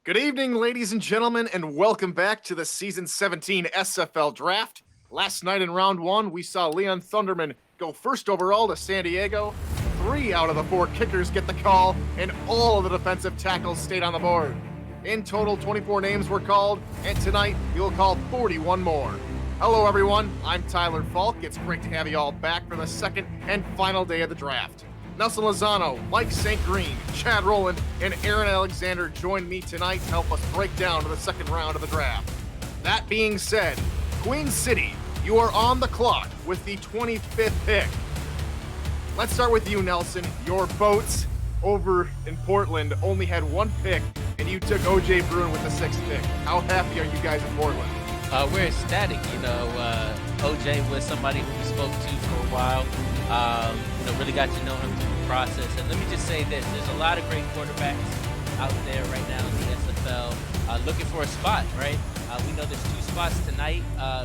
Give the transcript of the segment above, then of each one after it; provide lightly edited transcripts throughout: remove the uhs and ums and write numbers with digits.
Good evening, ladies and gentlemen, and welcome back to the Season 17 SFL Draft. Last night in Round 1, we saw Leon Thunderman go first overall to San Diego. 3 out of the 4 kickers get the call, and all of the defensive tackles stayed on the board. In total, 24 names were called, and tonight we will call 41 more. Hello, everyone. I'm Tyler Falk. It's great to have you all back for the second and final day of the draft. Nelson Lozano, Mike St. Green, Chad Rowland, and Aaron Alexander join me tonight to help us break down to the second round of the draft. That being said, Queen City, you are on the clock with the 25th pick. Let's start with you, Nelson. Your boats over in Portland only had 1 pick, and you took O.J. Bruin with the 6th pick. How happy are you guys in Portland? We're ecstatic. OJ was somebody who we spoke to for a while. Really got to know him through the process. And let me just say this: there's a lot of great quarterbacks out there right now in the SFL looking for a spot. Right? We know there's 2 spots tonight.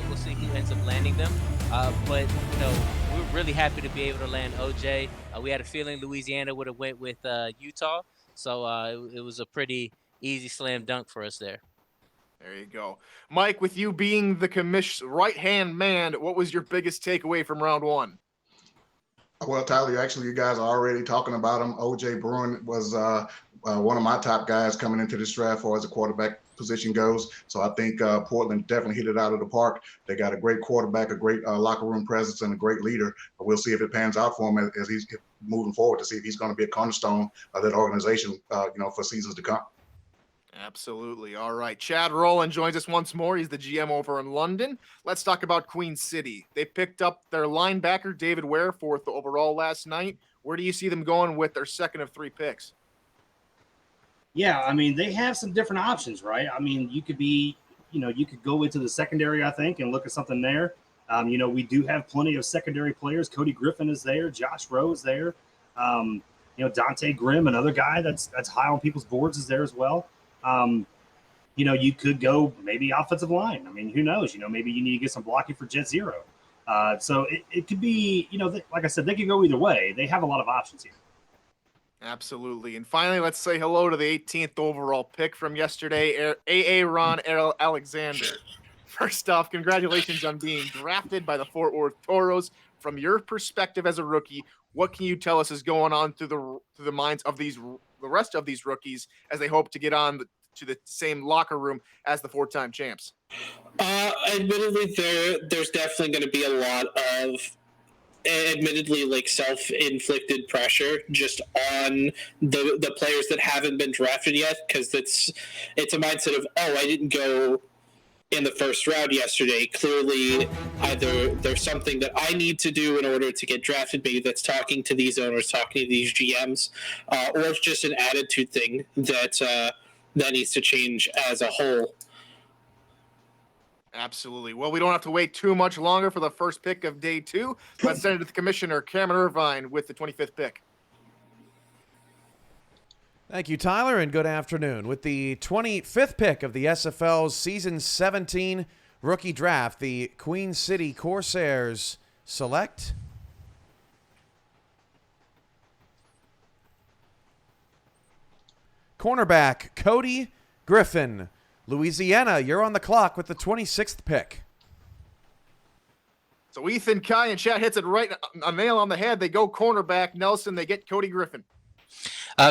We'll see who ends up landing them. But we're really happy to be able to land OJ. We had a feeling Louisiana would have went with Utah, so it was a pretty easy slam dunk for us there. There you go. Mike, with you being the commission right-hand man, what was your biggest takeaway from round 1? Well, Tyler, you guys are already talking about him. O.J. Bruin was one of my top guys coming into this draft as a quarterback position goes. So I think Portland definitely hit it out of the park. They got a great quarterback, a great locker room presence, and a great leader. But we'll see if it pans out for him as he's moving forward to see if he's going to be a cornerstone of that organization, for seasons to come. Absolutely. All right. Chad Rowland joins us once more. He's the GM over in London. Let's talk about Queen City. They picked up their linebacker, David Ware, 4th overall last night. Where do you see them going with their second of 3 picks? Yeah, I mean, they have some different options, right? I mean, you could go into the secondary, I think, and look at something there. We do have plenty of secondary players. Cody Griffin is there. Josh Rowe is there. Dante Grimm, another guy that's high on people's boards, is there as well. You could go maybe offensive line. I mean, who knows? Maybe you need to get some blocking for Jet Zero. So it could be, like I said, they could go either way. They have a lot of options here. Absolutely. And finally, let's say hello to the 18th overall pick from yesterday, Aaron Alexander. First off, congratulations on being drafted by the Fort Worth Toros. From your perspective as a rookie, what can you tell us is going on through the minds of the rest of these rookies as they hope to get on to the same locker room as the 4-time champs? Admittedly, there's definitely going to be a lot of self-inflicted pressure just on the players that haven't been drafted yet, because it's a mindset of, I didn't go in the first round yesterday. Clearly, either there's something that I need to do in order to get drafted, maybe that's talking to these owners, talking to these GMs, or it's just an attitude thing that needs to change as a whole. Absolutely. Well, we don't have to wait too much longer for the first pick of day 2. Let's send it to the commissioner, Cameron Irvine, with the 25th pick. Thank you, Tyler, and good afternoon. With the 25th pick of the SFL's Season 17 rookie draft, the Queen City Corsairs select cornerback Cody Griffin. Louisiana, you're on the clock with the 26th pick. So Ethan, Kai, and Chad hits it right a nail on the head. They go cornerback. Nelson, they get Cody Griffin.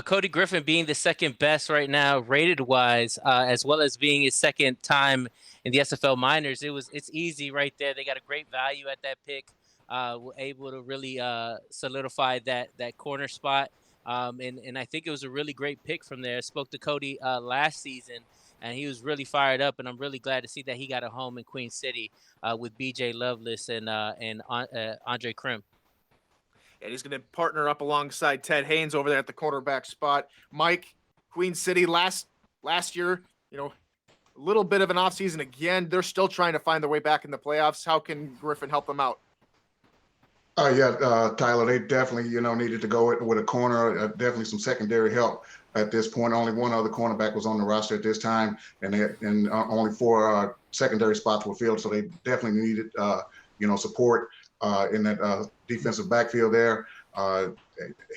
Cody Griffin being the second best right now, rated-wise, as well as being his second time in the SFL minors. It's easy right there. They got a great value at that pick. Were able to really solidify that corner spot. And I think it was a really great pick from there. I spoke to Cody last season, and he was really fired up, and I'm really glad to see that he got a home in Queen City with B.J. Lovelace and Andre Krim. And he's going to partner up alongside Ted Haynes over there at the quarterback spot. Mike, Queen City last year, a little bit of an offseason again. They're still trying to find their way back in the playoffs. How can Griffin help them out? Tyler, they definitely, needed to go with a corner, definitely some secondary help at this point. Only one other cornerback was on the roster at this time, and only 4 secondary spots were filled. So they definitely needed, support in that defensive backfield there.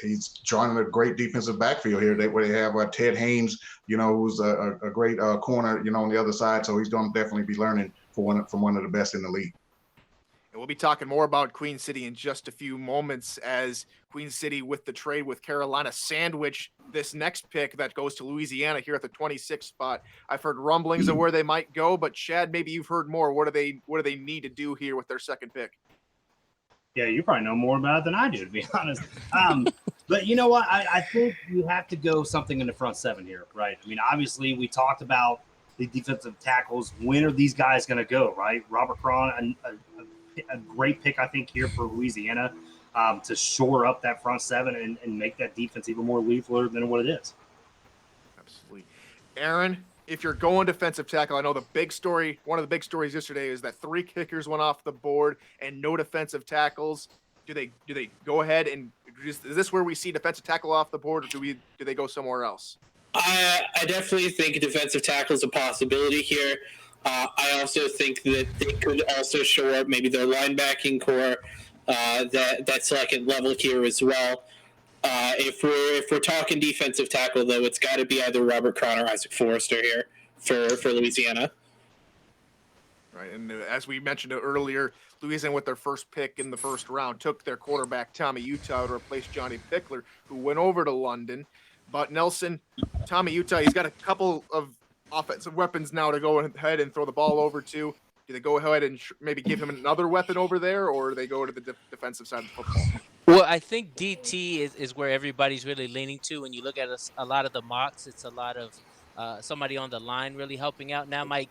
He's joining a great defensive backfield here. Where they have Ted Haynes, who's a great corner, on the other side. So he's going to definitely be learning from one of the best in the league. And we'll be talking more about Queen City in just a few moments, as Queen City, with the trade with Carolina, sandwich this next pick that goes to Louisiana here at the 26th spot. I've heard rumblings of where they might go, but Chad, maybe you've heard more. What do they need to do here with their second pick? Yeah, you probably know more about it than I do, to be honest. But you know what? I think you have to go something in the front seven here, right? I mean, obviously, we talked about the defensive tackles. When are these guys going to go, right? Robert Cron, a great pick, I think, here for Louisiana to shore up that front seven and make that defense even more lethal than what it is. Absolutely. Aaron, if you're going defensive tackle, I know the big story, one of the big stories yesterday is that 3 kickers went off the board and no defensive tackles. Do they go ahead and is this where we see defensive tackle off the board, or do they go somewhere else? I definitely think defensive tackle is a possibility here. I also think that they could also shore up maybe their linebacking core, that second level here as well. If we're talking defensive tackle, though, it's got to be either Robert Cron or Isaac Forrester here for Louisiana. Right, and as we mentioned earlier, Louisiana, with their first pick in the first round, took their quarterback Tommy Utah to replace Johnny Pickler, who went over to London. But Nelson, Tommy Utah, he's got a couple of offensive weapons now to go ahead and throw the ball over to. Do they go ahead and maybe give him another weapon over there, or do they go to the defensive side of the football? Well, I think DT is where everybody's really leaning to. When you look at a lot of the mocks, it's a lot of somebody on the line really helping out. Now, my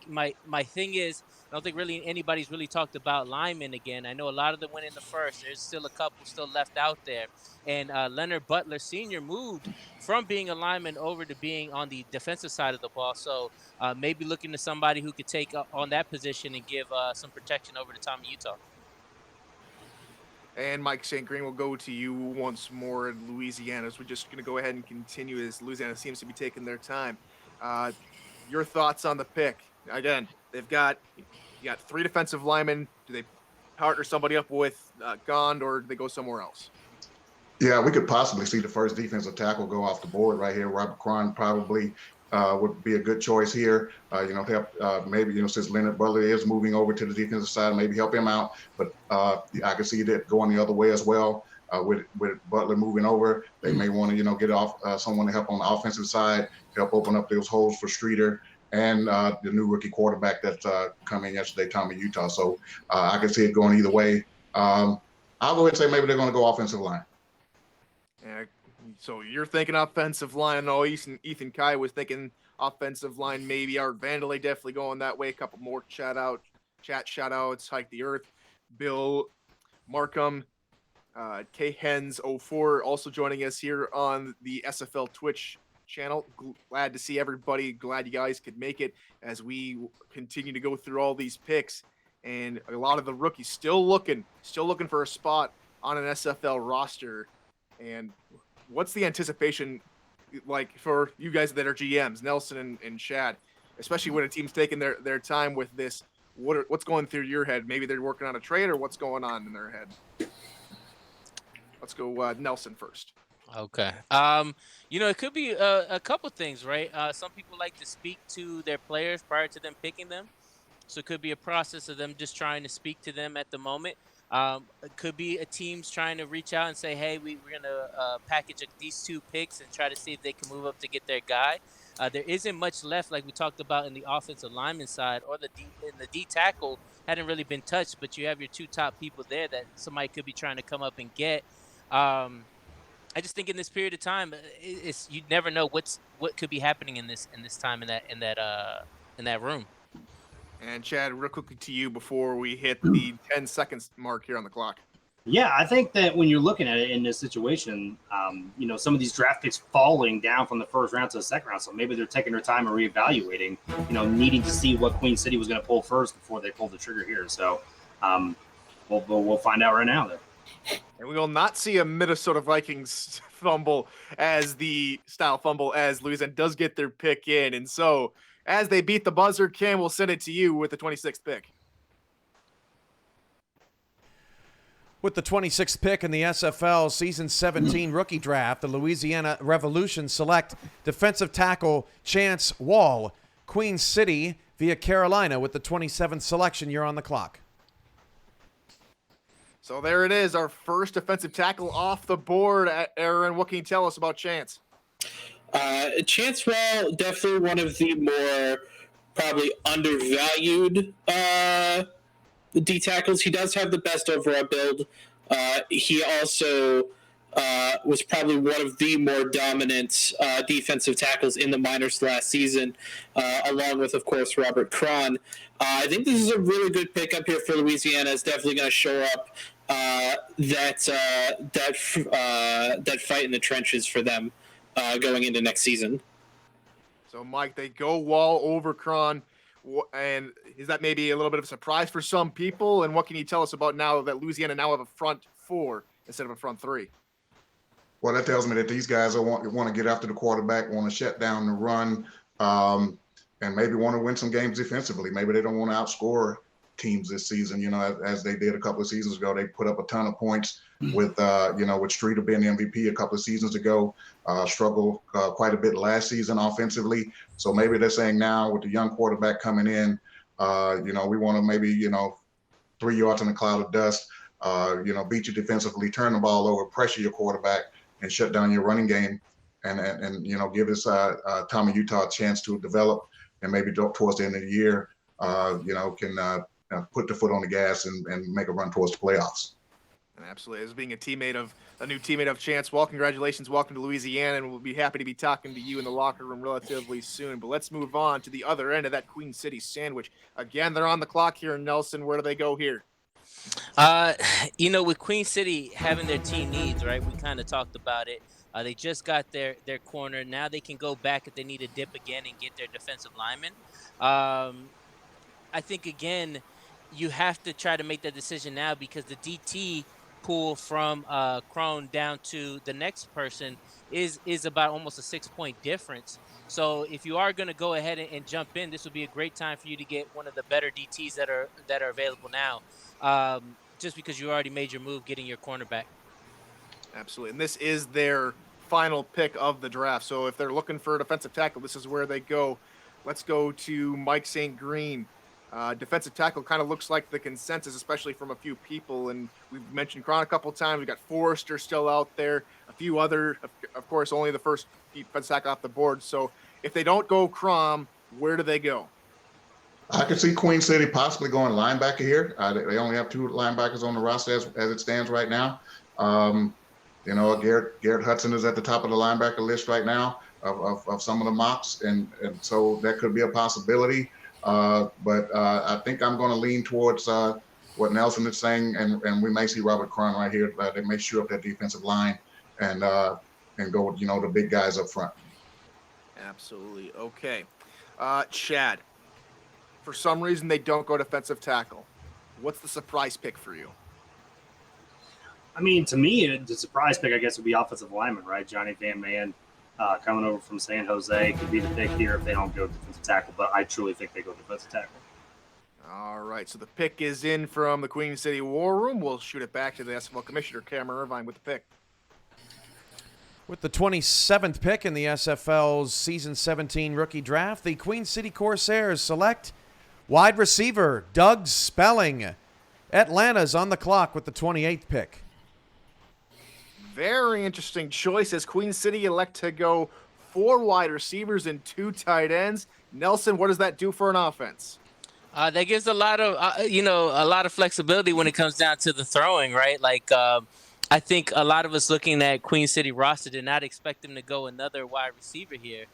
thing is, I don't think really anybody's really talked about linemen again. I know a lot of them went in the first. There's still a couple still left out there. And Leonard Butler Sr. moved from being a lineman over to being on the defensive side of the ball. So maybe looking to somebody who could take on that position and give some protection over to Tommy Utah. And Mike St. Green will go to you once more in Louisiana. So we're just going to go ahead and continue as Louisiana seems to be taking their time. Your thoughts on the pick? Again, you got 3 defensive linemen. Do they partner somebody up with Gond, or do they go somewhere else? Yeah, we could possibly see the first defensive tackle go off the board right here. Robert Cron probably would be a good choice here. Help maybe since Leonard Butler is moving over to the defensive side, maybe help him out. But I can see that going the other way as well. With Butler moving over, they may want to get off someone to help on the offensive side, help open up those holes for Streeter and the new rookie quarterback that's come in yesterday, Tommy Utah. So I can see it going either way. I'll go ahead and say maybe they're going to go offensive line. Yeah, so you're thinking offensive line. I know Ethan Kai was thinking offensive line. Maybe Art Vandalay definitely going that way. A couple more chat shout outs. Hike the Earth, Bill Markham, K Hens 04 also joining us here on the SFL Twitch channel. Glad to see everybody. Glad you guys could make it as we continue to go through all these picks, and a lot of the rookies still looking for a spot on an SFL roster. And what's the anticipation like for you guys that are GMs, Nelson and Chad, especially when a team's taking their time with this? What's going through your head? Maybe they're working on a trade, or what's going on in their head? Let's go Nelson first. Okay. It could be a couple things, right? Some people like to speak to their players prior to them picking them. So it could be a process of them just trying to speak to them at the moment. It could be a team's trying to reach out and say, hey, we're going to package these 2 picks and try to see if they can move up to get their guy. There isn't much left, like we talked about in the offensive lineman side, or the D tackle hadn't really been touched, but you have your 2 top people there that somebody could be trying to come up and get. I just think in this period of time, you never know what could be happening in this time in that room. And Chad, real quickly to you before we hit the 10 seconds mark here on the clock. Yeah, I think that when you're looking at it in this situation, some of these draft picks falling down from the first round to the second round, so maybe they're taking their time and reevaluating, needing to see what Queen City was going to pull first before they pulled the trigger here. So we'll find out right now then. And we will not see a Minnesota Vikings fumble as Louisiana does get their pick in. And so as they beat the buzzer, Cam will send it to you with the 26th pick. With the 26th pick in the SFL Season 17 rookie draft, the Louisiana Revolution select defensive tackle Chance Wall, Queen City via Carolina with the 27th selection. You're on the clock. So there it is, our first defensive tackle off the board. Aaron, what can you tell us about Chance? Chance Wall, definitely one of the more probably undervalued D tackles. He does have the best overall build. He also was probably one of the more dominant defensive tackles in the minors last season, along with, of course, Robert Cron. I think this is a really good pickup here for Louisiana. It's definitely going to show up that fight in the trenches for them going into next season. So, Mike, they go Wall over Cron. And is that maybe a little bit of a surprise for some people? And what can you tell us about now that Louisiana now have a front four instead of a front three? Well, that tells me that these guys want to get after the quarterback, want to shut down the run, and maybe want to win some games defensively. Maybe they don't want to outscore teams this season, as they did a couple of seasons ago. They put up a ton of points with Streeter being the MVP a couple of seasons ago, struggled quite a bit last season offensively. So maybe they're saying now with the young quarterback coming in, we want to maybe, 3 yards in a cloud of dust, beat you defensively, turn the ball over, pressure your quarterback, and shut down your running game, and give this Tommy Utah a chance to develop, and maybe towards the end of the year, can put the foot on the gas and make a run towards the playoffs. And absolutely, as being a new teammate of Chance Wall, congratulations, welcome to Louisiana, and we'll be happy to be talking to you in the locker room relatively soon. But let's move on to the other end of that Queen City sandwich. Again, they're on the clock here in Nelson. Where do they go here? With Queen City having their team needs, right? We kind of talked about it. They just got their corner. Now they can go back if they need to dip again and get their defensive lineman. I think, again, you have to try to make that decision now because the DT pool from Crone down to the next person is about almost a 6-point difference. So if you are going to go ahead and jump in, this would be a great time for you to get one of the better DTs that are available now, just because you already made your move getting your cornerback. Absolutely. And this is their final pick of the draft. So if they're looking for a defensive tackle, this is where they go. Let's go to Mike St. Green. Defensive tackle kind of looks like the consensus, especially from a few people. And we've mentioned Cron a couple of times. We've got Forrester still out there. A few other, of course, only the first defensive tackle off the board. So if they don't go Crom, where do they go? I could see Queen City possibly going linebacker here. They only have 2 linebackers on the roster as it stands right now. Garrett Hudson is at the top of the linebacker list right now of some of the mocks, and so that could be a possibility. But I think I'm going to lean towards what Nelson is saying, and we may see Robert Cron right here. They may shore up that defensive line and go with the big guys up front. Absolutely. Okay. Chad, for some reason they don't go defensive tackle. What's the surprise pick for you? I mean, to me, the surprise pick, I guess, would be offensive lineman, right? Johnny Van Man coming over from San Jose could be the pick here if they don't go defensive tackle, but I truly think they go defensive tackle. All right, so the pick is in from the Queen City War Room. We'll shoot it back to the SFL Commissioner, Cameron Irvine, with the pick. With the 27th pick in the SFL's Season 17 rookie draft, the Queen City Corsairs select wide receiver Doug Spelling. Atlanta's on the clock with the 28th pick. Very interesting choice as Queen City elect to go 4 wide receivers and 2 tight ends. Nelson, what does that do for an offense? That gives a lot of flexibility when it comes down to the throwing, right? Like, I think a lot of us looking at Queen City roster did not expect them to go another wide receiver here.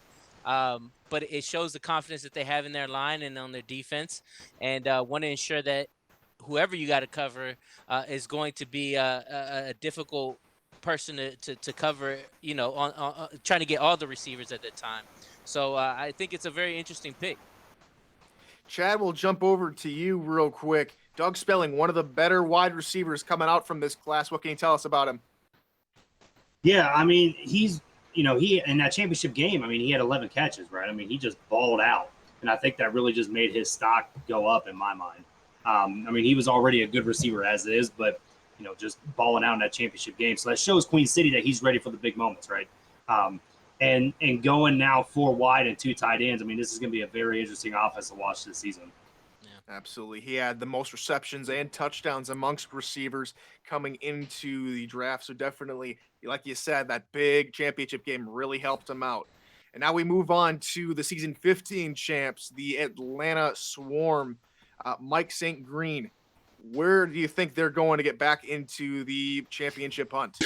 But it shows the confidence that they have in their line and on their defense, and want to ensure that whoever you got to cover is going to be a difficult person to cover, on trying to get all the receivers at that time. So I think it's a very interesting pick. Chad, we'll jump over to you real quick. Doug Spelling, one of the better wide receivers coming out from this class. What can you tell us about him? Yeah, I mean, he in that championship game, I mean, he had 11 catches, right? I mean, he just balled out. And I think that really just made his stock go up in my mind. I mean, he was already a good receiver as is, but, just balling out in that championship game. So that shows Queen City that he's ready for the big moments, right? And going now 4 wide and 2 tight ends. I mean, this is going to be a very interesting offense to watch this season. Absolutely. He had the most receptions and touchdowns amongst receivers coming into the draft. So definitely, like you said, that big championship game really helped him out. And now we move on to the season 15 champs, the Atlanta Swarm. Mike St. Green, where do you think they're going to get back into the championship hunt?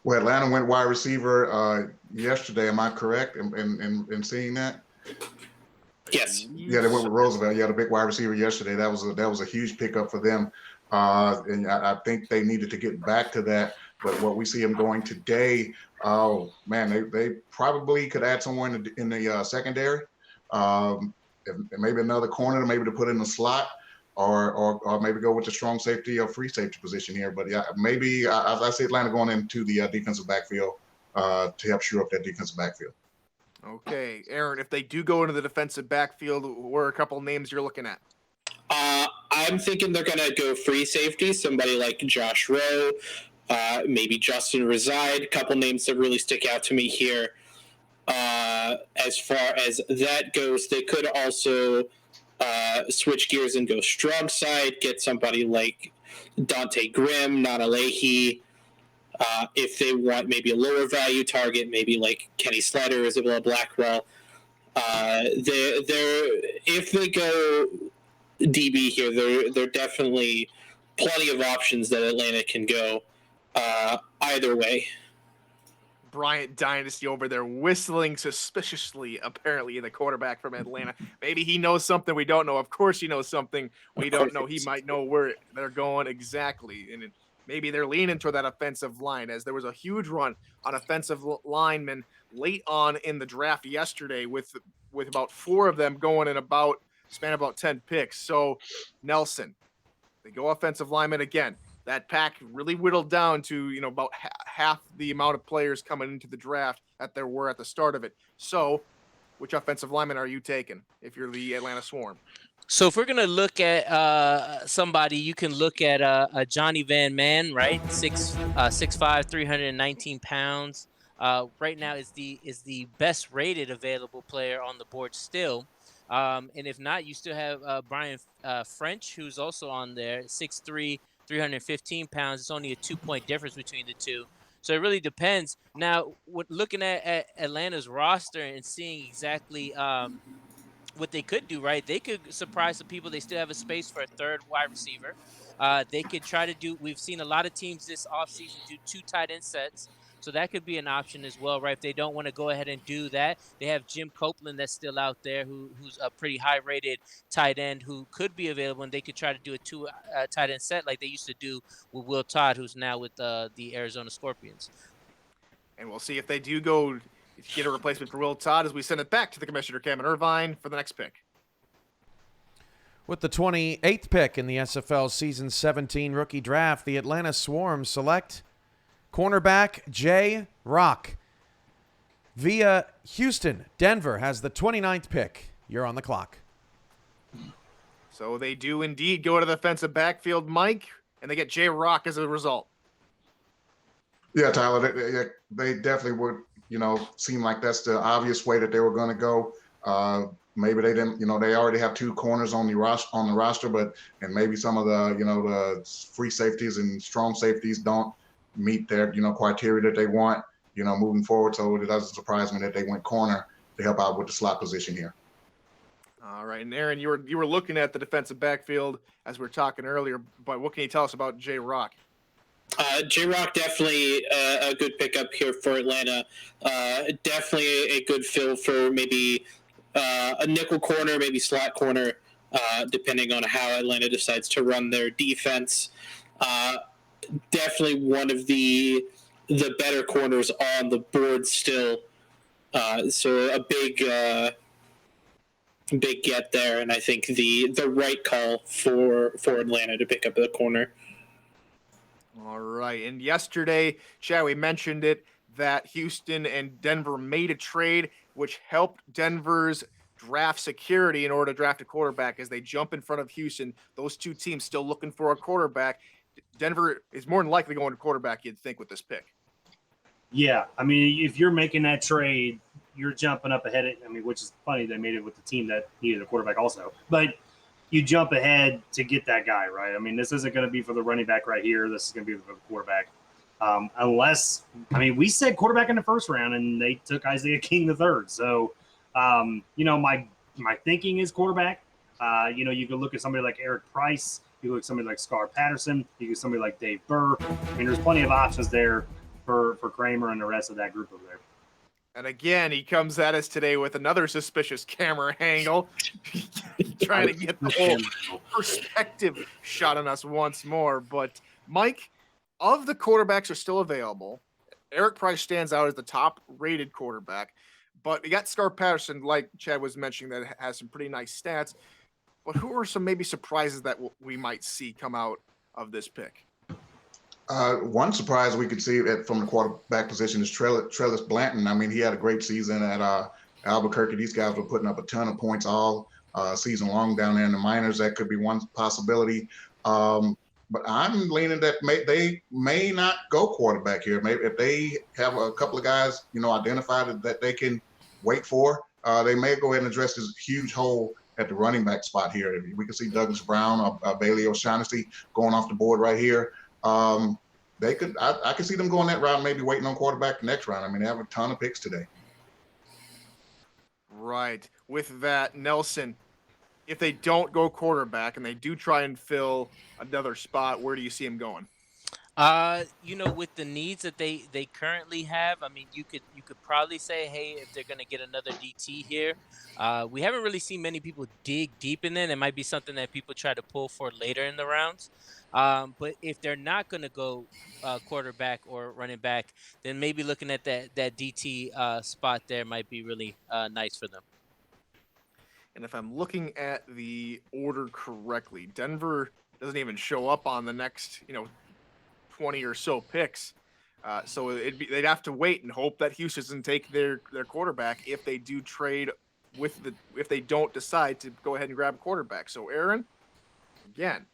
Well, Atlanta went wide receiver yesterday. Am I correct in seeing that? Yes. Yeah, they went with Roosevelt. Yeah, the big wide receiver yesterday. That was a huge pickup for them, and I think they needed to get back to that. But what we see them going today, oh man, they probably could add someone in the secondary, maybe another corner, maybe to put in the slot, or maybe go with the strong safety or free safety position here. But yeah, maybe I see Atlanta going into the defensive backfield to help shore up that defensive backfield. Okay, Aaron, if they do go into the defensive backfield, what are a couple names you're looking at? I'm thinking they're going to go free safety, somebody like Josh Rowe, maybe Justin Reside, a couple names that really stick out to me here. As far as that goes, they could also switch gears and go strong side, get somebody like Dante Grimm, Nana Leahy. If they want maybe a lower value target, maybe like Kenny Slater or Isabella Blackwell, if they go DB here, there are definitely plenty of options that Atlanta can go either way. Bryant Dynasty over there whistling suspiciously, apparently, the quarterback from Atlanta. Maybe he knows something we don't know. Of course he knows something we don't know. He might know where they're going exactly. And maybe they're leaning toward that offensive line, as there was a huge run on offensive linemen late on in the draft yesterday with about 4 of them going in about 10 picks. So Nelson, they go offensive linemen again. That pack really whittled down to, about half the amount of players coming into the draft that there were at the start of it. So which offensive lineman are you taking if you're the Atlanta Swarm? So if we're gonna look at somebody, you can look at Johnny Van Man, right? 6'5", 319 pounds. Right now is the best rated available player on the board still. And if not, you still have Brian French, who's also on there, 6'3", 315 pounds. It's only a 2-point difference between the two. So it really depends. Now, looking at Atlanta's roster and seeing exactly what they could do, right? They could surprise some people. They still have a space for a 3rd wide receiver. They could try to do. We've seen a lot of teams this offseason do 2 tight end sets. So that could be an option as well, right? If they don't want to go ahead and do that, they have Jim Copeland that's still out there, who's a pretty high-rated tight end who could be available, and they could try to do a 2 tight end set like they used to do with Will Todd, who's now with the Arizona Scorpions. And we'll see if they do go get a replacement for Will Todd as we send it back to the commissioner, Cameron Irvine, for the next pick. With the 28th pick in the SFL Season 17 rookie draft, the Atlanta Swarm select cornerback Jay Rock. Via Houston, Denver has the 29th pick. You're on the clock. So they do indeed go to the defensive backfield, Mike, and they get Jay Rock as a result. Yeah, Tyler, they definitely would, seem like that's the obvious way that they were going to go. Maybe they didn't, they already have 2 corners on the roster, and maybe some of the, the free safeties and strong safeties don't meet their, criteria that they want, moving forward. So it doesn't surprise me that they went corner to help out with the slot position here. All right, and Aaron, you were looking at the defensive backfield as we were talking earlier, but what can you tell us about Jay Rock? Jay Rock definitely a good pickup here for Atlanta. Definitely a good fill for maybe a nickel corner, maybe slot corner, depending on how Atlanta decides to run their defense. Definitely one of the better corners on the board still. So a big get there, and I think the right call for Atlanta to pick up the corner. All right, and yesterday, Chad, we mentioned it, that Houston and Denver made a trade, which helped Denver's draft security in order to draft a quarterback as they jump in front of Houston. Those 2 teams still looking for a quarterback. Denver is more than likely going to quarterback, you'd think, with this pick. Yeah, I mean, if you're making that trade, you're jumping up ahead. Which is funny they made it with the team that needed a quarterback also. But you jump ahead to get that guy, right? I mean, this isn't going to be for the running back right here. This is going to be for the quarterback. We said quarterback in the first round, and they took Isaiah King the third. So, my thinking is quarterback. You can look at somebody like Eric Price. You look at somebody like Scar Patterson. You look at somebody like Dave Burr. I mean, there's plenty of options there for Kramer and the rest of that group over there. And again, he comes at us today with another suspicious camera angle, trying to get the whole perspective shot on us once more. But Mike, of the quarterbacks are still available, Eric Price stands out as the top-rated quarterback. But you got Scar Patterson, like Chad was mentioning, that has some pretty nice stats. But who are some maybe surprises that we might see come out of this pick? One surprise we could see from the quarterback position is Trellis Blanton. I mean, he had a great season at Albuquerque. These guys were putting up a ton of points all season long down there in the minors. That could be one possibility. But I'm leaning that they may not go quarterback here. Maybe if they have a couple of guys, identified that they can wait for, they may go ahead and address this huge hole at the running back spot here. We can see Douglas Brown or Bailey O'Shaughnessy going off the board right here. I could see them going that route, maybe waiting on quarterback the next round. I mean, they have a ton of picks today. With that, Nelson, if they don't go quarterback and they do try and fill another spot, where do you see him going? With the needs that they currently have, I mean, you could probably say, hey, if they're gonna get another DT here, we haven't really seen many people dig deep in there. It might be something that people try to pull for later in the rounds. But if they're not gonna go quarterback or running back, then maybe looking at that DT spot there might be really nice for them. And if I'm looking at the order correctly, Denver doesn't even show up on the next, 20 or so picks. So they'd have to wait and hope that Houston doesn't take their quarterback if they do trade if they don't decide to go ahead and grab a quarterback. So Aaron, again,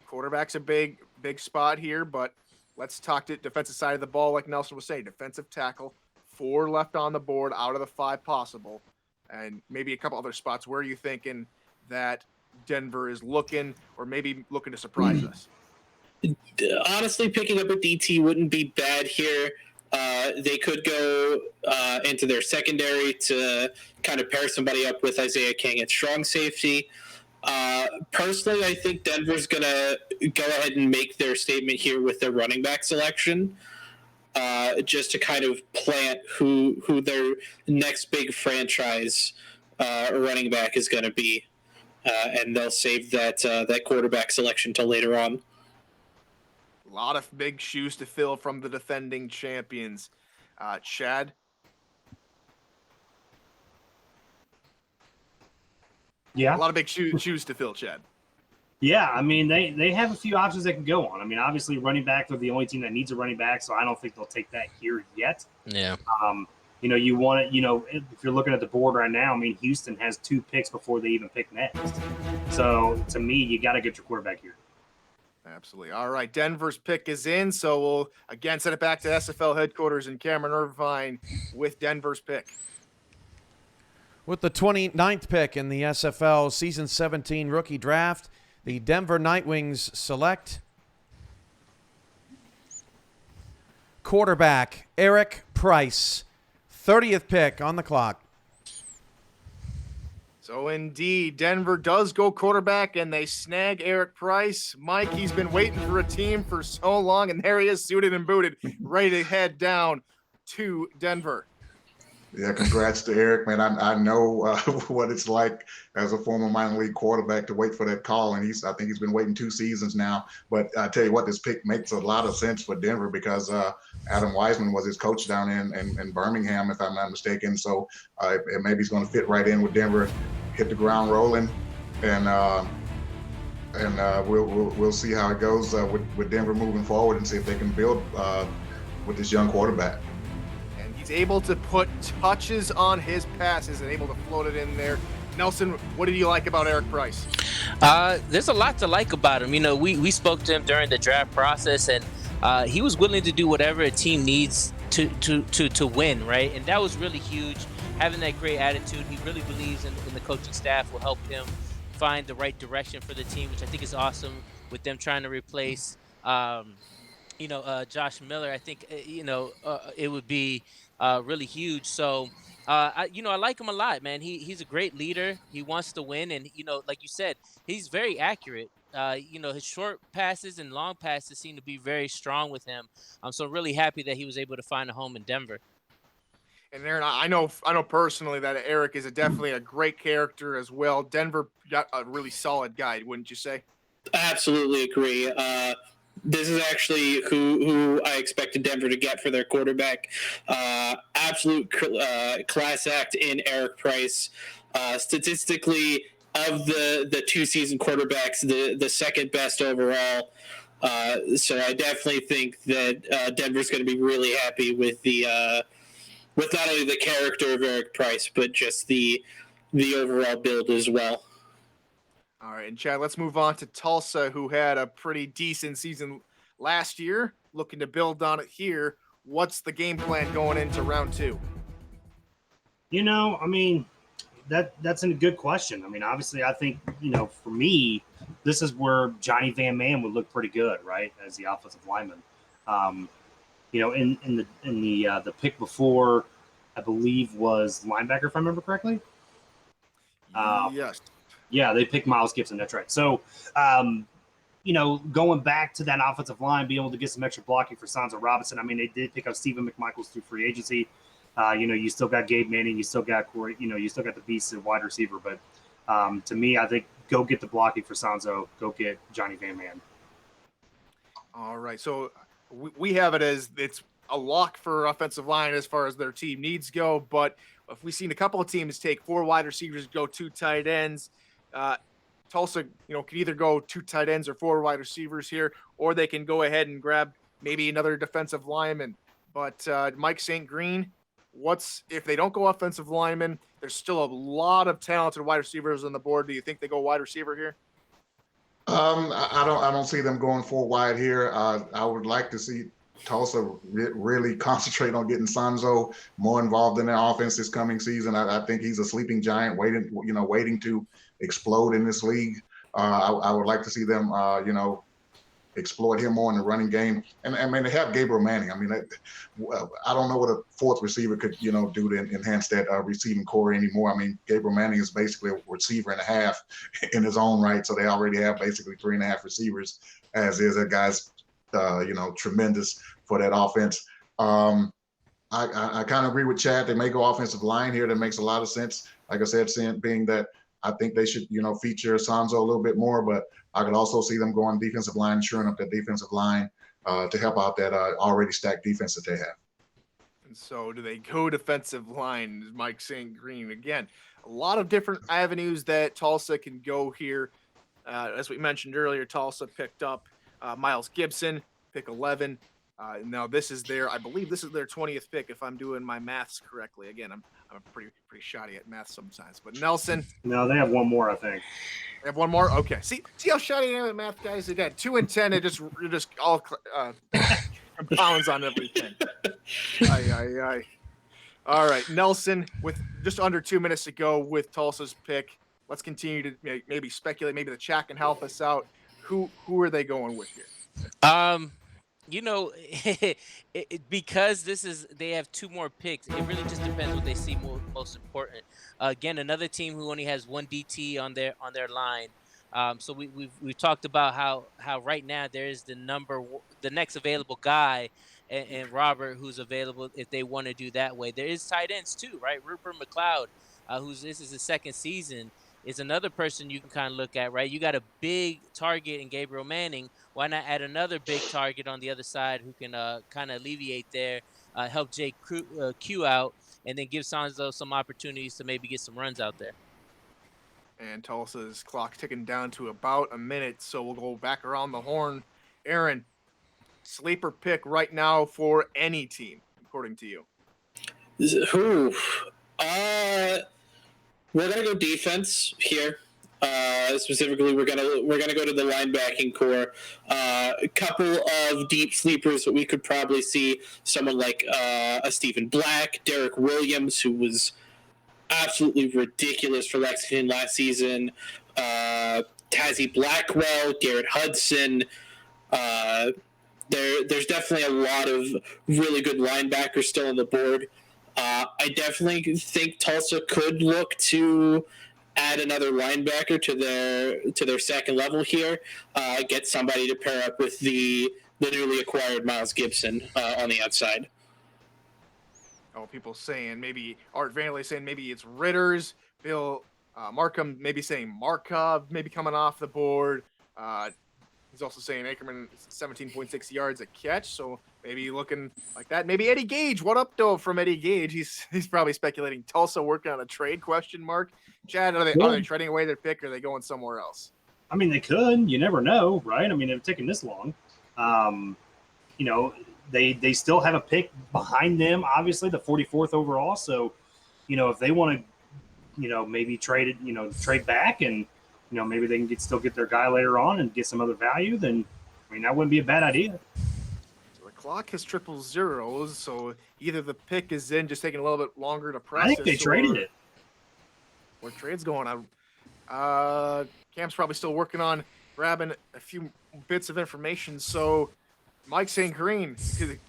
quarterback's a big spot here, but let's talk to defensive side of the ball. Like Nelson was saying, defensive tackle, 4 left on the board out of the 5 possible, and maybe a couple other spots. Where are you thinking that Denver is looking, or maybe looking to surprise us? Honestly, picking up a DT wouldn't be bad here. They could go into their secondary to kind of pair somebody up with Isaiah King at strong safety. Personally, I think Denver's going to go ahead and make their statement here with their running back selection, just to kind of plant who their next big franchise running back is going to be. And they'll save that quarterback selection till later on. A lot of big shoes to fill from the defending champions. Chad? Yeah. A lot of big shoes to fill, Chad. Yeah, I mean, they have a few options they can go on. I mean, obviously, running back, they're the only team that needs a running back, so I don't think they'll take that here yet. Yeah. You want it, if you're looking at the board right now, I mean, Houston has 2 picks before they even pick next. So, to me, you got to get your quarterback here. Absolutely. All right, Denver's pick is in, so we'll again send it back to SFL headquarters in Cameron Irvine with Denver's pick. With the 29th pick in the SFL Season 17 rookie draft, the Denver Nightwings select quarterback Eric Price, 30th pick on the clock. So indeed, Denver does go quarterback, and they snag Eric Price. Mike, he's been waiting for a team for so long, and there he is, suited and booted, ready to head down to Denver. Yeah, congrats to Eric, man. I know what it's like as a former minor league quarterback to wait for that call, and I think he's been waiting 2 seasons now. But I tell you what, this pick makes a lot of sense for Denver because Adam Wiseman was his coach down in Birmingham, if I'm not mistaken. So maybe he's going to fit right in with Denver, hit the ground rolling, and we'll see how it goes with Denver moving forward and see if they can build with this young quarterback. He's able to put touches on his passes and able to float it in there Nelson, what did you like about Eric Price? There's a lot to like about him. You know, we spoke to him during the draft process, and he was willing to do whatever a team needs to win, right? And that was really huge. Having that great attitude, he really believes in the coaching staff will help him find the right direction for the team, which I think is awesome. With them trying to replace, Josh Miller, I think it would be really huge. So. I like him a lot, man. He's a great leader. He wants to win, and like you said, he's very accurate. His short passes and long passes seem to be very strong with him. I'm so really happy that he was able to find a home in Denver. And Aaron, I know personally that Eric is definitely a great character as well. Denver got a really solid guy, wouldn't you say? Absolutely agree. This is actually who I expected Denver to get for their quarterback. Absolute class act in Eric Price. Statistically, of the two-season quarterbacks, the second best overall. So I definitely think that Denver's going to be really happy with with not only the character of Eric Price, but just the overall build as well. All right, and Chad, let's move on to Tulsa, who had a pretty decent season last year. Looking to build on it here. What's the game plan going into round 2? I mean, that's a good question. I mean, obviously, I think for me, this is where Johnny Van Man would look pretty good, right, as the offensive lineman. In the pick before, I believe was linebacker, if I remember correctly. Yes. Yeah, they picked Miles Gibson. That's right. So, going back to that offensive line, being able to get some extra blocking for Sanzo Robinson. I mean, they did pick up Stephen McMichaels through free agency. You still got Gabe Manning. You still got Corey. You still got the beast at wide receiver. But to me, I think go get the blocking for Sanzo. Go get Johnny Van Man. All right. So we have it as it's a lock for offensive line as far as their team needs go. But if we've seen a couple of teams take 4 wide receivers, go 2 tight ends. Tulsa, can either go 2 tight ends or 4 wide receivers here, or they can go ahead and grab maybe another defensive lineman. But Mike St. Green, if they don't go offensive lineman? There's still a lot of talented wide receivers on the board. Do you think they go wide receiver here? I don't see them going 4 wide here. I would like to see Tulsa really concentrate on getting Sanzo more involved in their offense this coming season. I think he's a sleeping giant waiting to explode in this league. I would like to see them, exploit him more in the running game. And I mean, they have Gabriel Manning. I mean, I don't know what a 4th receiver could, do to enhance that receiving core anymore. I mean, Gabriel Manning is basically a receiver and a half in his own right. So they already have basically 3.5 receivers as is. That guy's, tremendous for that offense. I kind of agree with Chad. They may go offensive line here. That makes a lot of sense. Like I said, being that I think they should, feature Sanzo a little bit more, but I could also see them going defensive line, shoring up that defensive line to help out that already stacked defense that they have. And so do they go defensive line, Mike St. Green? Again, a lot of different avenues that Tulsa can go here. As we mentioned earlier, Tulsa picked up Miles Gibson, pick 11. Now I believe this is their 20th pick, if I'm doing my maths correctly. Again, I'm pretty shoddy at math sometimes. But Nelson, No, they have one more, I think. they have one more. Okay, see how shoddy I am at math, guys. Again, 2 and 10. It just all compounds on everything. Aye. All right, Nelson, with just under 2 minutes to go with Tulsa's pick, let's continue to maybe speculate. Maybe the chat can help us out. Who are they going with here? Because they have 2 more picks. It really just depends what they see most important. Again, another team who only has 1 DT on their line. So we've talked about how right now there is the next available guy, and Robert, who's available if they want to do that way. There is tight ends too, right? Rupert McLeod, this is his 2nd season, is another person you can kind of look at, right? You got a big target in Gabriel Manning. Why not add another big target on the other side who can kind of alleviate there, help Jake Q out, and then give Sanzo some opportunities to maybe get some runs out there. And Tulsa's clock ticking down to about a minute, so we'll go back around the horn. Aaron, sleeper pick right now for any team, according to you? We're gonna go defense here. Specifically, we're gonna go to the linebacking core. A couple of deep sleepers that we could probably see. Someone like a Stephen Black, Derek Williams, who was absolutely ridiculous for Lexington last season. Tazzy Blackwell, Garrett Hudson. There's definitely a lot of really good linebackers still on the board. I definitely think Tulsa could look to add another linebacker to their second level here. Get somebody to pair up with the newly acquired Miles Gibson on the outside. Oh, people saying maybe Art Vanderlei saying maybe it's Ritters. Bill Markham maybe saying Markov maybe coming off the board. He's also saying Ackerman 17.6 yards a catch, so maybe looking like that. Maybe Eddie Gage. What up, though, from Eddie Gage? He's probably speculating Tulsa working on a trade, question mark. Chad, are they trading away their pick, or are they going somewhere else? I mean, they could. You never know, right? I mean, it's taken this long. You know, they still have a pick behind them, obviously, the 44th overall. So, you know, if they want to, you know, maybe trade back and, you know, maybe they can still get their guy later on and get some other value, then, I mean, that wouldn't be a bad idea. So the clock has triple zeros, so either the pick is in, just taking a little bit longer to process. I think they traded it. Where trade's going on. Cam's probably still working on grabbing a few bits of information. So, Mike St. Green,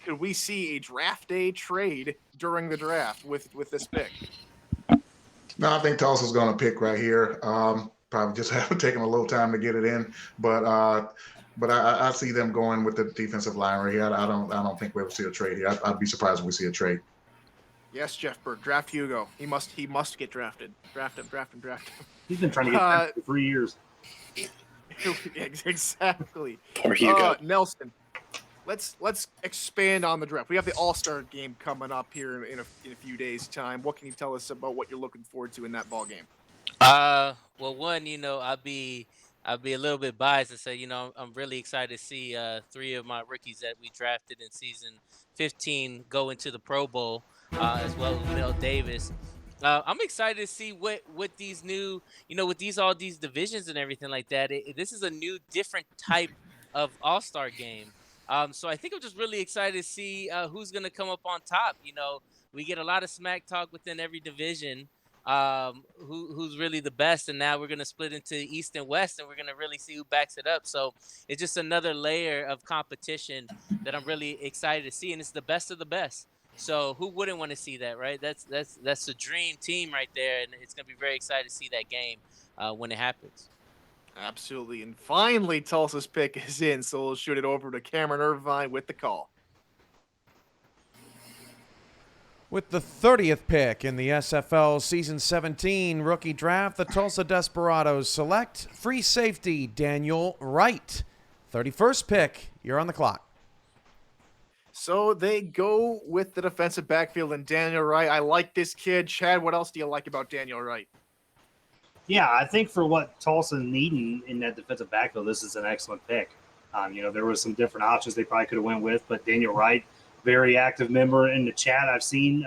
could we see a draft day trade during the draft with this pick? No, I think Tulsa's going to pick right here. Probably just have to take them a little time to get it in, but I see them going with the defensive line right here. I don't think we'll see a trade here. I'd be surprised if we see a trade. Yes, Jeff Berg, draft Hugo. He must get drafted. Draft him. He's been trying to get drafted for 3 years. Exactly. Poor Hugo. Nelson, let's expand on the draft. We have the All-Star game coming up here in a few days' time. What can you tell us about what you're looking forward to in that ball game? Well, one, you know, I'll be a little bit biased and say, you know, I'm really excited to see 3 of my rookies that we drafted in season 15 go into the Pro Bowl, as well as Mel Davis. I'm excited to see what these new, you know, with all these divisions and everything like that. This is a new, different type of All-Star game. So I think I'm just really excited to see who's going to come up on top. You know, we get a lot of smack talk within every division. Who's really the best, and now we're going to split into East and West, and we're going to really see who backs it up. So it's just another layer of competition that I'm really excited to see, and it's the best of the best. So who wouldn't want to see that, right? That's the dream team right there, and it's going to be very excited to see that game when it happens. Absolutely. And finally, Tulsa's pick is in, so we'll shoot it over to Cameron Irvine with the call. With the 30th pick in the SFL Season 17 rookie draft, the Tulsa Desperados select free safety Daniel Wright. 31st pick, you're on the clock. So they go with the defensive backfield and Daniel Wright. I like this kid. Chad, what else do you like about Daniel Wright? Yeah, I think for what Tulsa needing in that defensive backfield, this is an excellent pick. You know, there was some different options they probably could have went with, but Daniel Wright, very active member in the chat I've seen,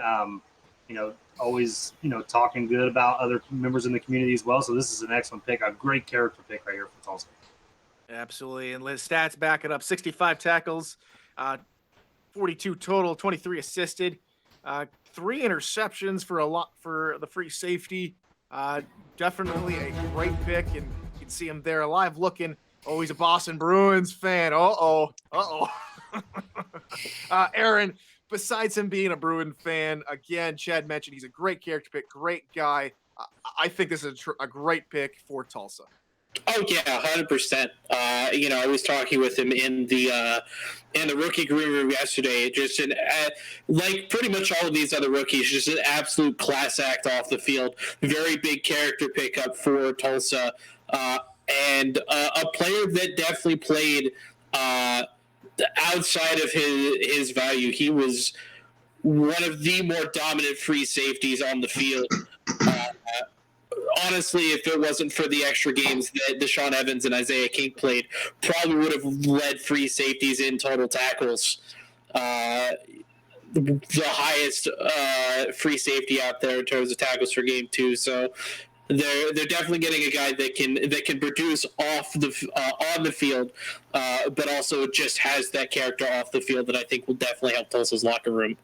you know, always, you know, talking good about other members in the community as well. So this is an excellent pick, a great character pick right here for Tulsa. Absolutely. And his stats back it up. 65 tackles, 42 total, 23 assisted, 3 interceptions for the free safety. Definitely a great pick, and you can see him there alive looking. Oh, he's a Boston Bruins fan. Aaron, besides him being a Bruin fan, again, Chad mentioned he's a great character pick, great guy. I think this is a great pick for Tulsa. Oh yeah, 100%. You know, I was talking with him in the rookie green room yesterday. Just like pretty much all of these other rookies, just an absolute class act off the field. Very big character pickup for Tulsa, and a player that definitely played outside of his value. He was one of the more dominant free safeties on the field. Honestly, if it wasn't for the extra games that Deshaun Evans and Isaiah King played, probably would have led free safeties in total tackles. The highest free safety out there in terms of tackles for game 2. So They're definitely getting a guy that can produce off the on the field, but also just has that character off the field that I think will definitely help Tulsa's locker room.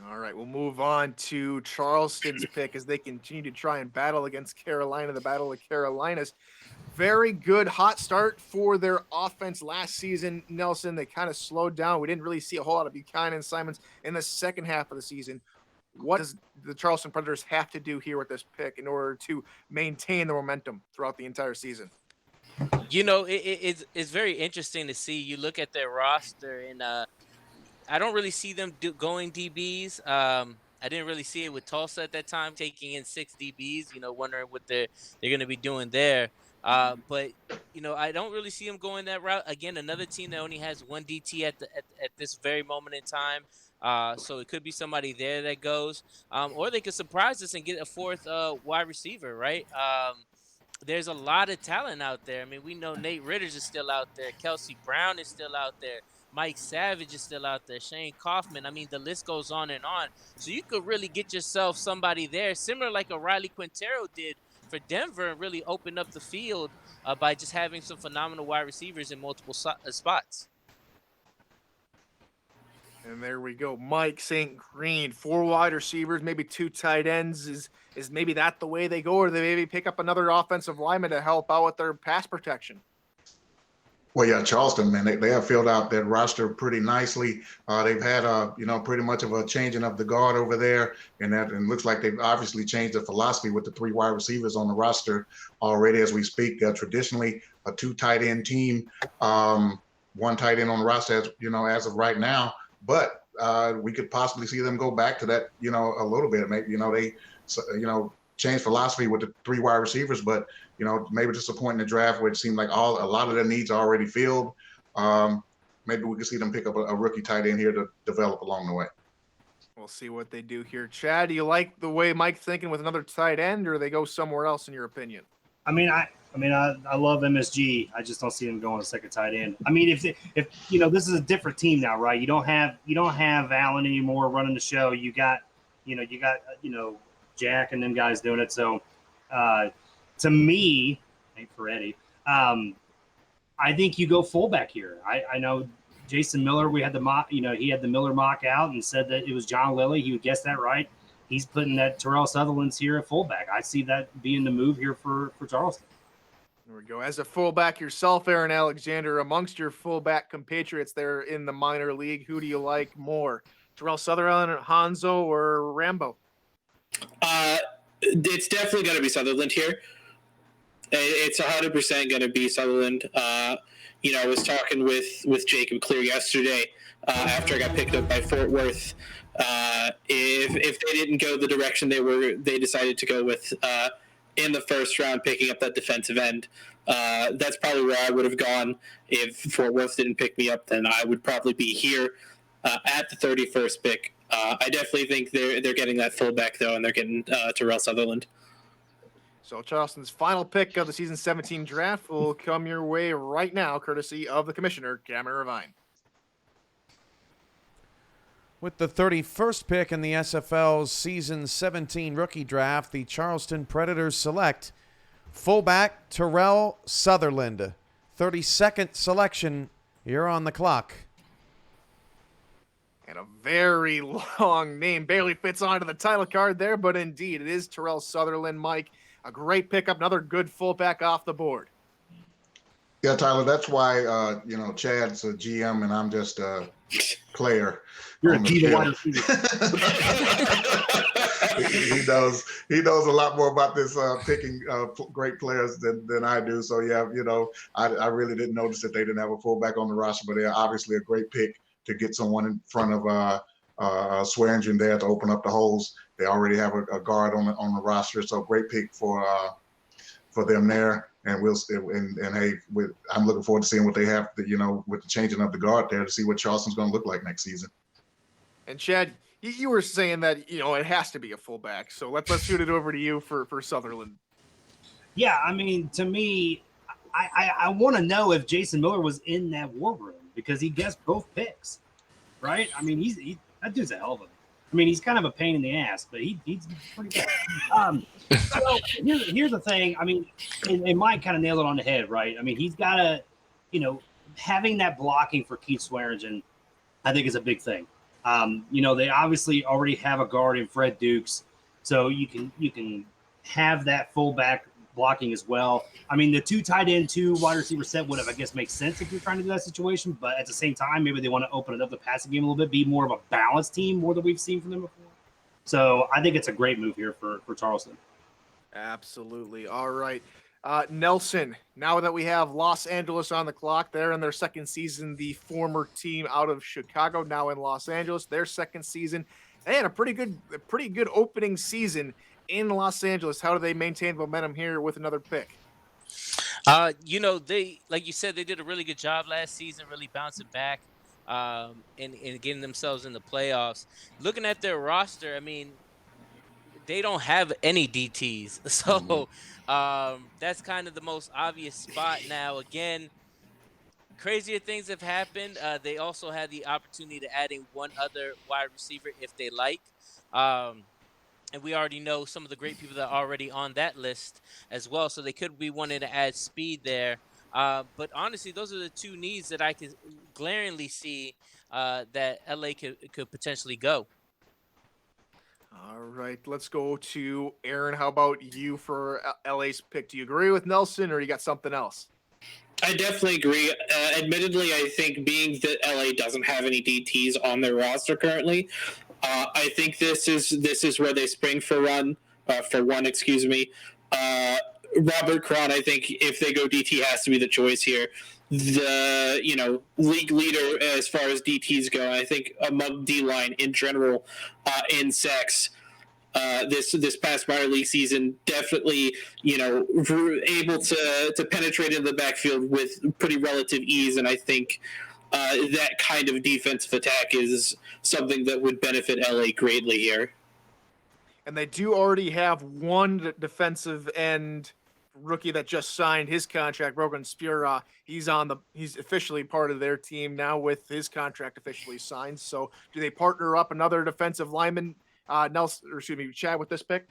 All right, we'll move on to Charleston's pick as they continue to try and battle against Carolina, the Battle of Carolinas. Very good hot start for their offense last season, Nelson. They kind of slowed down. We didn't really see a whole lot of Buchanan and Simons in the second half of the season. What does the Charleston Predators have to do here with this pick in order to maintain the momentum throughout the entire season? You know, it's very interesting to see. You look at their roster, and I don't really see them going DBs. I didn't really see it with Tulsa at that time, taking in 6 DBs. You know, wondering what they're going to be doing there. But you know, I don't really see them going that route. Again, another team that only has 1 DT at this very moment in time. So it could be somebody there that goes, or they could surprise us and get a 4th wide receiver, right? There's a lot of talent out there. I mean, we know Nate Ritters is still out there. Kelsey Brown is still out there. Mike Savage is still out there. Shane Kaufman. I mean, the list goes on and on. So you could really get yourself somebody there, similar like a Riley Quintero did for Denver, and really open up the field by just having some phenomenal wide receivers in multiple spots. And there we go. Mike St. Green, 4 wide receivers, maybe 2 tight ends. Is maybe that the way they go, or they maybe pick up another offensive lineman to help out with their pass protection? Well, yeah, Charleston, man, they have filled out that roster pretty nicely. They've had pretty much of a changing of the guard over there, and looks like they've obviously changed the philosophy with the 3 wide receivers on the roster already as we speak. They're traditionally a 2 tight end team, 1 tight end on the roster, as of right now. But we could possibly see them go back to that, a little bit. Maybe, they change philosophy with the 3 wide receivers, but maybe just a point in the draft where it seemed like a lot of their needs are already filled. Maybe we could see them pick up a rookie tight end here to develop along the way. We'll see what they do here. Chad, do you like the way Mike's thinking with another tight end, or they go somewhere else in your opinion? I love MSG. I just don't see them going a second tight end. I mean, if this is a different team now, right? You don't have Allen anymore running the show. You got Jack and them guys doing it. So, to me, thank for Eddie. I think you go fullback here. I know Jason Miller. We had the mock. He had the Miller mock out and said that it was John Lilly. He would guess that right. He's putting that Terrell Sutherland's here at fullback. I see that being the move here for Charleston. There we go. As a fullback yourself, Aaron Alexander, amongst your fullback compatriots there in the minor league, who do you like more? Terrell Sutherland, Hanzo, or Rambo? It's definitely going to be Sutherland here. It's 100% going to be Sutherland. I was talking with Jacob Clear yesterday after I got picked up by Fort Worth. If they didn't go the direction they decided to go with in the first round, picking up that defensive end, that's probably where I would have gone. If Fort Worth didn't pick me up, then I would probably be here at the 31st pick. I definitely think they're getting that fullback though, and they're getting Terrell Sutherland. So Charleston's final pick of the season 17 draft will come your way right now, courtesy of the commissioner, Cameron Revine. With the 31st pick in the SFL's season 17 rookie draft, the Charleston Predators select fullback Terrell Sutherland. 32nd selection here on the clock. And a very long name barely fits onto the title card there, but indeed it is Terrell Sutherland. Mike, a great pickup, another good fullback off the board. Yeah, Tyler, that's why Chad's a GM and I'm just a player. You're a G wide He knows a lot more about this picking great players than I do. So yeah, I really didn't notice that they didn't have a fullback on the roster, but they're obviously a great pick to get someone in front of Swearingen there to open up the holes. They already have a guard on the roster, so great pick for them there. And I'm looking forward to seeing what they have, with the changing of the guard there to see what Charleston's going to look like next season. And Chad, you were saying that it has to be a fullback, so let's shoot it over to you for Sutherland. Yeah, I mean, to me, I want to know if Jason Miller was in that war room because he guessed both picks, right? I mean, that dude's a hell of I mean, he's kind of a pain in the ass, but he's pretty good. So here's the thing. I mean, and Mike kind of nailed it on the head, right? I mean, he's got to, having that blocking for Keith Swearingen, I think is a big thing. They obviously already have a guard in Fred Dukes, so you can have that fullback blocking as well. I mean, the 2 tight end, 2 wide receiver set would have, I guess, make sense if you're trying to do that situation. But at the same time, maybe they want to open it up the passing game a little bit, be more of a balanced team, more than we've seen from them before. So I think it's a great move here for Charleston. Absolutely. All right. Nelson, now that we have Los Angeles on the clock, they're in their second season, the former team out of Chicago, now in Los Angeles, their second season. They had a pretty good opening season in Los Angeles. How do they maintain momentum here with another pick? They, like you said, they did a really good job last season, really bouncing back and getting themselves in the playoffs. Looking at their roster, I mean, they don't have any DTs. So that's kind of the most obvious spot now. Again, crazier things have happened. They also had the opportunity to add in one other wide receiver if they like. And we already know some of the great people that are already on that list as well. So they could be wanting to add speed there. But honestly, those are the 2 needs that I could glaringly see that LA could potentially go. All right, let's go to Aaron. How about you for LA's pick? Do you agree with Nelson, or you got something else? I definitely agree. Admittedly, I think being that LA doesn't have any DTs on their roster currently, I think this is where they spring for one. Robert Cron, I think if they go DT, has to be the choice here. The league leader as far as DTs go. I think among D line in general in sacks. This past minor league season, definitely able to penetrate into the backfield with pretty relative ease, and I think that kind of defensive attack is something that would benefit LA greatly here. And they do already have one defensive end rookie that just signed his contract, Rogan Spura. He's officially part of their team now with his contract officially signed. So do they partner up another defensive lineman, Chad, with this pick?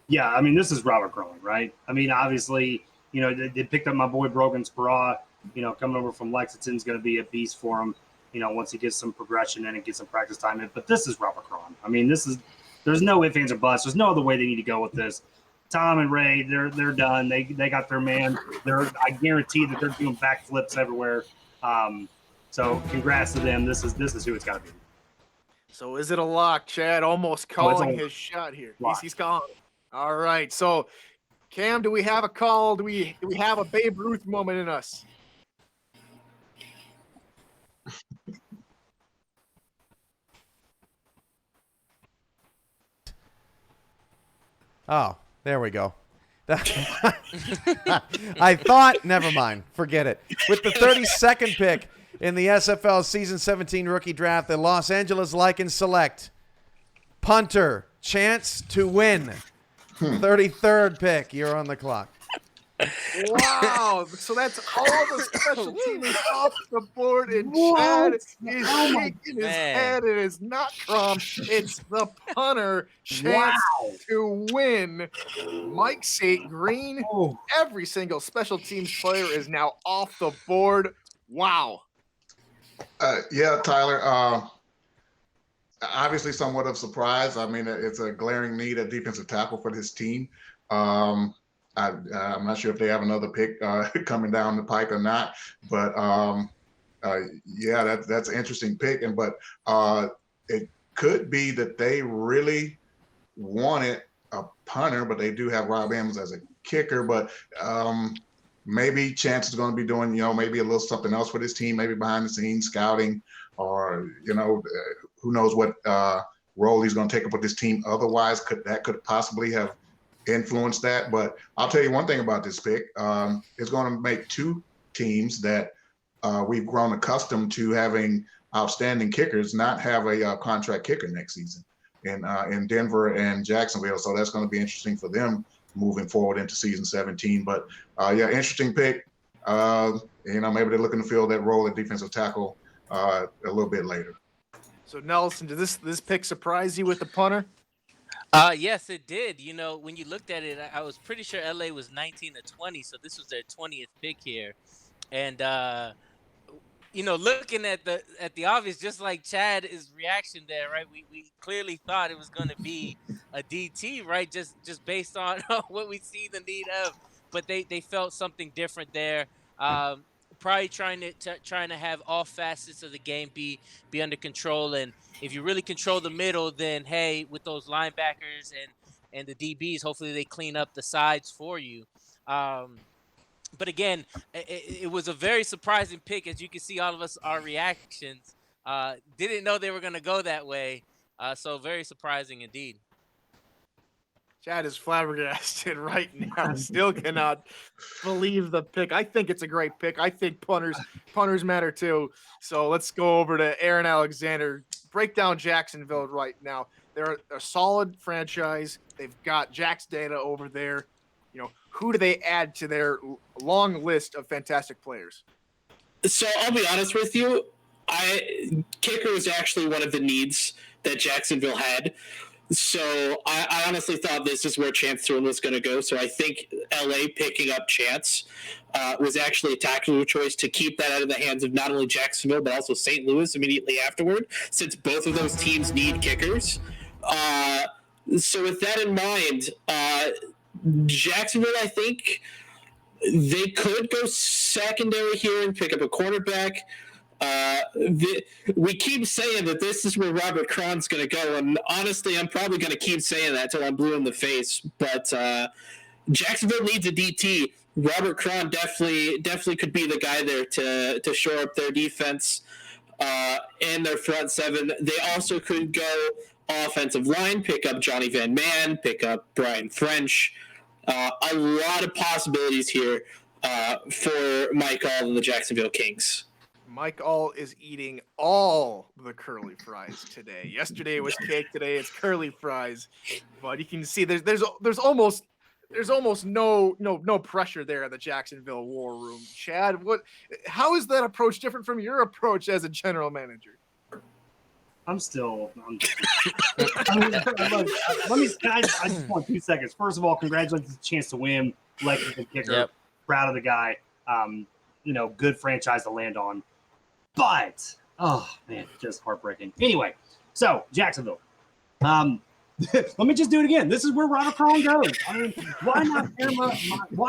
Yeah, I mean, this is Robert Cron, right? I mean, obviously, they picked up my boy Brogan Spura, coming over from Lexington is going to be a beast for him, once he gets some progression in and gets some practice time in. But this is Robert Cron. I mean, there's no ifs, ands, or buts. There's no other way they need to go with this. Tom and Ray, they're done. They got their man. I guarantee that they're doing backflips everywhere. So congrats to them. This is who it's got to be. So is it a lock, Chad? Almost calling his shot here. He's calling. All right. So Cam, do we have a call? Do we have a Babe Ruth moment in us? Oh, there we go. I thought, never mind, forget it. With the 32nd pick in the SFL Season 17 rookie draft, the Los Angeles Lycans select punter, chance to win. 33rd pick, you're on the clock. Wow. So that's all the special teamers off the board, and Chad is shaking his head. It is not Crum. It's the punter, chance to win. Mike St. Green, every single special teams player is now off the board. Wow. Yeah, Tyler. Obviously somewhat of surprise. I mean, it's a glaring need at defensive tackle for this team. I'm not sure if they have another pick coming down the pike or not, but yeah, that's an interesting pick. But it could be that they really wanted a punter, but they do have Rob Emmons as a kicker. But maybe Chance is going to be doing, maybe a little something else for this team, maybe behind the scenes scouting, or who knows what role he's going to take up with this team. Otherwise, could possibly have influence that. But I'll tell you one thing about this pick. It's going to make 2 teams that we've grown accustomed to having outstanding kickers not have a contract kicker next season in Denver and Jacksonville. So that's going to be interesting for them moving forward into season 17. But yeah, interesting pick. Maybe they're looking to fill that role at defensive tackle a little bit later. So Nelson, did this pick surprise you with the punter? Yes, it did. You know, when you looked at it, I was pretty sure LA was 19 to 20, so this was their 20th pick here. And looking at the obvious, just like Chad's reaction there, right? We clearly thought it was going to be a DT, right? Just based on what we see the need of, but they felt something different there. Probably trying to have all facets of the game be under control, and if you really control the middle, then hey, with those linebackers and the DBs, hopefully they clean up the sides for you. Um, but again, it was a very surprising pick, as you can see all of us our reactions. Didn't know they were going to go that way, so very surprising indeed. Chad is flabbergasted right now. Still cannot believe the pick. I think it's a great pick. I think punters matter too. So let's go over to Aaron Alexander. Break down Jacksonville right now. They're a solid franchise. They've got Jack's data over there. You know, who do they add to their long list of fantastic players? So I'll be honest with you. Kicker was actually one of the needs that Jacksonville had. So I honestly thought this is where Chance Throne was going to go. So I think LA picking up Chance was actually a tactical choice to keep that out of the hands of not only Jacksonville, but also St. Louis immediately afterward, since both of those teams need kickers. So with that in mind, Jacksonville, I think they could go secondary here and pick up a cornerback. We keep saying that this is where Robert Cron's going to go, and honestly, I'm probably going to keep saying that till I'm blue in the face. But Jacksonville needs a DT. Robert Cron definitely could be the guy there to shore up their defense and their front seven. They also could go offensive line, pick up Johnny Van Man, pick up Brian French. A lot of possibilities here for Mike All and the Jacksonville Kings. Mike All is eating all the curly fries today. Yesterday was cake. Today it's curly fries. But you can see there's almost no pressure there in the Jacksonville war room. Chad, how is that approach different from your approach as a general manager? I just want 2 seconds. First of all, congratulations on the chance to win. Lexington kicker. Yep. Proud of the guy. Good franchise to land on. But, oh, man, just heartbreaking. Anyway, so Jacksonville. Let me just do it again. This is where Robert Cron goes. I mean, why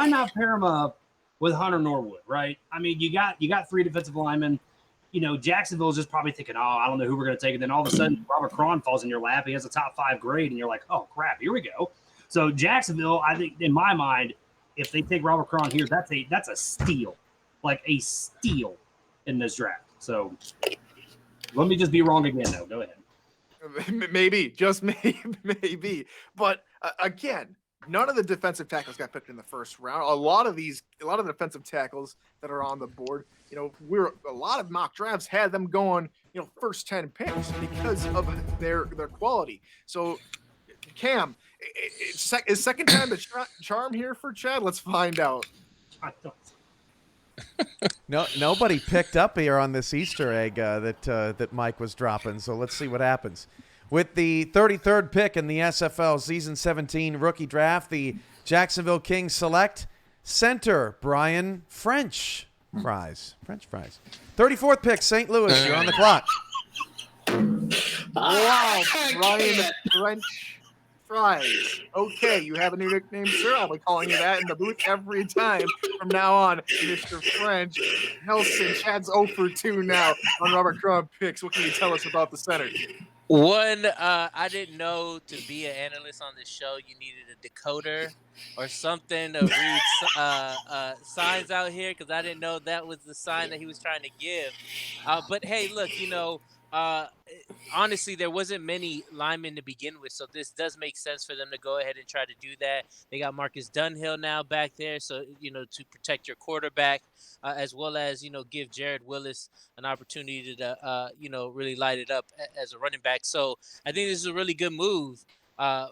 not pair him up with Hunter Norwood, right? I mean, you got 3 defensive linemen. Jacksonville is just probably thinking, oh, I don't know who we're going to take. And then all of a sudden, Robert Cron falls in your lap. He has a top 5 grade, and you're like, oh, crap, here we go. So Jacksonville, I think, in my mind, if they take Robert Cron here, that's a steal, like a steal in this draft. So let me just be wrong again, though. Go ahead. Maybe, just maybe. But again, none of the defensive tackles got picked in the first round. A lot of defensive tackles that are on the board, a lot of mock drafts had them going, first 10 picks because of their quality. So, Cam, is second time the charm here for Chad? Let's find out. No, nobody picked up here on this Easter egg that Mike was dropping. So let's see what happens. With the 33rd pick in the SFL Season 17 rookie draft, the Jacksonville Kings select center Brian French fries. 34th pick, St. Louis. You're on the clock. Wow, Brian French fries. Okay, you have a new nickname, sir. I'll be calling you that in the booth every time from now on, Mr. French. Nelson, Chad's 0 for 2 now on Robert Cron picks. What can you tell us about the center? One, I didn't know to be an analyst on this show, you needed a decoder or something to read signs out here, because I didn't know that was the sign that he was trying to give. But hey, look, honestly, there wasn't many linemen to begin with, so this does make sense for them to go ahead and try to do that. They got Marcus Dunhill now back there, so to protect your quarterback, as well as give Jared Willis an opportunity to really light it up as a running back. So I think this is a really good move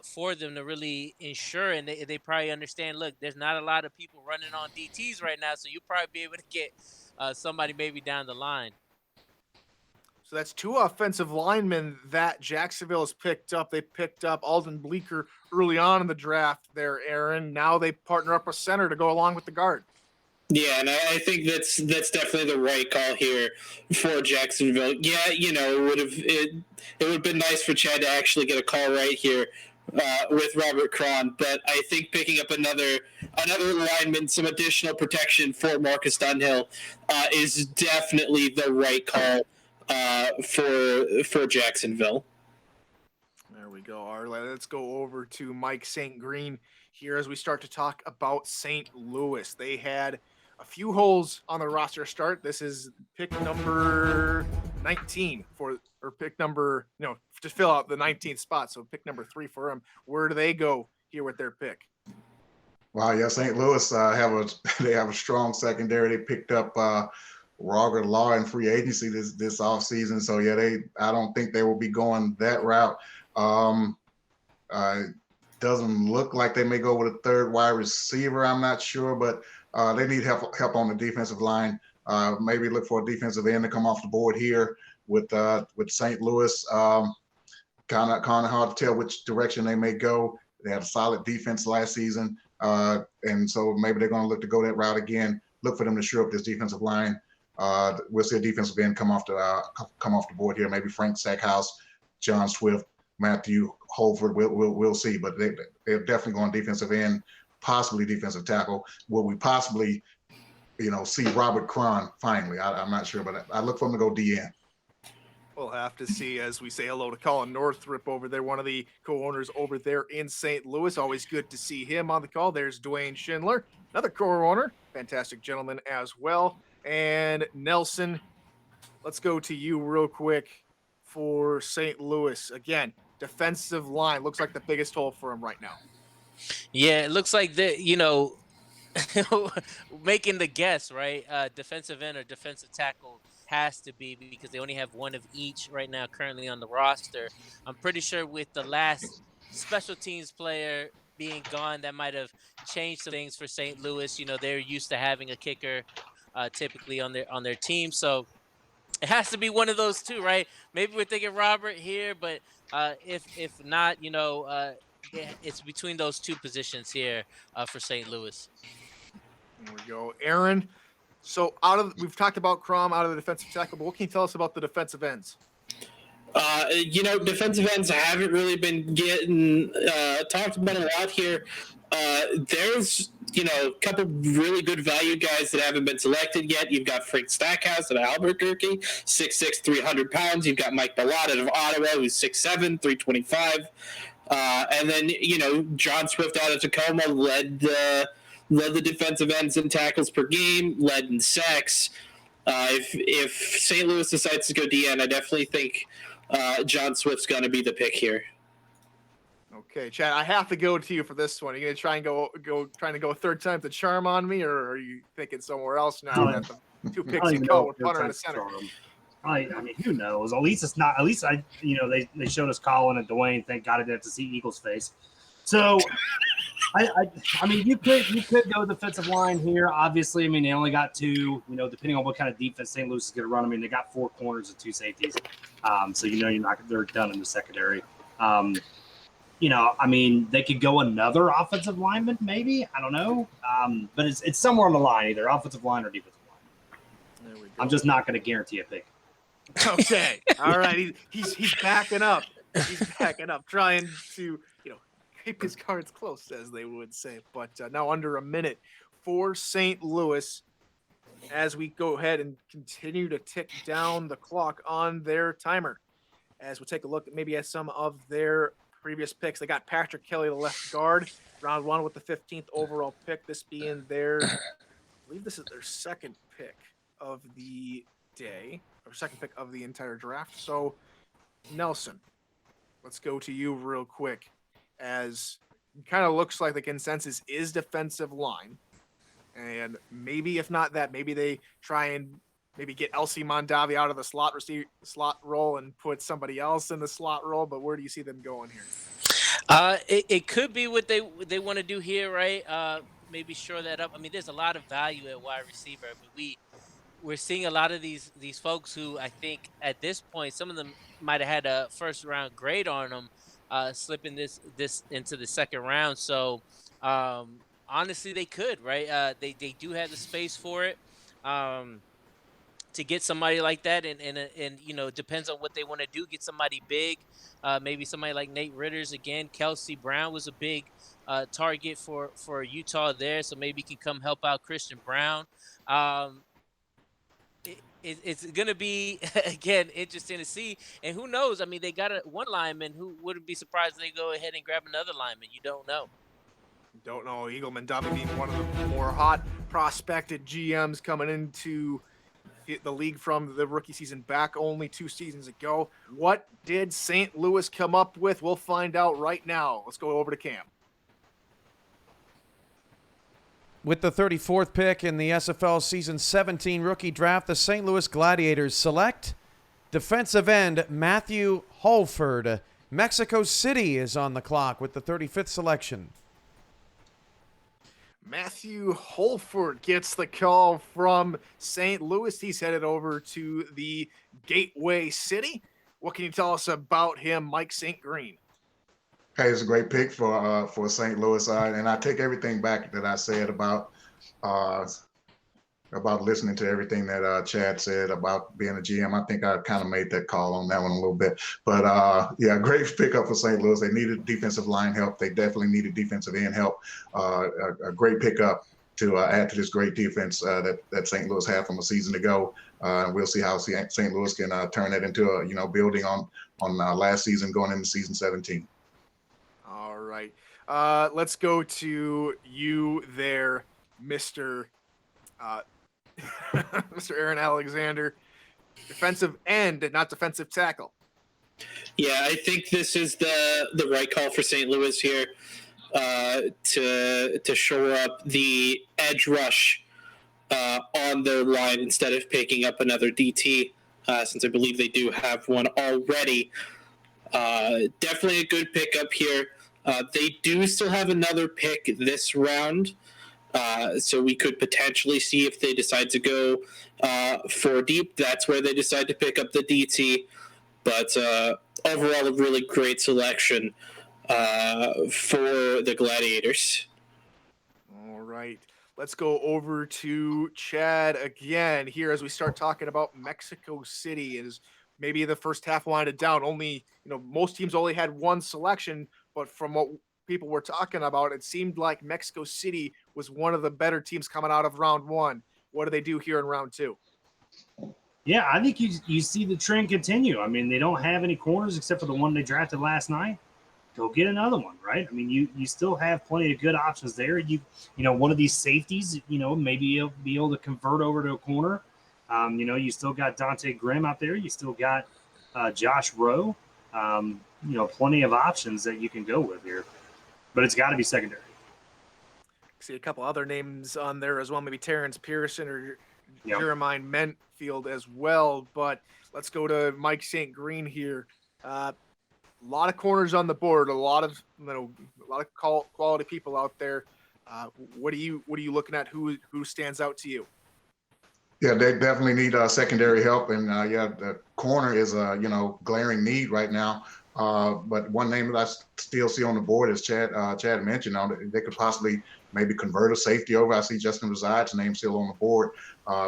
for them to really ensure, and they probably understand. Look, there's not a lot of people running on DTs right now, so you'll probably be able to get somebody maybe down the line. So that's 2 offensive linemen that Jacksonville has picked up. They picked up Alden Bleeker early on in the draft there, Aaron. Now they partner up a center to go along with the guard. Yeah, and I think that's definitely the right call here for Jacksonville. Yeah, it would have been nice for Chad to actually get a call right here with Robert Cron, but I think picking up another lineman, some additional protection for Marcus Dunhill is definitely the right call for Jacksonville. There we go. All right, let's go over to Mike St. Green here as we start to talk about St. Louis. They had a few holes on the roster start. This is pick number 19 to fill out the 19th spot. So pick number 3 for them. Where do they go here with their pick? Wow, yeah, St. Louis they have a strong secondary. They picked up Roger Law in free agency this offseason. So yeah, I don't think they will be going that route. Doesn't look like they may go with a third wide receiver. I'm not sure, but they need help on the defensive line. Maybe look for a defensive end to come off the board here with St. Louis. Kind of hard to tell which direction they may go. They had a solid defense last season, and so maybe they're going to look to go that route again. Look for them to shore up this defensive line. We'll see a defensive end come off the board here. Maybe Frank Sackhouse, John Swift, Matthew Holford. We'll see, but they're definitely going defensive end, possibly defensive tackle. Will we possibly, see Robert Cron finally? I'm not sure, but I look for him to go DN. We'll have to see as we say hello to Colin Northrup over there, one of the co-owners over there in St. Louis. Always good to see him on the call. There's Dwayne Schindler, another co-owner, fantastic gentleman as well. And Nelson, let's go to you real quick for St. Louis. Again, defensive line looks like the biggest hole for him right now. Yeah, it looks like making the guess, right? Defensive end or defensive tackle has to be, because they only have one of each right now currently on the roster. I'm pretty sure with the last special teams player being gone, that might have changed some things for St. Louis. They're used to having a kicker typically on their team, so it has to be one of those two, right? Maybe we're thinking Robert here, but if not, it's between those two positions here for St. Louis. There we go, Aaron. So we've talked about Crom out of the defensive tackle, but what can you tell us about the defensive ends? Defensive ends haven't really been getting talked about a lot here. There's, a couple really good value guys that haven't been selected yet. You've got Frank Stackhouse at Albuquerque, 6'6", 300 pounds. You've got Mike Bellot out of Ottawa, who's 6'7", 325. And then, John Swift out of Tacoma led the defensive ends in tackles per game, led in sacks. If St. Louis decides to go DN, I definitely think John Swift's going to be the pick here. Okay, Chad, I have to go to you for this one. Are you going to try and trying to go a third time to charm on me, or are you thinking somewhere else now that the 2 picks you go with punter and a center? I mean, who knows? At least it's not. At least they showed us Colin and Dwayne. Thank God I didn't have to see Eagles' face. So, I mean, you could go defensive line here. Obviously, I mean, they only got 2. Depending on what kind of defense St. Louis is going to run. I mean, they got 4 corners and 2 safeties. So they're done in the secondary. I mean, they could go another offensive lineman, maybe. I don't know. But it's somewhere on the line, either offensive line or defensive line. There we go. I'm just not going to guarantee a pick. Okay. All right. He's backing up. He's backing up, trying to keep his cards close, as they would say. But now under a minute for St. Louis, as we go ahead and continue to tick down the clock on their timer, as we take a look at some of their previous picks. They got Patrick Kelly, the left guard, round 1 with the 15th overall pick. This being I believe this is their second pick of the day, or second pick of the entire draft. So, Nelson, let's go to you real quick, as it kind of looks like the consensus is defensive line. And maybe if not that, maybe they try and get LC Mondavi out of the slot role and put somebody else in the slot role. But where do you see them going here? It could be what they want to do here, right? Maybe shore that up. I mean, there's a lot of value at wide receiver. I mean, we're seeing a lot of these folks who I think at this point some of them might have had a first round grade on them, slipping this into the second round. So honestly, they could, right? They do have the space for it. Um, to get somebody like that, and it depends on what they want to do. Get somebody big, maybe somebody like Nate Ritter's again. Kelsey Brown was a big target for Utah there, so maybe he can come help out Christian Brown. Um, it's going to be again interesting to see, and who knows? I mean, they got one lineman who wouldn't be surprised if they go ahead and grab another lineman. You don't know. Don't know. Eagleman Dummy being one of the more hot prospected GMs coming into the league from the rookie season back only 2 seasons ago. What did St. Louis come up with? We'll find out right now. Let's go over to Cam. With the 34th pick in the SFL Season 17 rookie draft, the St. Louis Gladiators select defensive end Matthew Holford. Mexico City is on the clock with the 35th selection. Matthew Holford gets the call from St. Louis. He's headed over to the Gateway City. What can you tell us about him, Mike St. Green? Hey, it's a great pick for St. Louis, and I take everything back that I said about listening to everything that Chad said about being a GM. I think I kind of made that call on that one a little bit, but yeah, great pickup for St. Louis. They needed defensive line help. They definitely needed defensive end help. A great pickup to add to this great defense that St. Louis had from a season ago. We'll see how St. Louis can turn that into a building on last season going into season 17. All right. Let's go to you there, Mr. Mr. Aaron Alexander. Defensive end, not defensive tackle. Yeah, I think this is the right call for St. Louis here to shore up the edge rush on their line instead of picking up another DT, since I believe they do have one already. Definitely a good pickup here. They do still have another pick this round, so we could potentially see if they decide to go for deep. That's where they decide to pick up the DT. But overall, a really great selection for the Gladiators. All right. Let's go over to Chad again here as we start talking about Mexico City. Is maybe the first half winded down. Only, most teams only had one selection, but from what people were talking about, it seemed like Mexico City was one of the better teams coming out of round one. What do they do here in round two? Yeah, I think you see the trend continue. I mean, they don't have any corners except for the one they drafted last night. Go get another one, right? I mean, you still have plenty of good options there. One of these safeties, maybe you'll be able to convert over to a corner. You still got Dante Grimm out there. You still got Josh Rowe. Plenty of options that you can go with here, but it's got to be secondary. See a couple other names on there as well, maybe Terrence Pearson or Jeremiah Mentfield as well. But let's go to Mike St. Green here. A lot of corners on the board, a lot of quality people out there. What are you looking at? Who stands out to you? Yeah, they definitely need secondary help, and the corner is a glaring need right now. But one name that I still see on the board is Chad mentioned. They could possibly maybe convert a safety over. I see Justin Reside's name still on the board.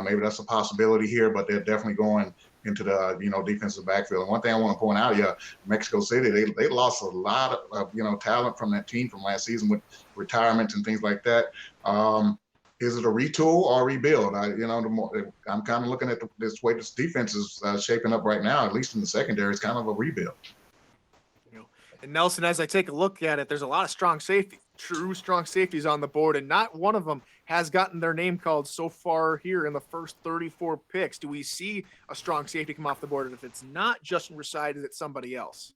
Maybe that's a possibility here, but they're definitely going into the defensive backfield. And one thing I want to point out, Mexico City, they lost a lot of talent from that team from last season with retirements and things like that. Is it a retool or a rebuild? I'm kind of looking at this way this defense is shaping up right now, at least in the secondary. It's kind of a rebuild. And Nelson, as I take a look at it, there's a lot of strong safeties on the board, and not one of them has gotten their name called so far here in the first 34 picks. Do we see a strong safety come off the board? And if it's not Justin Reside, is it somebody else?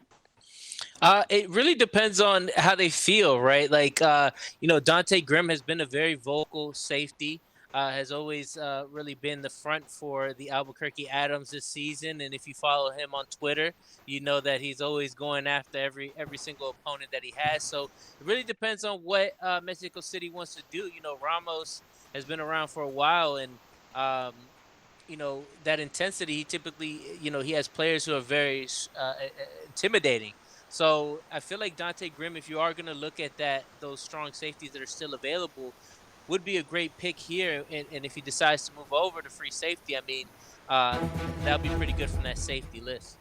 It really depends on how they feel, right? Like, Dante Grimm has been a very vocal safety. Has always really been the front for the Albuquerque Adams this season. And if you follow him on Twitter, you know that he's always going after every single opponent that he has. So it really depends on what Mexico City wants to do. Ramos has been around for a while, and that intensity, he typically, he has players who are very intimidating. So I feel like Dante Grimm, if you are going to look at those strong safeties that are still available, would be a great pick here. And if he decides to move over to free safety, I mean, that'll be pretty good from that safety list.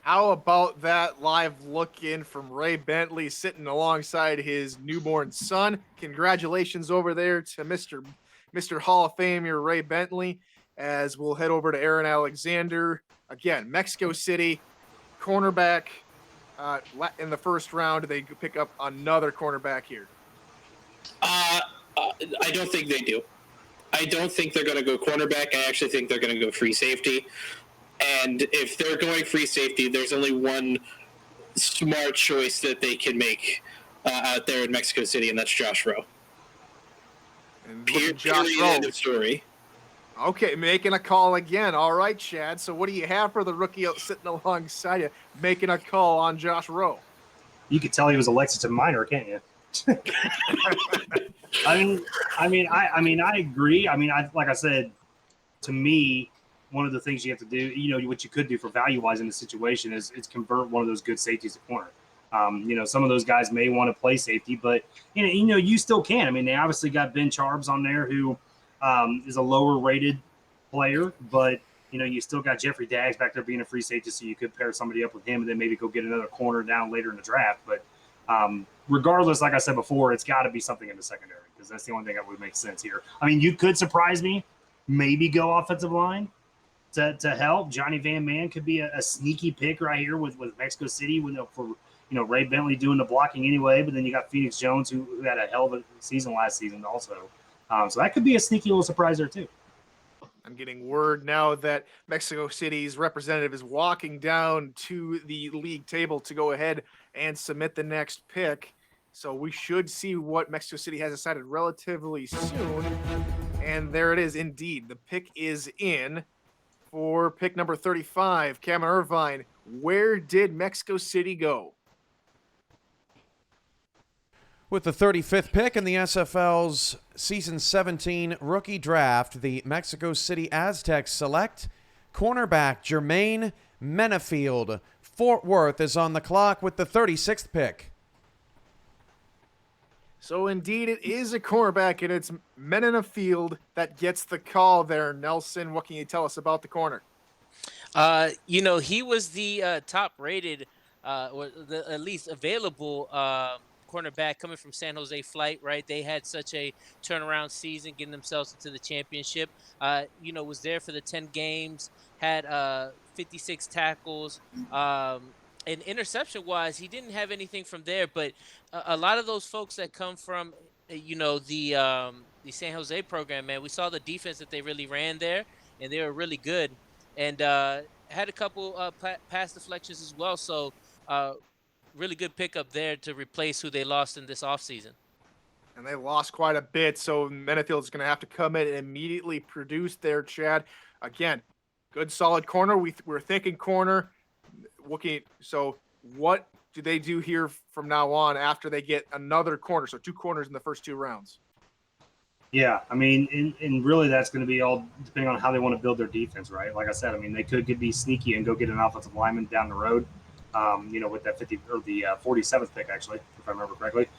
How about that live look in from Ray Bentley sitting alongside his newborn son? Congratulations over there to Mr. Hall of Famer Ray Bentley. As we'll head over to Aaron Alexander again, Mexico City cornerback. In the first round, they pick up another cornerback here. I don't think they do. I don't think they're going to go cornerback. I actually think they're going to go free safety. And if they're going free safety, there's only one smart choice that they can make out there in Mexico City, and that's Josh Rowe. And Period, end of story. Okay, making a call again. All right, Chad. So what do you have for the rookie sitting alongside you, making a call on Josh Rowe? You could tell he was a Lexington minor, can't you? I agree. Like I said, to me, one of the things you have to do, what you could do for value-wise in the situation is convert one of those good safeties to corner. Some of those guys may want to play safety, but you still can. They obviously got Ben Charbs on there who is a lower-rated player, but you still got Jeffrey Daggs back there being a free safety, so you could pair somebody up with him and then maybe go get another corner down later in the draft. But regardless, like I said before, it's got to be something in the secondary because that's the only thing that would make sense here. You could surprise me, maybe go offensive line to help. Johnny Van Man could be a sneaky pick right here with Mexico City for Ray Bentley doing the blocking anyway, but then you got Phoenix Jones who had a hell of a season last season also. So that could be a sneaky little surprise there too. I'm getting word now that Mexico City's representative is walking down to the league table to go ahead and submit the next pick. So we should see what Mexico City has decided relatively soon. And there it is indeed. The pick is in for pick number 35, Cameron Irvine. Where did Mexico City go? With the 35th pick in the SFL's Season 17 rookie draft, the Mexico City Aztecs select cornerback Jermaine Menefield. Fort Worth is on the clock with the 36th pick. So indeed, it is a cornerback, and it's Menefield that gets the call there. Nelson, what can you tell us about the corner? He was the top-rated, or at least available cornerback coming from San Jose Flight, right? They had such a turnaround season, getting themselves into the championship. Was there for the 10 games, had 56 tackles. And interception-wise, he didn't have anything from there, but a lot of those folks that come from, the San Jose program, man, we saw the defense that they really ran there, and they were really good, and had a couple pass deflections as well. So really good pickup there to replace who they lost in this offseason. And they lost quite a bit, so Menefield's going to have to come in and immediately produce there, Chad. Again, good solid corner. We're thinking corner. So what do they do here from now on after they get another corner? So 2 corners in the first 2 rounds. Yeah, and really that's going to be all depending on how they want to build their defense, right? Like I said, they could be sneaky and go get an offensive lineman down the road, with that 50 or the 47th pick, actually, if I remember correctly.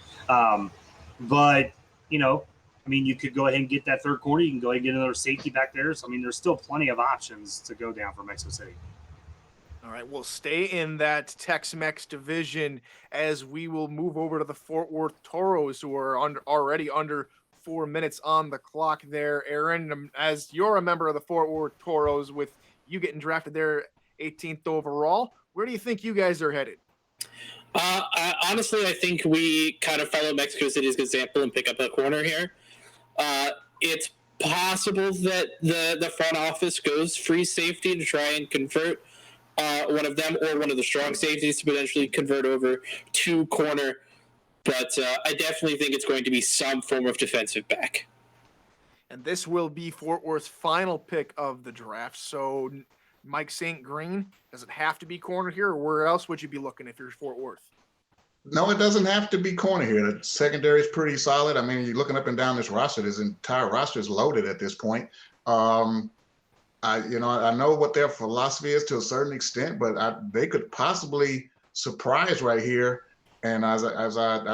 But you could go ahead and get that third corner. You can go ahead and get another safety back there. So, there's still plenty of options to go down for Mexico City. All right, we'll stay in that Tex-Mex division as we will move over to the Fort Worth Toros, who are already under 4 minutes on the clock there. Aaron, as you're a member of the Fort Worth Toros, with you getting drafted there 18th overall, where do you think you guys are headed? Honestly, I think we kind of follow Mexico City's example and pick up a corner here. It's possible that the front office goes free safety to try and convert one of them or one of the strong safeties to potentially convert over to corner. But I definitely think it's going to be some form of defensive back. And this will be Fort Worth's final pick of the draft. So Mike St. Green, does it have to be corner here, or where else would you be looking if you're Fort Worth? No, it doesn't have to be corner here. The secondary is pretty solid. You're looking up and down this roster. This entire roster is loaded at this point. I know what their philosophy is to a certain extent, but they could possibly surprise right here. And I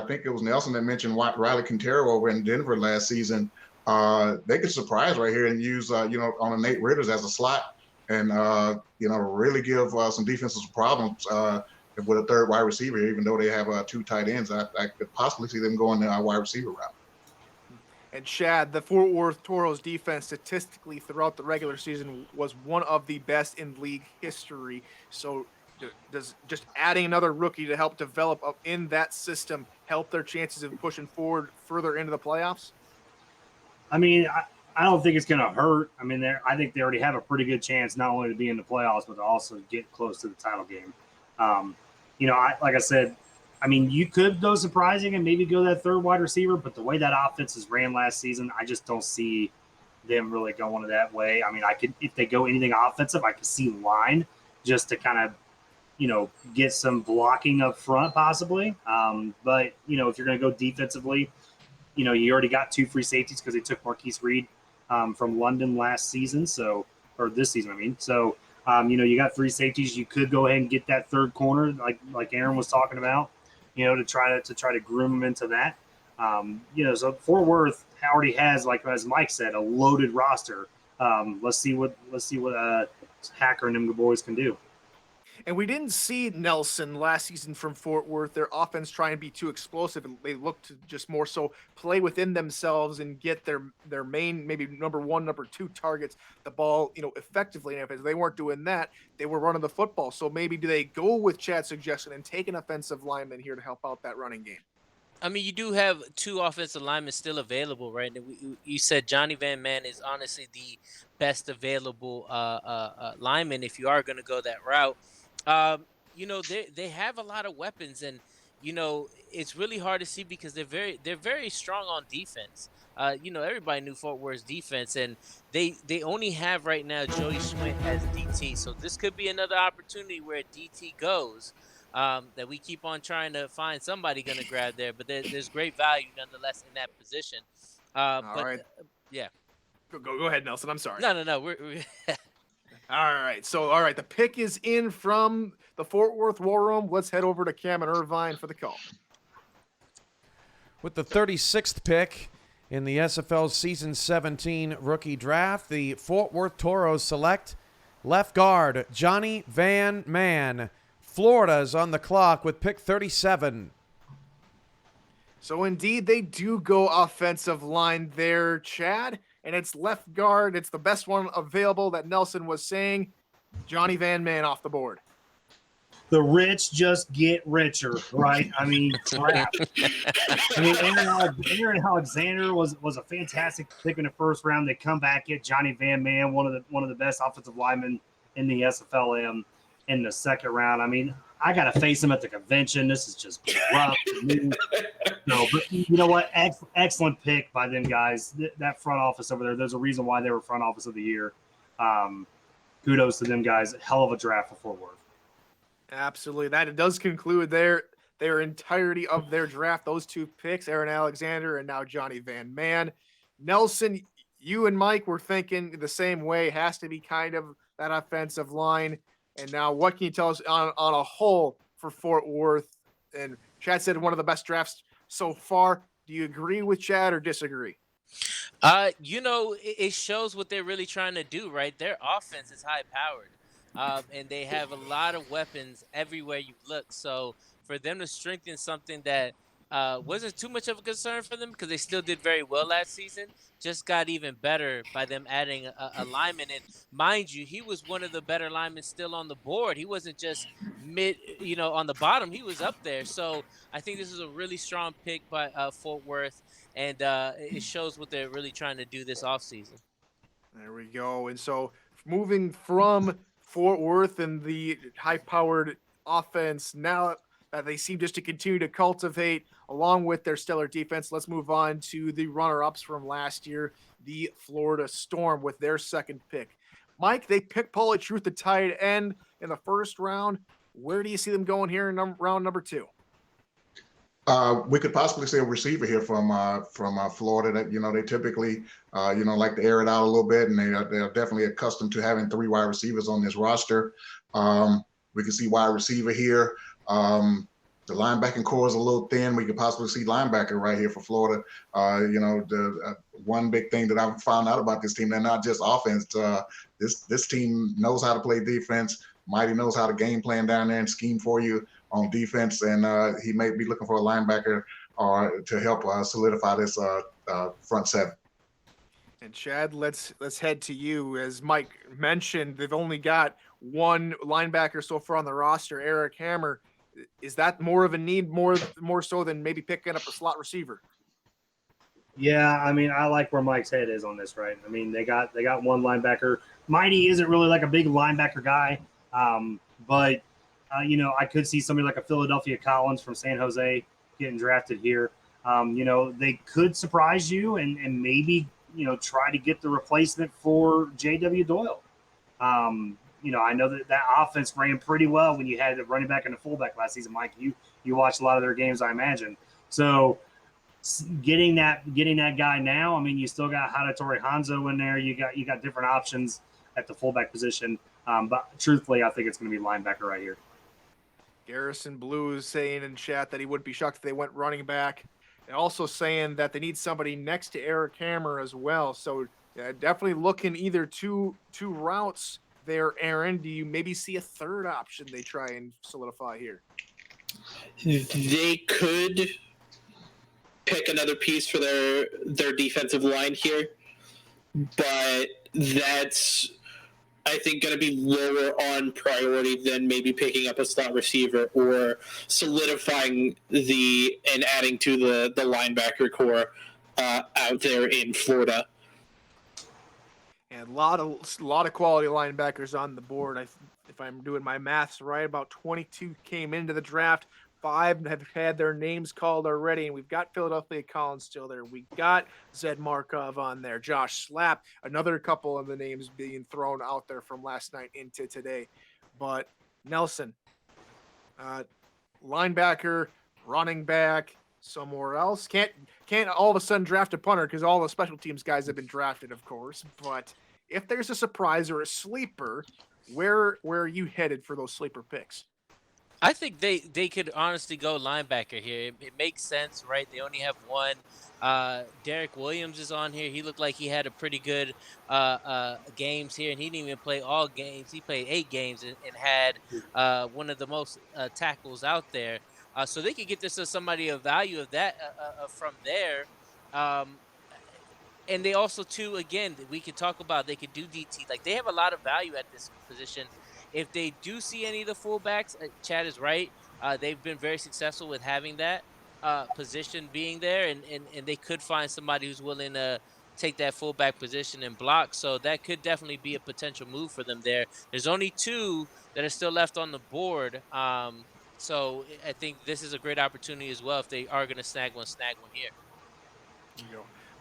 think it was Nelson that mentioned Riley Quintero over in Denver last season. They could surprise right here and use on a Nate Ritters as a slot, and really give some defensive problems with a third wide receiver. Even though they have two tight ends, I could possibly see them going the wide receiver route. And Chad, the Fort Worth Toros defense statistically throughout the regular season was one of the best in league history. So does just adding another rookie to help develop in that system help their chances of pushing forward further into the playoffs? I mean, I don't think it's going to hurt. I mean, I think they already have a pretty good chance not only to be in the playoffs, but to also get close to the title game. Like I said, I mean, you could go surprising and maybe go that third wide receiver, but the way that offense is ran last season, I just don't see them really going that way. I mean, if they go anything offensive, I could see line just to kind of, get some blocking up front possibly. But, if you're going to go defensively, you already got 2 free safeties because they took Marquise Reed from London last season. Or this season, I mean. So, you got 3 safeties. You could go ahead and get that third corner like Aaron was talking about, to try to groom them into that. So Fort Worth already has, like as Mike said, a loaded roster. Let's see what Hacker and them boys can do. And we didn't see Nelson last season from Fort Worth. Their offense try and be too explosive, and they look to just more so play within themselves and get their main, maybe number 1, number 2 targets the ball, effectively. And if they weren't doing that, they were running the football. So maybe do they go with Chad's suggestion and take an offensive lineman here to help out that running game? I mean, you do have 2 offensive linemen still available, right? You said Johnny Van Man is honestly the best available lineman if you are going to go that route. They have a lot of weapons, and it's really hard to see because they're very strong on defense. Everybody knew Fort Worth's defense, and they only have right now Joey Schwint as DT. So this could be another opportunity where DT goes. That we keep on trying to find somebody going to grab there, but there's great value nonetheless in that position. All right. Yeah. Go ahead, Nelson. I'm sorry. No. We're All right. So, the pick is in from the Fort Worth War Room. Let's head over to Cam and Irvine for the call. With the 36th pick in the SFL Season 17 rookie draft, the Fort Worth Toros select left guard Johnny Van Man. Florida is on the clock with pick 37. So, indeed, they do go offensive line there, Chad. And it's left guard. It's the best one available that Nelson was saying. Johnny Van Man off the board. The rich just get richer, right? I mean, crap. Aaron Alexander was a fantastic pick in the first round. They come back, get Johnny Van Man, one of the best offensive linemen in the SFLM in the second round. I mean, I got to face him at the convention. This is just rough for me. No, but you know what? Excellent pick by them guys. That front office over there, there's a reason why they were front office of the year. Kudos to them guys. Hell of a draft for Fort Worth. Absolutely. That does conclude their entirety of their draft. Those 2 picks, Aaron Alexander and now Johnny Van Man. Nelson, you and Mike were thinking the same way. Has to be kind of that offensive line. And now what can you tell us on a whole for Fort Worth? And Chad said one of the best drafts so far. Do you agree with Chad or disagree? It shows what they're really trying to do, right? Their offense is high powered. And they have a lot of weapons everywhere you look. So for them to strengthen something that wasn't too much of a concern for them because they still did very well last season, just got even better by them adding a lineman. And mind you, he was one of the better linemen still on the board. He wasn't just mid, on the bottom. He was up there. So I think this is a really strong pick by Fort Worth, and it shows what they're really trying to do this offseason. There we go. And so moving from Fort Worth and the high-powered offense now that they seem just to continue to cultivate along with their stellar defense. Let's move on to the runner-ups from last year, the Florida Storm with their second pick. Mike, they picked Paulie Truth, the tight end, in the first round. Where do you see them going here in round number 2? We could possibly see a receiver here from Florida that, they typically, like to air it out a little bit, and they're definitely accustomed to having 3 wide receivers on this roster. We could see wide receiver here. The linebacking core is a little thin. We could possibly see linebacker right here for Florida. The one big thing that I've found out about this team, they're not just offense. This team knows how to play defense. Mighty knows how to game plan down there and scheme for you on defense, and he may be looking for a linebacker to help solidify this front 7. And Chad, let's head to you. As Mike mentioned, they've only got one linebacker so far on the roster, Eric Hammer. Is that more of a need, more so than maybe picking up a slot receiver? Yeah, I mean, I like where Mike's head is on this, right? I mean, they got one linebacker. Mighty isn't really like a big linebacker guy, but I could see somebody like a Philadelphia Collins from San Jose getting drafted here. They could surprise you and maybe try to get the replacement for J.W. Doyle. I know that offense ran pretty well when you had the running back and the fullback last season, Mike. You watched a lot of their games, I imagine. So getting that guy now, I mean, you still got Hadatori Hanzo in there. You got different options at the fullback position. But truthfully, I think it's going to be linebacker right here. Garrison Blues saying in chat that he wouldn't be shocked if they went running back. And also saying that they need somebody next to Eric Hammer as well. So definitely looking either two routes there, Aaron. Do you maybe see a third option they try and solidify here? They could pick another piece for their defensive line here, but that's, I think, going to be lower on priority than maybe picking up a slot receiver or solidifying and adding to the linebacker core out there in Florida. And a lot of quality linebackers on the board. If I'm doing my maths right, about 22 came into the draft. 5 have had their names called already, and we've got Philadelphia Collins still there. We got Zed Markov on there, Josh Slapp, another couple of the names being thrown out there from last night into today. But Nelson, linebacker, running back, somewhere else. Can't all of a sudden draft a punter because all the special teams guys have been drafted, of course. But if there's a surprise or a sleeper, where are you headed for those sleeper picks? I think they could honestly go linebacker here. It makes sense, right? They only have one. Derek Williams is on here. He looked like he had a pretty good games here, and he didn't even play all games. He played 8 games and had one of the most tackles out there. So they could get this as somebody of value of that from there. And they also, too, again, we could talk about, they could do DT. Like, they have a lot of value at this position. If they do see any of the fullbacks, Chad is right. They've been very successful with having that position being there, and they could find somebody who's willing to take that fullback position and block. So that could definitely be a potential move for them there. There's only 2 that are still left on the board. So I think this is a great opportunity as well if they are going to snag one here.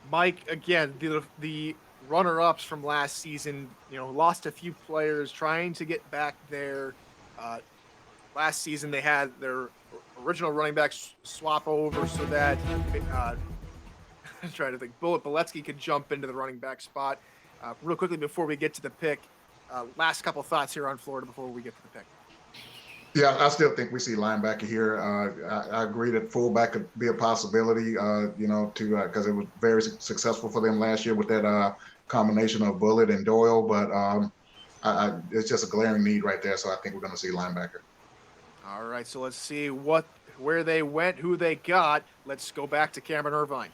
Mike, again, the runner-ups from last season, lost a few players trying to get back there. Last season, they had their original running backs swap over so that I'm trying to think, Bullet Beletsky could jump into the running back spot. Real quickly before we get to the pick, last couple thoughts here on Florida before we get to the pick. Yeah, I still think we see linebacker here. I agree that fullback could be a possibility, because it was very successful for them last year with that combination of Bullet and Doyle. But it's just a glaring need right there, so I think we're going to see linebacker. All right, so let's see where they went, who they got. Let's go back to Cameron Irvine.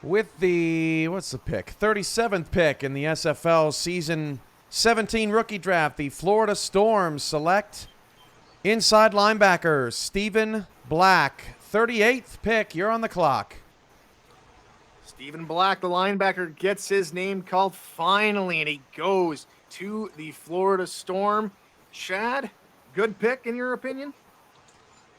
With the, what's the pick? 37th pick in the SFL season 17 rookie draft, the Florida Storm select inside linebacker Stephen Black. 38th pick, you're on the clock. Stephen Black, the linebacker, gets his name called finally, and he goes to the Florida Storm. Chad, good pick in your opinion?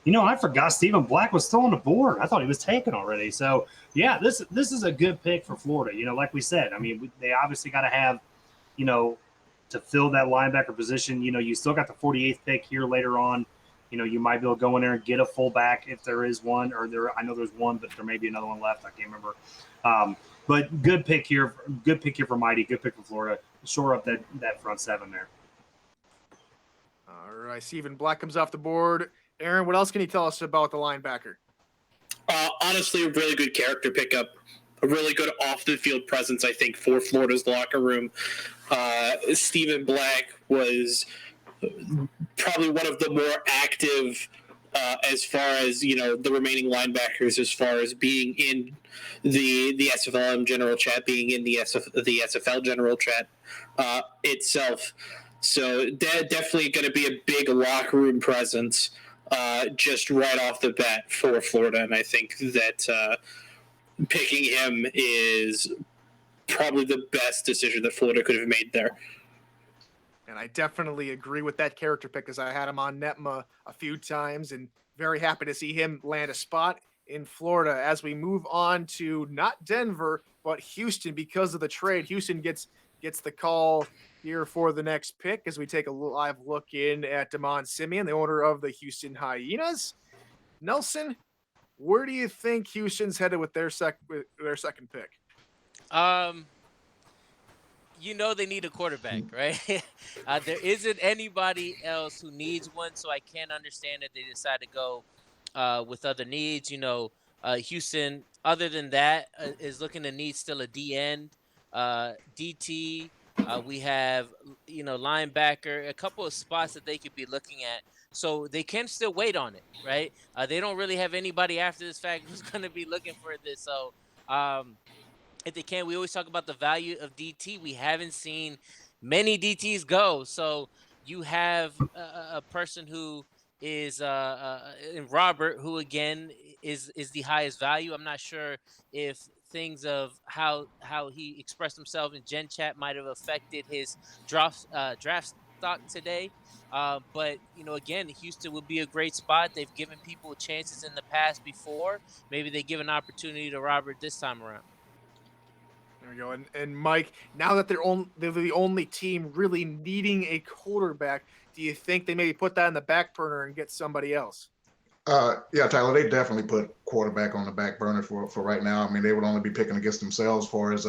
I forgot Stephen Black was still on the board. I thought he was taken already. So, yeah, this is a good pick for Florida. Like we said, I mean, they obviously got to have, to fill that linebacker position. You still got the 48th pick here later on. You might be able to go in there and get a fullback if there is one, or I know there's one, but there may be another one left. I can't remember. But good pick here. Good pick here for Mighty. Good pick for Florida. Shore up that front seven there. All right, Stephen Black comes off the board. Aaron, what else can you tell us about the linebacker? Honestly, a really good character pickup. A really good off-the-field presence, I think, for Florida's locker room. Stephen Black was probably one of the more active as far as, the remaining linebackers, as far as being in the SFLM general chat, being in the SFL general chat itself. So definitely going to be a big locker room presence just right off the bat for Florida. And I think that picking him is probably the best decision that Florida could have made there. And I definitely agree with that character pick, because I had him on Netma a few times, and very happy to see him land a spot in Florida. As we move on to not Denver, but Houston, because of the trade, Houston gets the call here for the next pick as we take a live look in at Damon Simeon, the owner of the Houston Hyenas. Nelson, where do you think Houston's headed with their second pick? They need a quarterback, right? There isn't anybody else who needs one, so I can't understand that they decide to go with other needs. Houston, other than that, is looking to need still a D end, DT. We have, linebacker, a couple of spots that they could be looking at. So they can still wait on it, right? They don't really have anybody after this fact who's going to be looking for this. So if they can, we always talk about the value of DT. We haven't seen many DTs go. So you have a person who is in Robert, who again is the highest value. I'm not sure if things of how he expressed himself in Gen Chat might have affected his draft stock today. But again, Houston would be a great spot. They've given people chances in the past before. Maybe they give an opportunity to Robert this time around. There we go. And Mike, now that they're the only team really needing a quarterback, do you think they maybe put that in the back burner and get somebody else? Yeah, Tyler, they definitely put quarterback on the back burner for right now. I mean, they would only be picking against themselves as far as,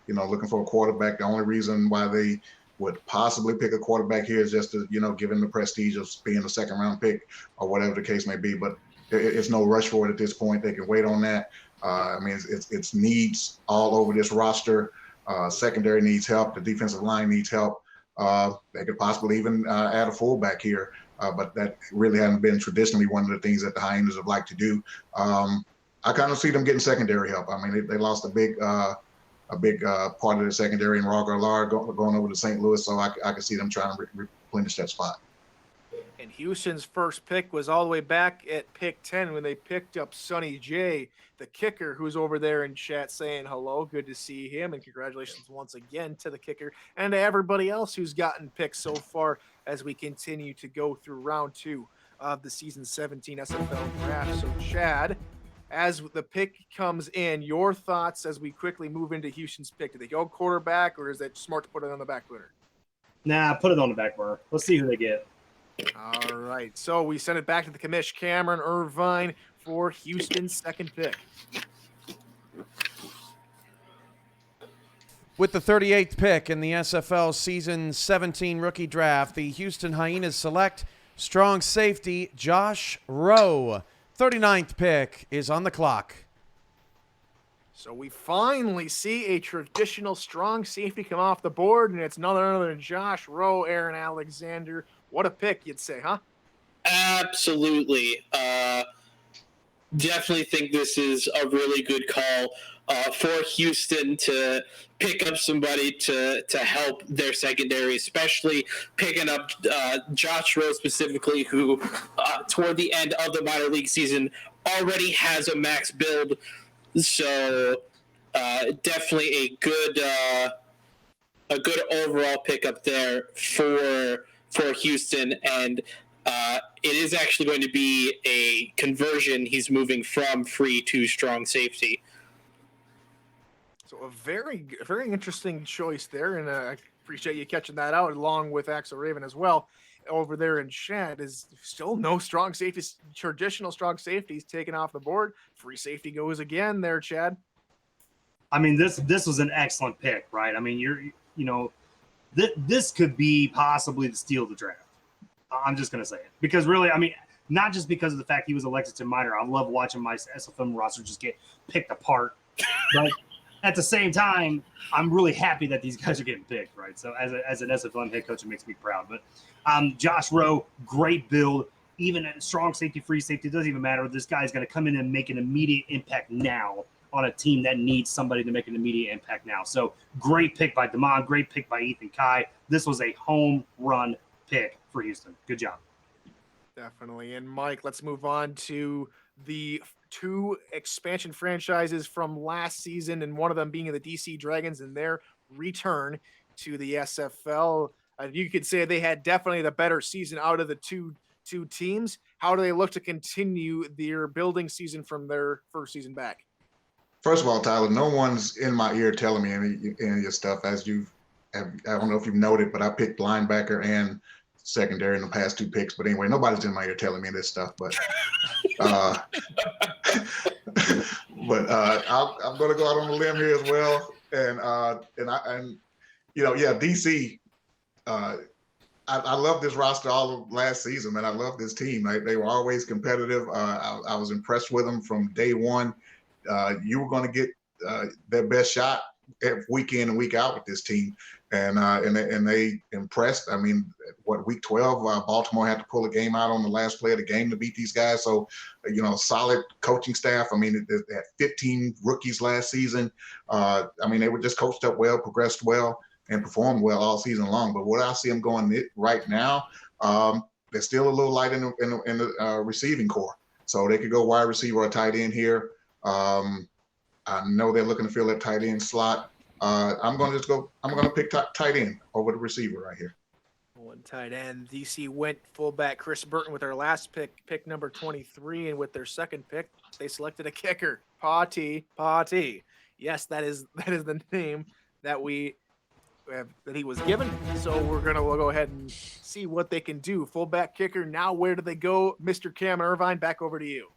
looking for a quarterback. The only reason why they would possibly pick a quarterback here is just to, give him the prestige of being a second round pick or whatever the case may be. But it's no rush for it at this point. They can wait on that. It's needs all over this roster. Secondary needs help. The defensive line needs help. They could possibly even add a fullback here, but that really hasn't been traditionally one of the things that the Hyenas have liked to do. I kind of see them getting secondary help. I mean, they lost a big part of the secondary in Roger Allard going over to St. Louis, so I can see them trying to replenish that spot. And Houston's first pick was all the way back at pick 10 when they picked up Sonny J, the kicker, who's over there in chat saying hello. Good to see him, and congratulations once again to the kicker and to everybody else who's gotten picked so far as we continue to go through round 2 of the season 17 SFL draft. So, Chad, as the pick comes in, your thoughts as we quickly move into Houston's pick. Do they go quarterback, or is it smart to put it on the back burner? Nah, put it on the back burner. Let's see who they get. All right, so we send it back to the commish, Cameron Irvine, for Houston's second pick. With the 38th pick in the SFL Season 17 rookie draft, the Houston Hyenas select strong safety Josh Rowe. 39th pick is on the clock. So we finally see a traditional strong safety come off the board, and it's none other than Josh Rowe, Aaron Alexander. What a pick, you'd say, huh? Absolutely. Definitely think this is a really good call for Houston to pick up somebody to help their secondary, especially picking up Josh Rowe specifically, who toward the end of the minor league season already has a max build. So definitely a good overall pickup there for Houston, and it is actually going to be a conversion. He's moving from free to strong safety. So a very, very interesting choice there, and I appreciate you catching that out along with Axel Raven as well. over there in chat is still no strong safeties, traditional strong safeties taken off the board. Free safety goes again there, Chad. I mean, this was an excellent pick, right? I mean, this could be possibly the steal of the draft. I'm just gonna say it because really, I mean, not just because of the fact he was a Lexington minor. I love watching my SFM roster just get picked apart, but at the same time, I'm really happy that these guys are getting picked, right? So as an SFM head coach, it makes me proud. But Josh Rowe, great build. Even at strong safety, free safety, doesn't even matter. This guy's going to come in and make an immediate impact now on a team that needs somebody to make an immediate impact now. So great pick by Damon, great pick by Ethan Kai. This was a home run pick for Houston. Good job. Definitely. And Mike, let's move on to the two expansion franchises from last season, and one of them being the DC Dragons and their return to the SFL. You could say they had definitely the better season out of the two teams. How do they look to continue their building season from their first season back? First of all, Tyler, no one's in my ear telling me any of your stuff. I don't know if you've noted, but I picked linebacker and secondary in the past two picks. But anyway, nobody's in my ear telling me this stuff. But I'm going to go out on a limb here as well. And DC. I love this roster all of last season, man. I love this team. They were always competitive. I was impressed with them from day one. You were going to get their best shot week in and week out with this team, and they impressed. I mean, week 12, Baltimore had to pull a game out on the last play of the game to beat these guys. So, solid coaching staff. I mean, they had 15 rookies last season. I mean, they were just coached up well, progressed well, and performed well all season long. But what I see them going right now, they're still a little light in the receiving core. So they could go wide receiver or tight end here. I know they're looking to fill that tight end slot. I'm going to pick tight end over the receiver right here. One tight end. DC went fullback Chris Burton with their last pick number 23, and with their second pick, they selected a kicker, Pati. Yes, that is the name that he was given. So we're gonna go ahead and see what they can do. Fullback kicker. Now where do they go, Mr. Cam Irvine? Back over to you.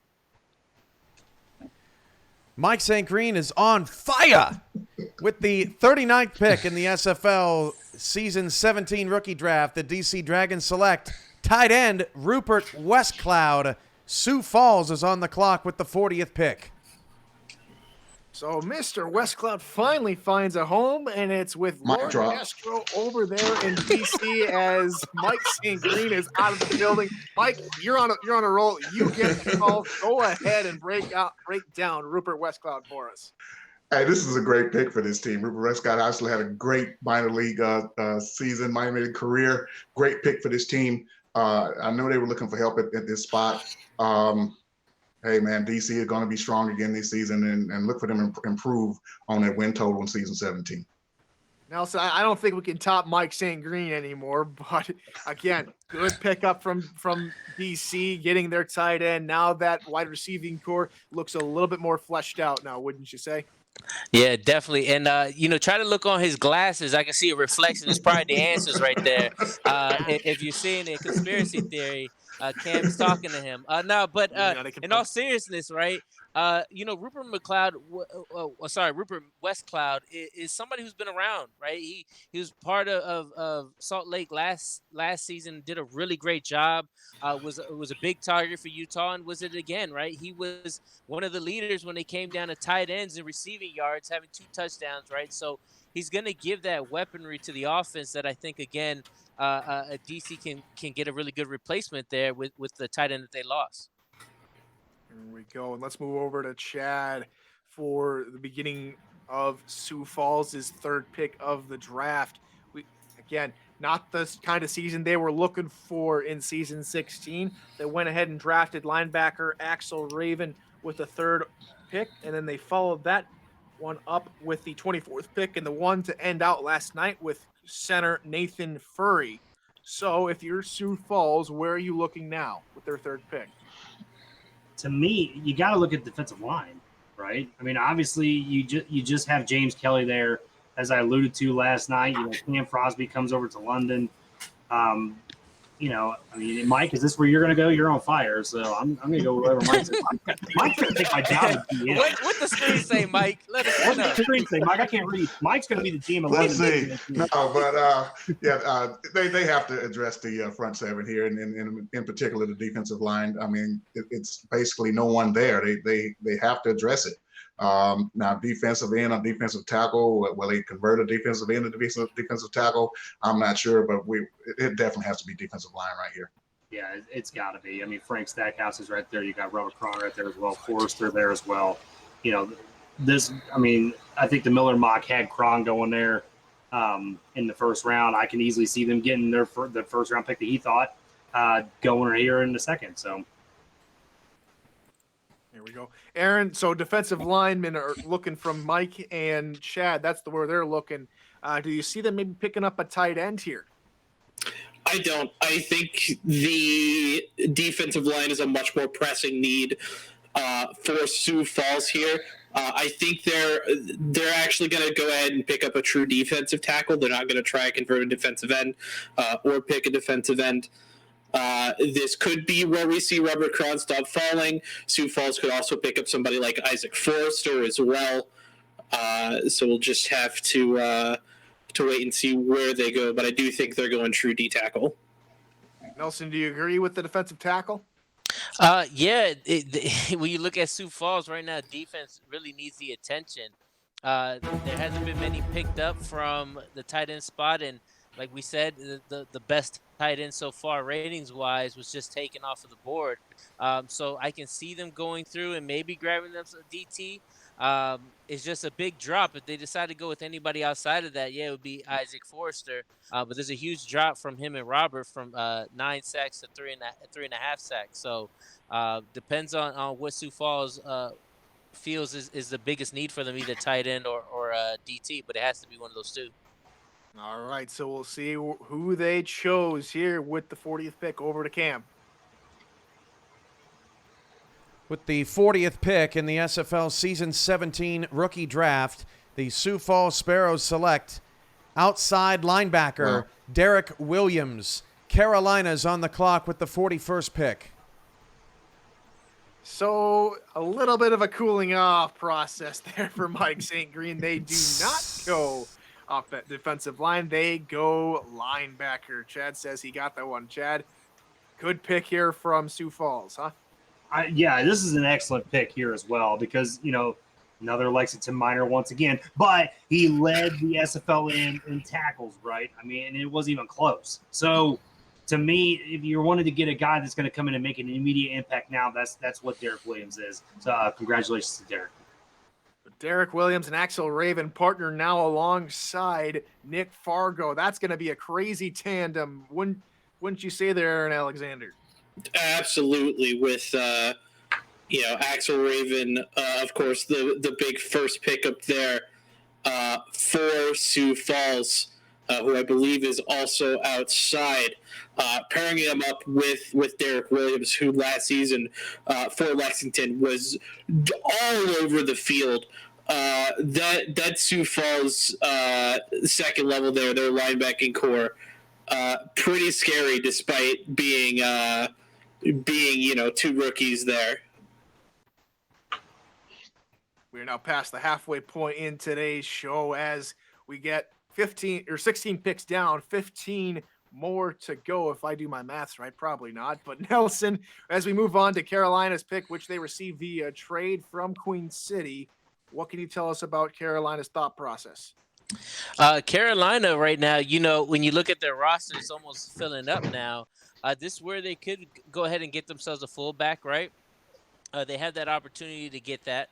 Mike St. Green is on fire with the 39th pick in the SFL Season 17 rookie draft. The DC Dragons select tight end Rupert Westcloud. Sioux Falls is on the clock with the 40th pick. So Mr. Westcloud finally finds a home, and it's with Lord Castro over there in DC as Mike St. Green is out of the building. Mike, you're on a roll. You get the call. Go ahead and break down Rupert Westcloud for us. Hey, this is a great pick for this team. Rupert Westcloud actually had a great minor league season, minor league career. Great pick for this team. I know they were looking for help at this spot. Hey, man, DC is going to be strong again this season, and look for them to improve on their win total in season 17. Nelson, I don't think we can top Mike St. Green anymore, but again, good pickup from DC, getting their tight end. Now that wide receiving core looks a little bit more fleshed out now, wouldn't you say? Yeah, definitely. And, try to look on his glasses. I can see a reflection. It's probably the answers right there. If you're seeing a conspiracy theory, Cam's talking to him. In all seriousness, right, Rupert Westcloud is somebody who's been around, right? He was part of Salt Lake last season, did a really great job, was a big target for Utah, and was it again, right? He was one of the leaders when they came down to tight ends and receiving yards, having 2 touchdowns, right? So he's going to give that weaponry to the offense that I think, again, DC can get a really good replacement there with the tight end that they lost. Here we go. And let's move over to Chad for the beginning of Sioux Falls' third pick of the draft. Again, not the kind of season they were looking for in season 16. They went ahead and drafted linebacker Axel Raven with the third pick, and then they followed that one up with the 24th pick and the one to end out last night with center Nathan Furry. So if you're Sioux Falls, where are you looking now with their third pick? To me, you got to look at defensive line, right? I mean, obviously, you just have James Kelly there, as I alluded to last night. Cam Frosby comes over to London. you know, I mean, Mike, is this where you're going to go? You're on fire, so I'm going to go wherever Mike says. Mike's going to take my job as GM. What the screen say, Mike? Let us What's know. the screen say, Mike? I can't read. Mike's going to be the GM. Let's see. No, but they have to address the front seven here, and in particular the defensive line. I mean, it's basically no one there. They have to address it. Now, defensive end or defensive tackle, will they convert a defensive end to defensive tackle? I'm not sure, but it definitely has to be defensive line right here. Yeah, it's got to be. I mean, Frank Stackhouse is right there. You got Robert Cron right there as well. Forrester there as well. You know, I think the Miller mock had Cron going there in the first round. I can easily see them getting the first round pick that he thought going here in the second. So. There we go. Aaron, so defensive linemen are looking from Mike and Chad. That's where they're looking. Do you see them maybe picking up a tight end here? I don't. I think the defensive line is a much more pressing need for Sioux Falls here. I think they're actually going to go ahead and pick up a true defensive tackle. They're not going to try and convert a defensive end or pick a defensive end. This could be where we see Robert Cron stop falling. Sioux Falls could also pick up somebody like Isaac Forrester as well. So we'll just have to wait and see where they go. But I do think they're going true D tackle. Nelson, do you agree with the defensive tackle? Yeah. When you look at Sioux Falls right now, defense really needs the attention. There hasn't been many picked up from the tight end spot, and like we said, the best tight end so far ratings wise was just taken off of the board. So I can see them going through and maybe grabbing them some DT. It's just a big drop. If they decide to go with anybody outside of that, it would be Isaac Forrester. But there's a huge drop from him and Robert from 9 sacks to 3.5 sacks. So depends on what Sioux Falls feels is the biggest need for them, either tight end or DT. But it has to be one of those two. All right, so we'll see who they chose here with the 40th pick. Over to Cam. With the 40th pick in the SFL Season 17 rookie draft, the Sioux Falls Sparrows select outside linebacker Derek Williams. Carolina's on the clock with the 41st pick. So a little bit of a cooling off process there for Mike St. Green. They do not go off that defensive line. They go linebacker. Chad says he got that one. Chad, good pick here from Sioux Falls, huh? Yeah, this is an excellent pick here as well because, you know, another Lexington Miner once again, but he led the SFL in tackles, right? I mean, it wasn't even close. So to me, if you wanted to get a guy that's going to come in and make an immediate impact now, that's what Derek Williams is. So congratulations to Derek. Derek Williams and Axel Raven partner now alongside Nick Fargo. That's going to be a crazy tandem. Wouldn't you say there, Aaron Alexander? Absolutely. With Axel Raven, of course, the big first pick up there for Sioux Falls, who I believe is also outside, pairing him up with Derek Williams, who last season for Lexington was all over the field. That Sioux Falls second level there, their linebacking core, pretty scary despite being two rookies there. We're now past the halfway point in today's show as we get 16 picks down, 15 more to go. If I do my maths right, probably not. But Nelson, as we move on to Carolina's pick, which they received via trade from Queen City, what can you tell us about Carolina's thought process? Carolina right now, when you look at their roster, it's almost filling up now. This is where they could go ahead and get themselves a fullback, right? They have that opportunity to get that,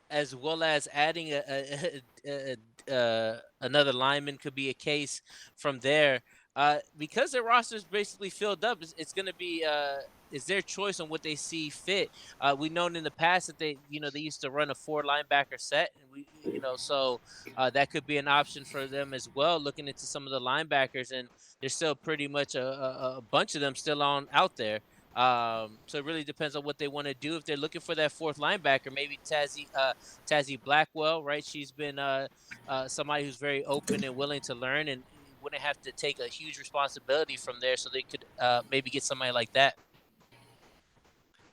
as well as adding another lineman could be a case from there. Because their roster is basically filled up, it's going to be it's their choice on what they see fit. We've known in the past that they used to run a 4 linebacker set, and so that could be an option for them as well. Looking into some of the linebackers, and there's still pretty much a bunch of them still out there. So it really depends on what they want to do. If they're looking for that 4th linebacker, maybe Tazzy Blackwell, right? She's been somebody who's very open and willing to learn, and wouldn't have to take a huge responsibility from there, so they could maybe get somebody like that.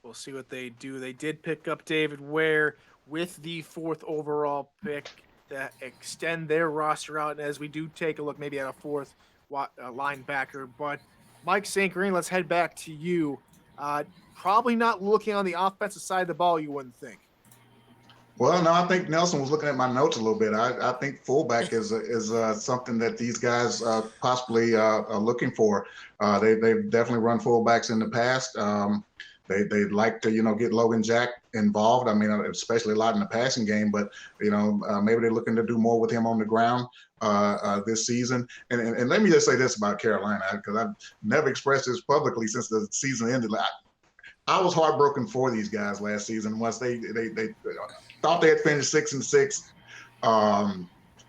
We'll see what they do. They did pick up David Ware with the 4th overall pick to extend their roster out. And as we do take a look, maybe at a 4th linebacker. But Mike St. Green, let's head back to you. Probably not looking on the offensive side of the ball, you wouldn't think. Well, no, I think Nelson was looking at my notes a little bit. I think fullback is something that these guys possibly are looking for. They've definitely run fullbacks in the past. They'd like to, get Logan Jack involved. I mean, especially a lot in the passing game, but, maybe they're looking to do more with him on the ground this season. And let me just say this about Carolina, because I've never expressed this publicly since the season ended. I was heartbroken for these guys last season. Once they thought they had finished 6-6,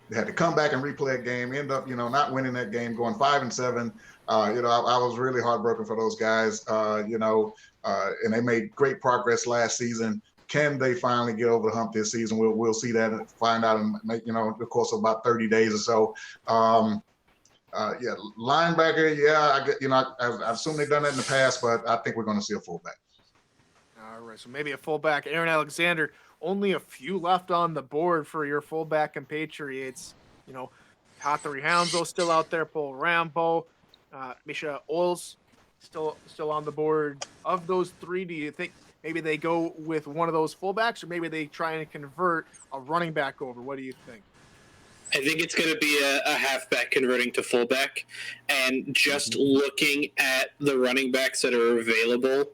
they had to come back and replay a game, end up, not winning that game, going 5-7. I was really heartbroken for those guys, and they made great progress last season. Can they finally get over the hump this season? We'll see that and find out in the course of about 30 days or so. Linebacker, I assume they've done that in the past, but I think we're going to see a fullback. All right, so maybe a fullback. Aaron Alexander, only a few left on the board for your fullback compatriots. Hattori Houndslow still out there, Paul Rambo, Misha Oils still on the board. Of those 3, do you think maybe they go with one of those fullbacks, or maybe they try and convert a running back over? What do you think? I think it's going to be a halfback converting to fullback. And just looking at the running backs that are available,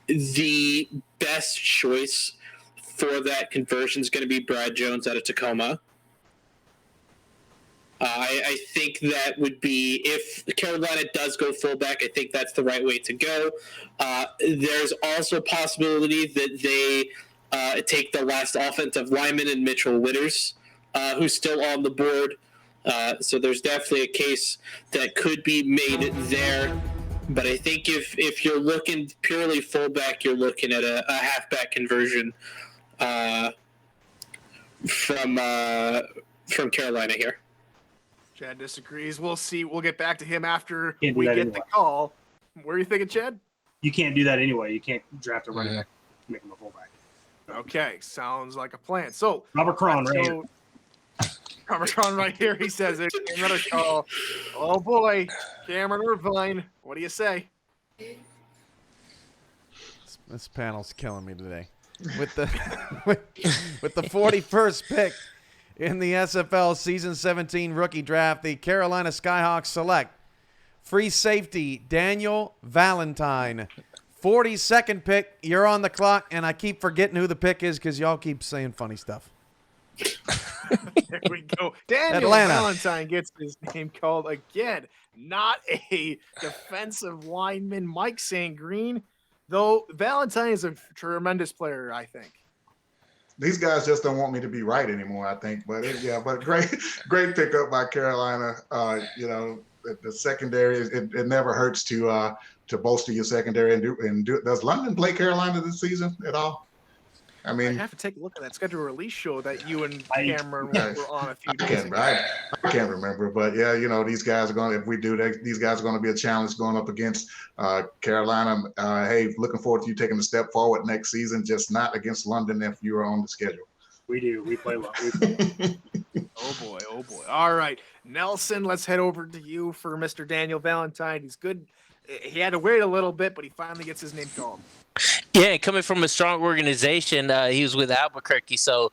the best choice for that conversion is going to be Brad Jones out of Tacoma. I think that would be, if Carolina does go fullback, I think that's the right way to go. There's also a possibility that they take the last offensive lineman in Mitchell Witters, who's still on the board. So there's definitely a case that could be made there. But I think if you're looking purely fullback, you're looking at a halfback conversion from Carolina here. Chad disagrees. We'll see. We'll get back to him after Can't do we that get anyway. the call. What are you thinking, Chad? You can't do that anyway. You can't draft a running back, make him a fullback. Okay, sounds like a plan. So Robert Cron, right here. Robert Cron right here. He says it. Another call. Oh boy, Cameron Irvine. What do you say? This panel's killing me today. With the with the 41st pick in the SFL Season 17 rookie draft, the Carolina Skyhawks select free safety Daniel Valentine. 42nd pick. You're on the clock, and I keep forgetting who the pick is because y'all keep saying funny stuff. There we go. Daniel Atlanta. Valentine gets his name called again. Not a defensive lineman, Mike St. Green, though Valentine is a tremendous player, I think. These guys just don't want me to be right anymore, I think. But great pickup by Carolina. The secondary, it never hurts to bolster your secondary and do. Does London play Carolina this season at all? I mean, I have to take a look at that schedule release show that you and Cameron were on a few I days ago. I can't remember, but yeah, these guys are going. If we do that, these guys are going to be a challenge going up against Carolina. Hey, looking forward to you taking a step forward next season, just not against London if you are on the schedule. We do. We play well. Oh boy. All right, Nelson, let's head over to you for Mr. Daniel Valentine. He's good. He had to wait a little bit, but he finally gets his name called. Yeah, coming from a strong organization, he was with Albuquerque. So,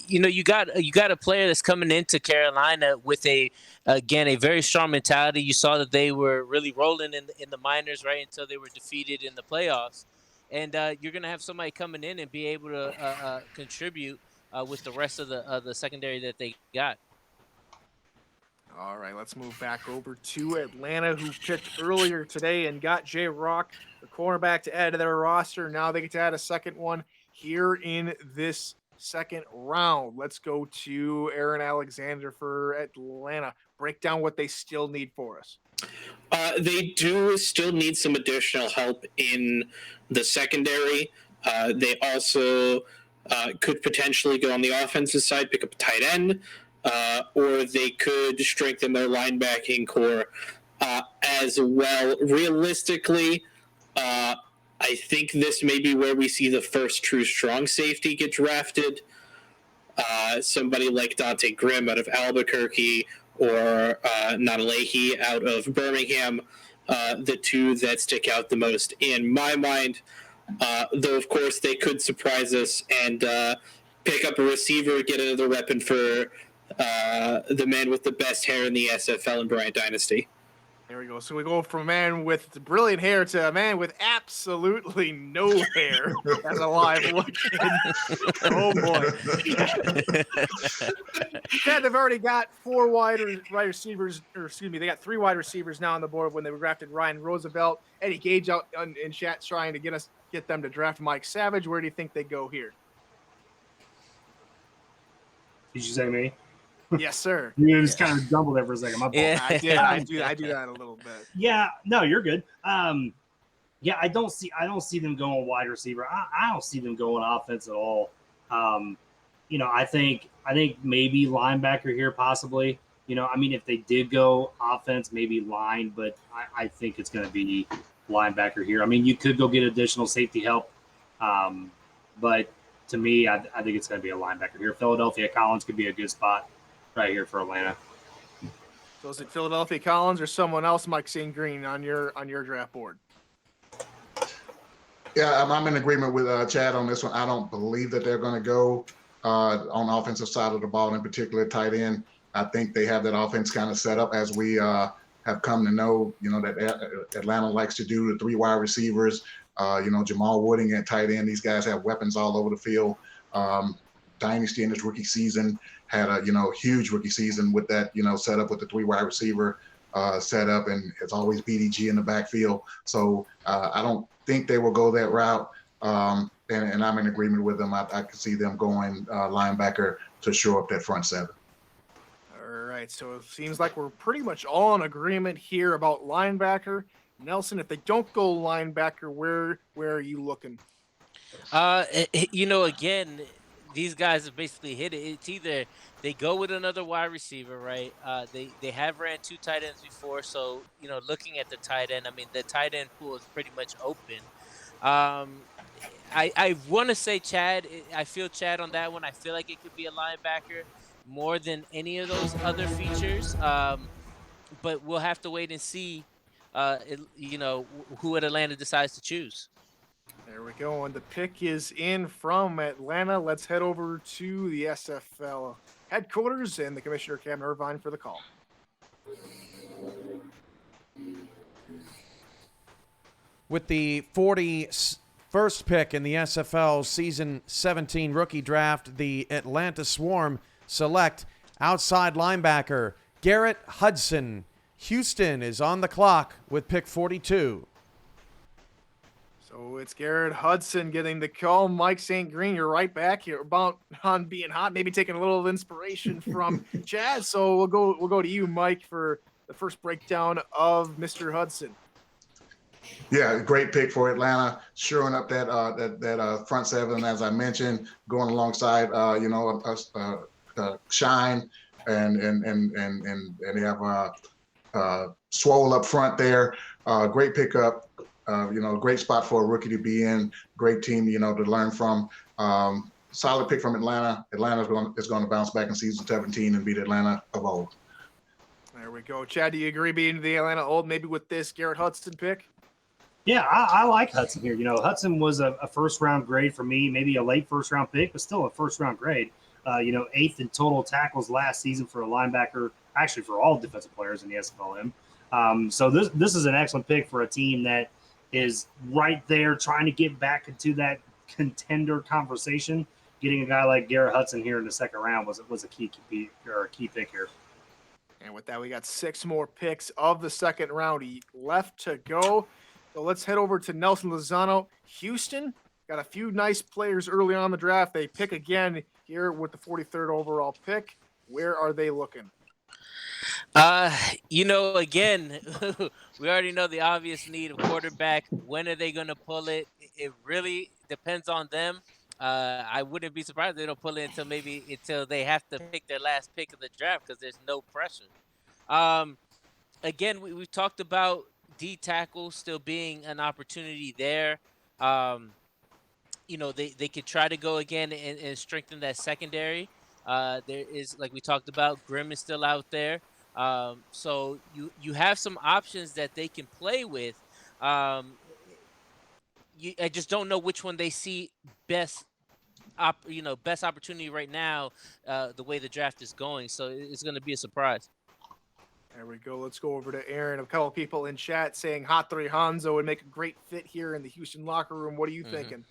you got a player that's coming into Carolina with a very strong mentality. You saw that they were really rolling in the minors right until they were defeated in the playoffs, and you're gonna have somebody coming in and be able to contribute with the rest of the secondary that they got. All right, let's move back over to Atlanta, who picked earlier today and got Jay Rock, the cornerback, to add to their roster. Now they get to add a second one here in this second round. Let's go to Aaron Alexander for Atlanta. Break down what they still need for us. They do still need some additional help in the secondary. They also could potentially go on the offensive side, pick up a tight end. or they could strengthen their linebacking core as well. Realistically, I think this may be where we see the first true strong safety get drafted. Somebody like Dante Grimm out of Albuquerque or Nadalehi out of Birmingham, the two that stick out the most in my mind. Though, of course, they could surprise us and pick up a receiver, get another weapon for the man with the best hair in the SFL and Bryant Dynasty. There we go. So we go from a man with brilliant hair to a man with absolutely no hair as a live look. Oh boy. Yeah, they've already got four wide receivers, or excuse me, they got three wide receivers now on the board when they drafted Ryan Roosevelt. Eddie Gage out in chat trying to get them to draft Mike Savage. Where do you think they go here? Did you say me? Yes, sir. You just kind of jumbled there for a second. My fault. Yeah. I do that a little bit. Yeah, no, you're good. Yeah, I don't see them going wide receiver. I don't see them going offense at all. I think maybe linebacker here possibly. I mean, if they did go offense, maybe line, but I think it's going to be linebacker here. I mean, you could go get additional safety help, but to me, I think it's going to be a linebacker here. Philadelphia Collins could be a good spot right here for Atlanta. So is it Philadelphia Collins or someone else, Mike St. Green, on your draft board? Yeah, I'm in agreement with Chad on this one. I don't believe that they're going to go on the offensive side of the ball, in particular tight end. I think they have that offense kind of set up as we have come to know, that Atlanta likes to do, the three wide receivers, Jamal Wooding at tight end. These guys have weapons all over the field. Dynasty in his rookie season had a huge rookie season with that set up with the three wide receiver set up, and it's always BDG in the backfield. So I don't think they will go that route, and I'm in agreement with them. I could see them going linebacker to shore up that front seven. All right, so it seems like we're pretty much all in agreement here about linebacker. Nelson, if they don't go linebacker, where are you looking? Again, these guys have basically hit it. It's either they go with another wide receiver, right? They have ran two tight ends before, so looking at the tight end, I mean the tight end pool is pretty much open. I want to say Chad. I feel Chad on that one. I feel like it could be a linebacker more than any of those other features. But we'll have to wait and see. Who Atlanta decides to choose. There we go. And the pick is in from Atlanta. Let's head over to the SFL headquarters and the Commissioner Cam Irvine for the call. With the 41st pick in the SFL Season 17 rookie draft, the Atlanta Swarm select outside linebacker Garrett Hudson. Houston is on the clock with pick 42. So it's Garrett Hudson getting the call. Mike St. Green, you're right back here about on being hot, maybe taking a little inspiration from Chad. So we'll go to you, Mike, for the first breakdown of Mr. Hudson. Yeah, great pick for Atlanta, shoring up that front seven, as I mentioned, going alongside Shine and they have Swole up front there. Great pickup. Great spot for a rookie to be in. Great team, to learn from. Solid pick from Atlanta. Atlanta is going to bounce back in season 17 and beat Atlanta of old. There we go. Chad, do you agree being the Atlanta old maybe with this Garrett Hudson pick? Yeah, I like Hudson here. Hudson was a first-round grade for me, maybe a late first-round pick, but still a first-round grade. 8th in total tackles last season for a linebacker, actually for all defensive players in the SFLM. So this is an excellent pick for a team that is right there trying to get back into that contender conversation. Getting a guy like Garrett Hudson here in the second round was a key pick here. And with that, we got 6 more picks of the second round left to go. So let's head over to Nelson Lozano. Houston got a few nice players early on in the draft. They pick again here with the 43rd overall pick. Where are they looking? Again, we already know the obvious need of quarterback. When are they going to pull it? It really depends on them. I wouldn't be surprised if they don't pull it until they have to pick their last pick of the draft because there's no pressure. Um, Again, we've talked about D tackle still being an opportunity there. Um, they could try to go again and strengthen that secondary. There is, like we talked about, Grimm is still out there. So you have some options that they can play with. Um, I just don't know which one they see best best opportunity right now, the way the draft is going. So it's going to be a surprise. There we go. Let's go over to Aaron. A couple people in chat saying Hot 3 Hanzo would make a great fit here in the Houston locker room. What are you thinking?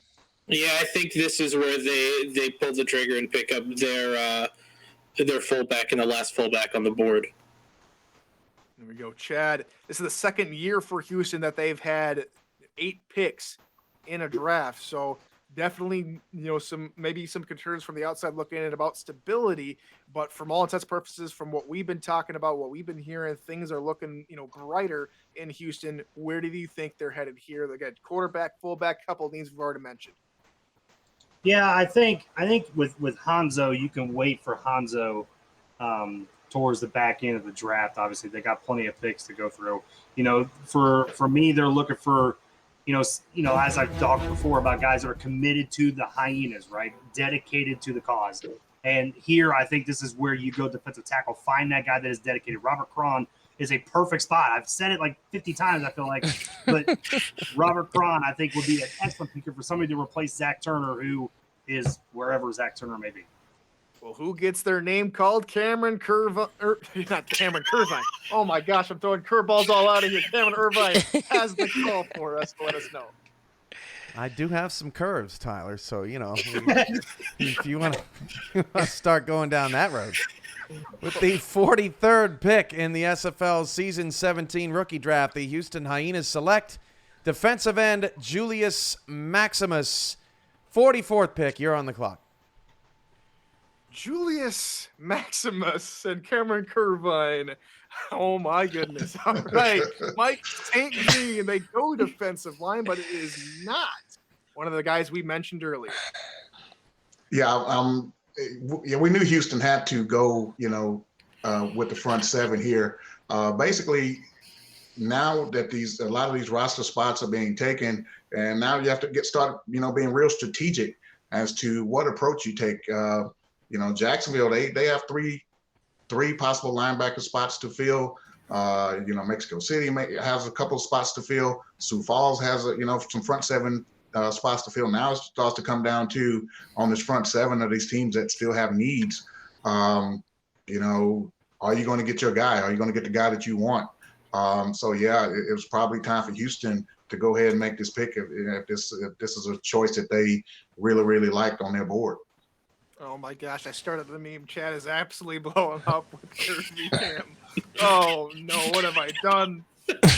Yeah, I think this is where they pull the trigger and pick up their fullback and the last fullback on the board. There we go. Chad, this is the second year for Houston that they've had 8 picks in a draft. So definitely, maybe some concerns from the outside looking in about stability, but from all intents and purposes, from what we've been talking about, what we've been hearing, things are looking, brighter in Houston. Where do you think they're headed here? They got quarterback, fullback, couple of these we've already mentioned. Yeah, I think with Hanzo, you can wait for Hanzo towards the back end of the draft. Obviously, they got plenty of picks to go through. For me, they're looking for, as I've talked before about guys that are committed to the Hyenas, right? Dedicated to the cause. And here, I think this is where you go defensive tackle. Find that guy that is dedicated. Robert Cron is a perfect spot. I've said it like 50 times, I feel like. But Robert Cron, I think, would be an excellent picker for somebody to replace Zach Turner, who is wherever Zach Turner may be. Well, who gets their name called? Cameron not Cameron Curvine. Oh my gosh, I'm throwing curveballs all out of here. Cameron Irvine has the call for us to let us know. I do have some curves, Tyler. So if you want to start going down that road. With the 43rd pick in the SFL Season 17 rookie draft, the Houston Hyenas select defensive end Julius Maximus. 44th pick, you're on the clock. Julius Maximus and Cameron Curvine. Oh my goodness. All right. Mike St. Green, they go defensive line, but it is not one of the guys we mentioned earlier. Yeah, we knew Houston had to go, with the front seven here. Basically, now that a lot of these roster spots are being taken, and now you have to get started, being real strategic as to what approach you take. Jacksonville, they have three possible linebacker spots to fill. Mexico City has a couple of spots to fill. Sioux Falls has some front seven spots to fill. Now it starts to come down to on this front seven of these teams that still have needs. Are you going to get your guy? Are you going to get the guy that you want? It was probably time for Houston to go ahead and make this pick if this is a choice that they really, really liked on their board. Oh my gosh, I started the meme. Chat is absolutely blowing up with Kirby Cam. Oh no, what have I done?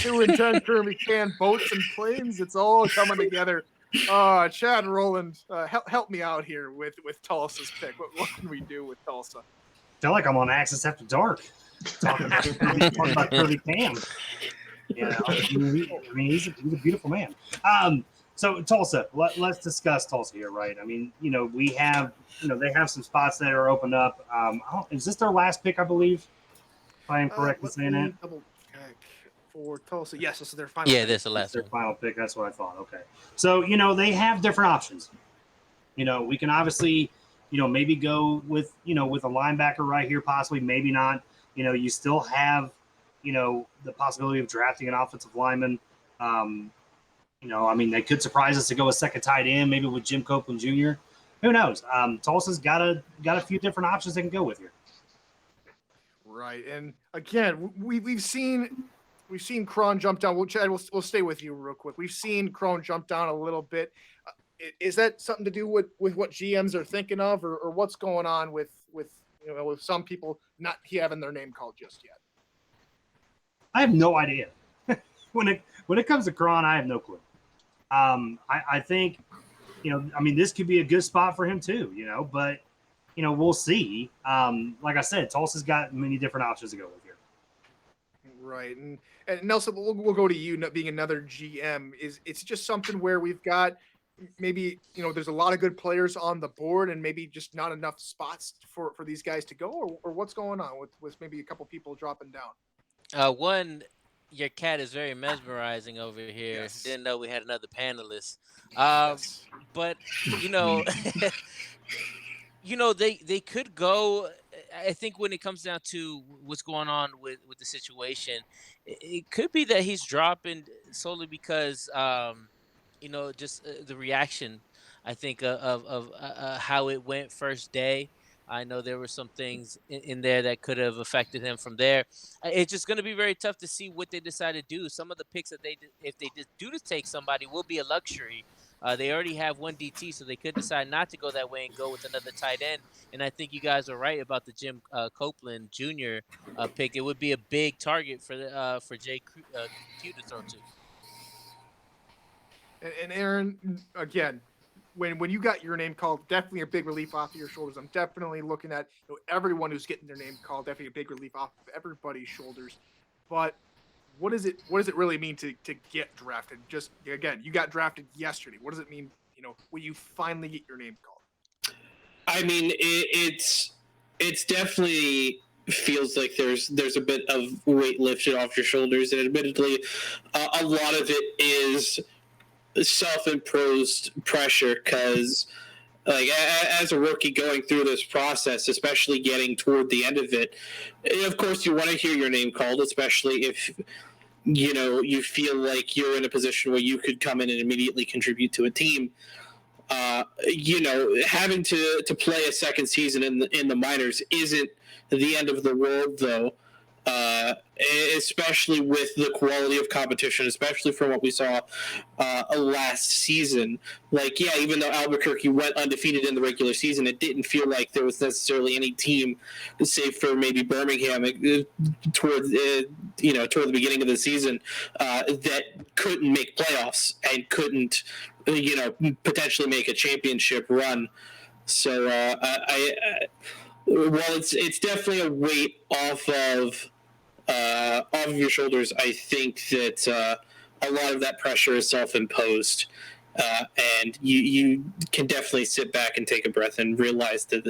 2 and 10 Kirby Cam, boats and planes. It's all coming together. Chad Rowland, help me out here with Tulsa's pick. What can we do with Tulsa? I feel like I'm on Access After Dark. Talking about Kirby Cam. He's a beautiful man. So Tulsa, let's discuss Tulsa here, right? I mean, we have, they have some spots that are opened up. Is this their last pick, I believe? If I am correct in saying that. Double check for Tulsa. Yes, this is their final. Yeah, pick. this is the last Their one. final pick. That's what I thought. Okay. So, they have different options. We can obviously, maybe go with a linebacker right here, possibly, maybe not. You still have, the possibility of drafting an offensive lineman. They could surprise us to go a second tight end, maybe with Jim Copeland Jr. Who knows? Tulsa's got a few different options they can go with here. Right, and again, we've seen Cron jump down. Chad, we'll stay with you real quick. We've seen Cron jump down a little bit. Is that something to do with what GMs are thinking of, or what's going on with some people not having their name called just yet? I have no idea. When it comes to Cron, I have no clue. I think, this could be a good spot for him too, but, we'll see. Like I said, Tulsa's got many different options to go with here. Right. And Nelson, we'll go to you, being another GM. It's just something where we've got maybe, there's a lot of good players on the board and maybe just not enough spots for these guys to go, or what's going on with maybe a couple people dropping down? One, your cat is very mesmerizing over here. Yes. Didn't know we had another panelist. Um, Yes. but you know, they could go. I think when it comes down to what's going on with the situation, it could be that he's dropping solely because just the reaction. I think of how it went first day. I know there were some things in there that could have affected him from there. It's just going to be very tough to see what they decide to do. Some of the picks that if they do to take somebody, will be a luxury. They already have one DT, so they could decide not to go that way and go with another tight end. And I think you guys are right about the Jim Copeland Jr. Pick. It would be a big target for Q to throw to. And Aaron, again, when you got your name called, definitely a big relief off of your shoulders. I'm definitely looking at everyone who's getting their name called, definitely a big relief off of everybody's shoulders. But what does it really mean to get drafted? Just again, you got drafted yesterday. What does it mean, when you finally get your name called? I mean, it's definitely feels like there's a bit of weight lifted off your shoulders, and admittedly, a lot of it is self-imposed pressure because, like, as a rookie going through this process, especially getting toward the end of it, of course you want to hear your name called, especially if you feel like you're in a position where you could come in and immediately contribute to a team. Having to play a second season in the minors isn't the end of the world, though. Especially with the quality of competition, especially from what we saw last season. Like, yeah, even though Albuquerque went undefeated in the regular season, it didn't feel like there was necessarily any team, save for maybe Birmingham, toward the beginning of the season, that couldn't make playoffs and couldn't, potentially make a championship run. So while it's definitely a weight off of your shoulders, I think that a lot of that pressure is self-imposed, and you can definitely sit back and take a breath and realize that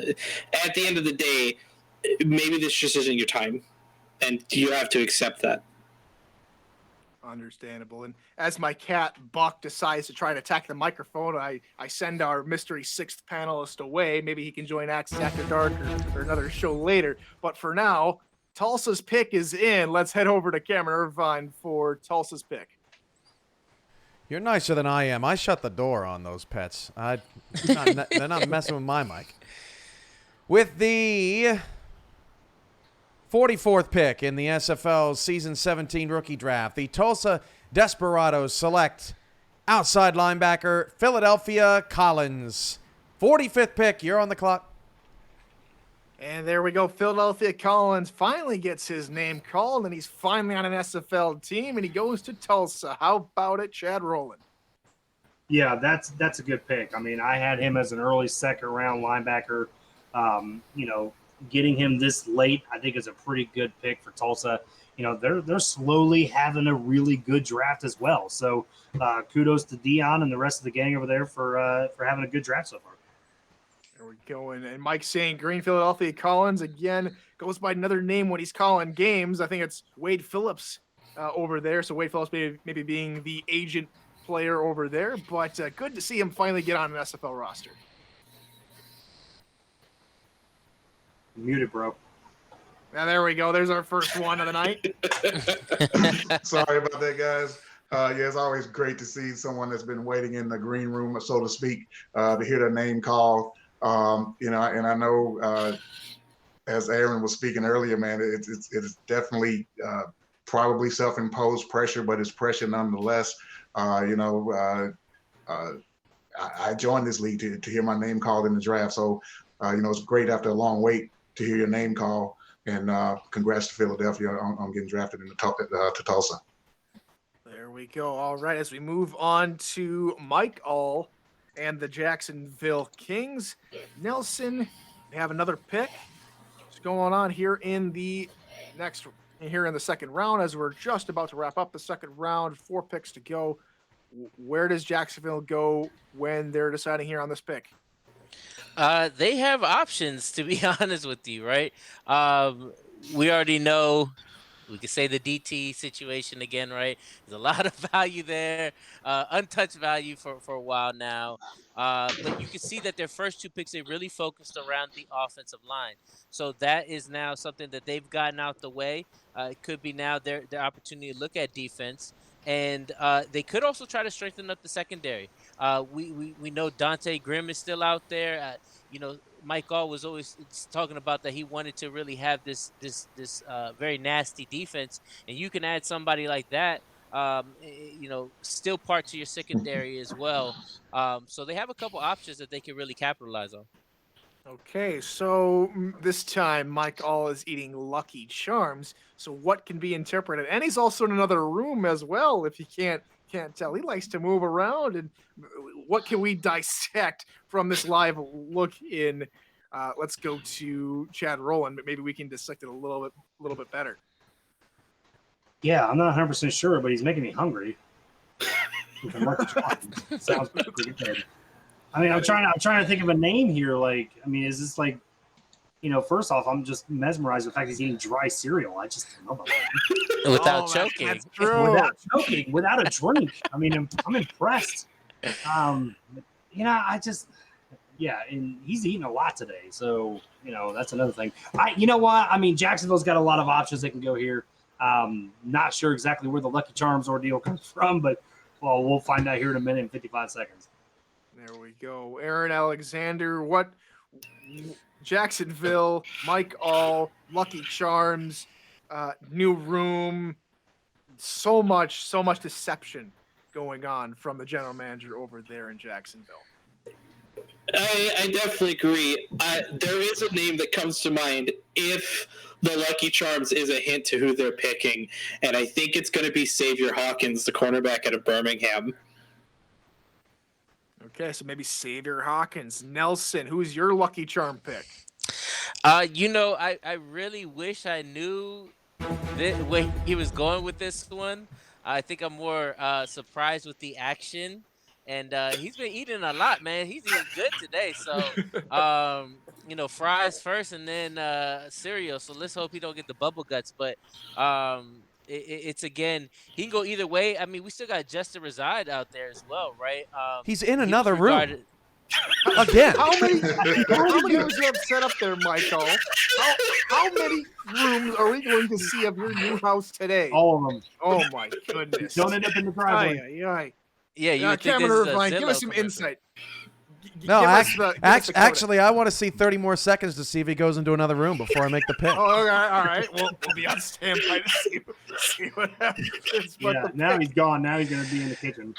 at the end of the day, maybe this just isn't your time, and you have to accept that. Understandable. And as my cat Buck decides to try and attack the microphone, I send our mystery sixth panelist away. Maybe he can join Access After Dark or another show later. But for now, Tulsa's pick is in. Let's head over to Cameron Irvine for Tulsa's pick. You're nicer than I am. I shut the door on those pets. They're not messing with my mic. With the 44th pick in the SFL's Season 17 rookie draft, the Tulsa Desperados select outside linebacker Philadelphia Collins. 45th pick, you're on the clock. And there we go. Philadelphia Collins finally gets his name called, and he's finally on an SFL team, and he goes to Tulsa. How about it, Chad Rowland? Yeah, that's a good pick. I mean, I had him as an early second-round linebacker. Getting him this late, I think, is a pretty good pick for Tulsa. They're slowly having a really good draft as well. So kudos to Dion and the rest of the gang over there for having a good draft so far. There we go. And Mike saying Green Philadelphia Collins again goes by another name when he's calling games. I think it's Wade Phillips over there. So Wade Phillips maybe being the agent player over there. But good to see him finally get on an SFL roster. Muted, bro. Now there we go. There's our first one of the night. Sorry about that, guys. It's always great to see someone that's been waiting in the green room, so to speak, to hear their name called. And I know, as Aaron was speaking earlier, man, it is definitely probably self-imposed pressure, but it's pressure nonetheless. I joined this league to hear my name called in the draft, so it's great after a long wait to hear your name call, and congrats to Philadelphia on getting drafted to Tulsa. There we go. All right, as we move on to Mike All and the Jacksonville Kings. Nelson, we have another pick. What's going on here in the second round, as we're just about to wrap up the second round, 4 picks to go. Where does Jacksonville go when they're deciding here on this pick? They have options, to be honest with you, right? We already know. We could say the DT situation again, right? There's a lot of value there, untouched value for a while now. But you can see that their first two picks, they really focused around the offensive line. So that is now something that they've gotten out the way. It could be now their opportunity to look at defense. And they could also try to strengthen up the secondary. We know Dante Grimm is still out there. Mike Gall was always talking about that he wanted to really have this very nasty defense, and you can add somebody like that. Still part to your secondary as well. So they have a couple options that they can really capitalize on. Okay, so this time Mike All is eating Lucky Charms. So what can be interpreted? And he's also in another room as well. If you can't tell, he likes to move around. And what can we dissect from this live look in? Let's go to Chad Rowland, but maybe we can dissect it a little bit better. Yeah, I'm not 100% sure, but he's making me hungry. Sounds pretty good. I mean, I'm trying to think of a name here. Like, I mean, is this like, first off, I'm just mesmerized with the fact he's eating dry cereal. I just don't know about that. Without choking. That's true. Without choking, without a drink. I mean, I'm impressed. And he's eating a lot today. So, that's another thing. You know what? I mean, Jacksonville's got a lot of options they can go here. Not sure exactly where the Lucky Charms ordeal comes from, but we'll find out here in a minute and 55 seconds. There we go. Aaron Alexander, what Jacksonville, Mike All, Lucky Charms, new room, so much deception going on from the general manager over there in Jacksonville. I definitely agree. There is a name that comes to mind if the Lucky Charms is a hint to who they're picking, and I think it's going to be Xavier Hawkins, the cornerback out of Birmingham. Okay, so maybe Xavier Hawkins. Nelson, who's your Lucky Charm pick? I really wish I knew where he was going with this one. I think I'm more surprised with the action. And he's been eating a lot, man. He's eating good today. So, fries first and then cereal. So let's hope he don't get the bubble guts. But it's again, he can go either way. I mean, we still got Justin Reside out there as well, right? He's in another room. Again. How many rooms you have set up there, Michael? How many rooms are we going to see of your new house today? All of them. Oh, my goodness. Don't end up in the driveway. Yeah, you would think Cameron this is a Irvine, give us Zillow some commercial. insight. No, Give us the actually, I want to see 30 more seconds to see if he goes into another room before I make the pick. Oh, okay, all right. We'll be on standby to see what happens. But Yeah, now he's gone. Now he's going to be in the kitchen.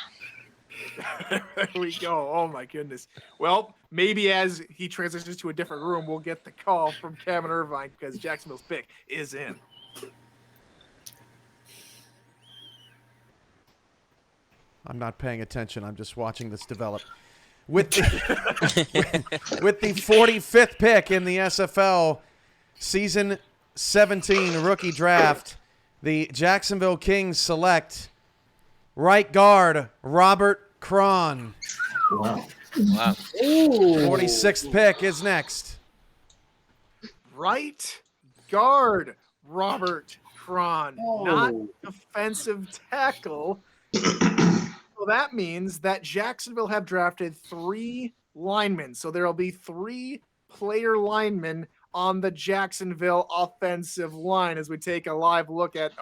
there we go. Oh, my goodness. Well, maybe as he transitions to a different room, we'll get the call from Cameron Irvine because Jacksonville's pick is in. I'm not paying attention. I'm just watching this develop. With the, with the 45th pick in the SFL Season 17 rookie draft, the Jacksonville Kings select right guard Robert Cron. Wow. Wow. 46th pick is next. Right guard Robert Cron, not Oh. defensive tackle. So that means that Jacksonville have drafted 3 linemen. So there will be 3 player linemen on the Jacksonville offensive line as we take a live look at,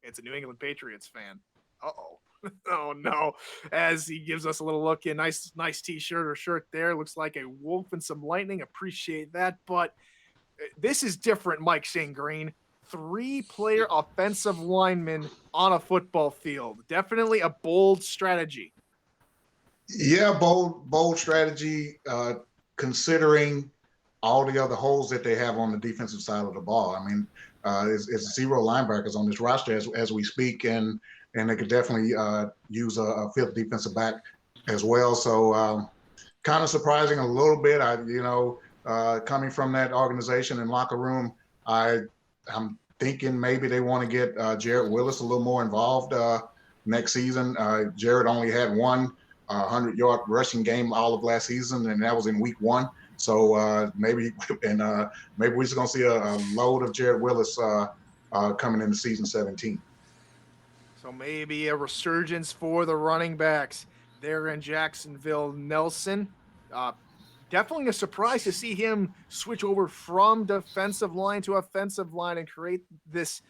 it's a New England Patriots fan. Oh no. As he gives us a little look in, nice t-shirt or shirt there. Looks like a wolf and some lightning. Appreciate that. But this is different, Mike Shane Green. 3-player offensive linemen on a football field. Definitely a bold strategy. Yeah, bold strategy, considering all the other holes that they have on the defensive side of the ball. I mean, it's 0 linebackers on this roster as we speak, and they could definitely use a 5th defensive back as well. So kind of surprising a little bit. Coming from that organization and locker room, I'm thinking maybe they want to get Jarrett Willis a little more involved next season. Jared only had one 100-yard rushing game all of last season, and that was in week 1. So maybe we're just gonna see a load of Jared Willis coming into season 17. So maybe a resurgence for the running backs there in Jacksonville. Nelson, definitely a surprise to see him switch over from defensive line to offensive line and create this,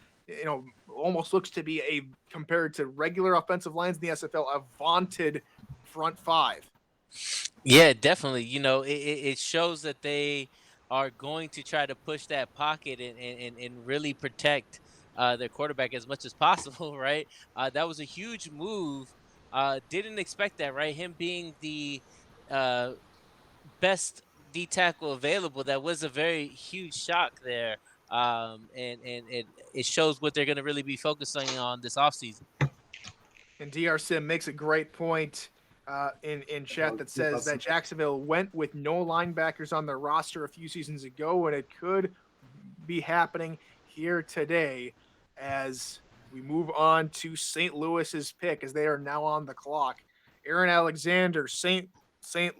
almost looks to be a, compared to regular offensive lines in the SFL, a vaunted front 5. Yeah, definitely. It shows that they are going to try to push that pocket and really protect their quarterback as much as possible, right? That was a huge move. Didn't expect that, right? Him being the uh, best D tackle available, that was a very huge shock there. And it shows what they're going to really be focusing on this offseason. And DR Sim makes a great point in chat that says that Jacksonville went with no linebackers on their roster a few seasons ago, and it could be happening here today as we move on to St. Louis's pick, as they are now on the clock. Aaron Alexander, St.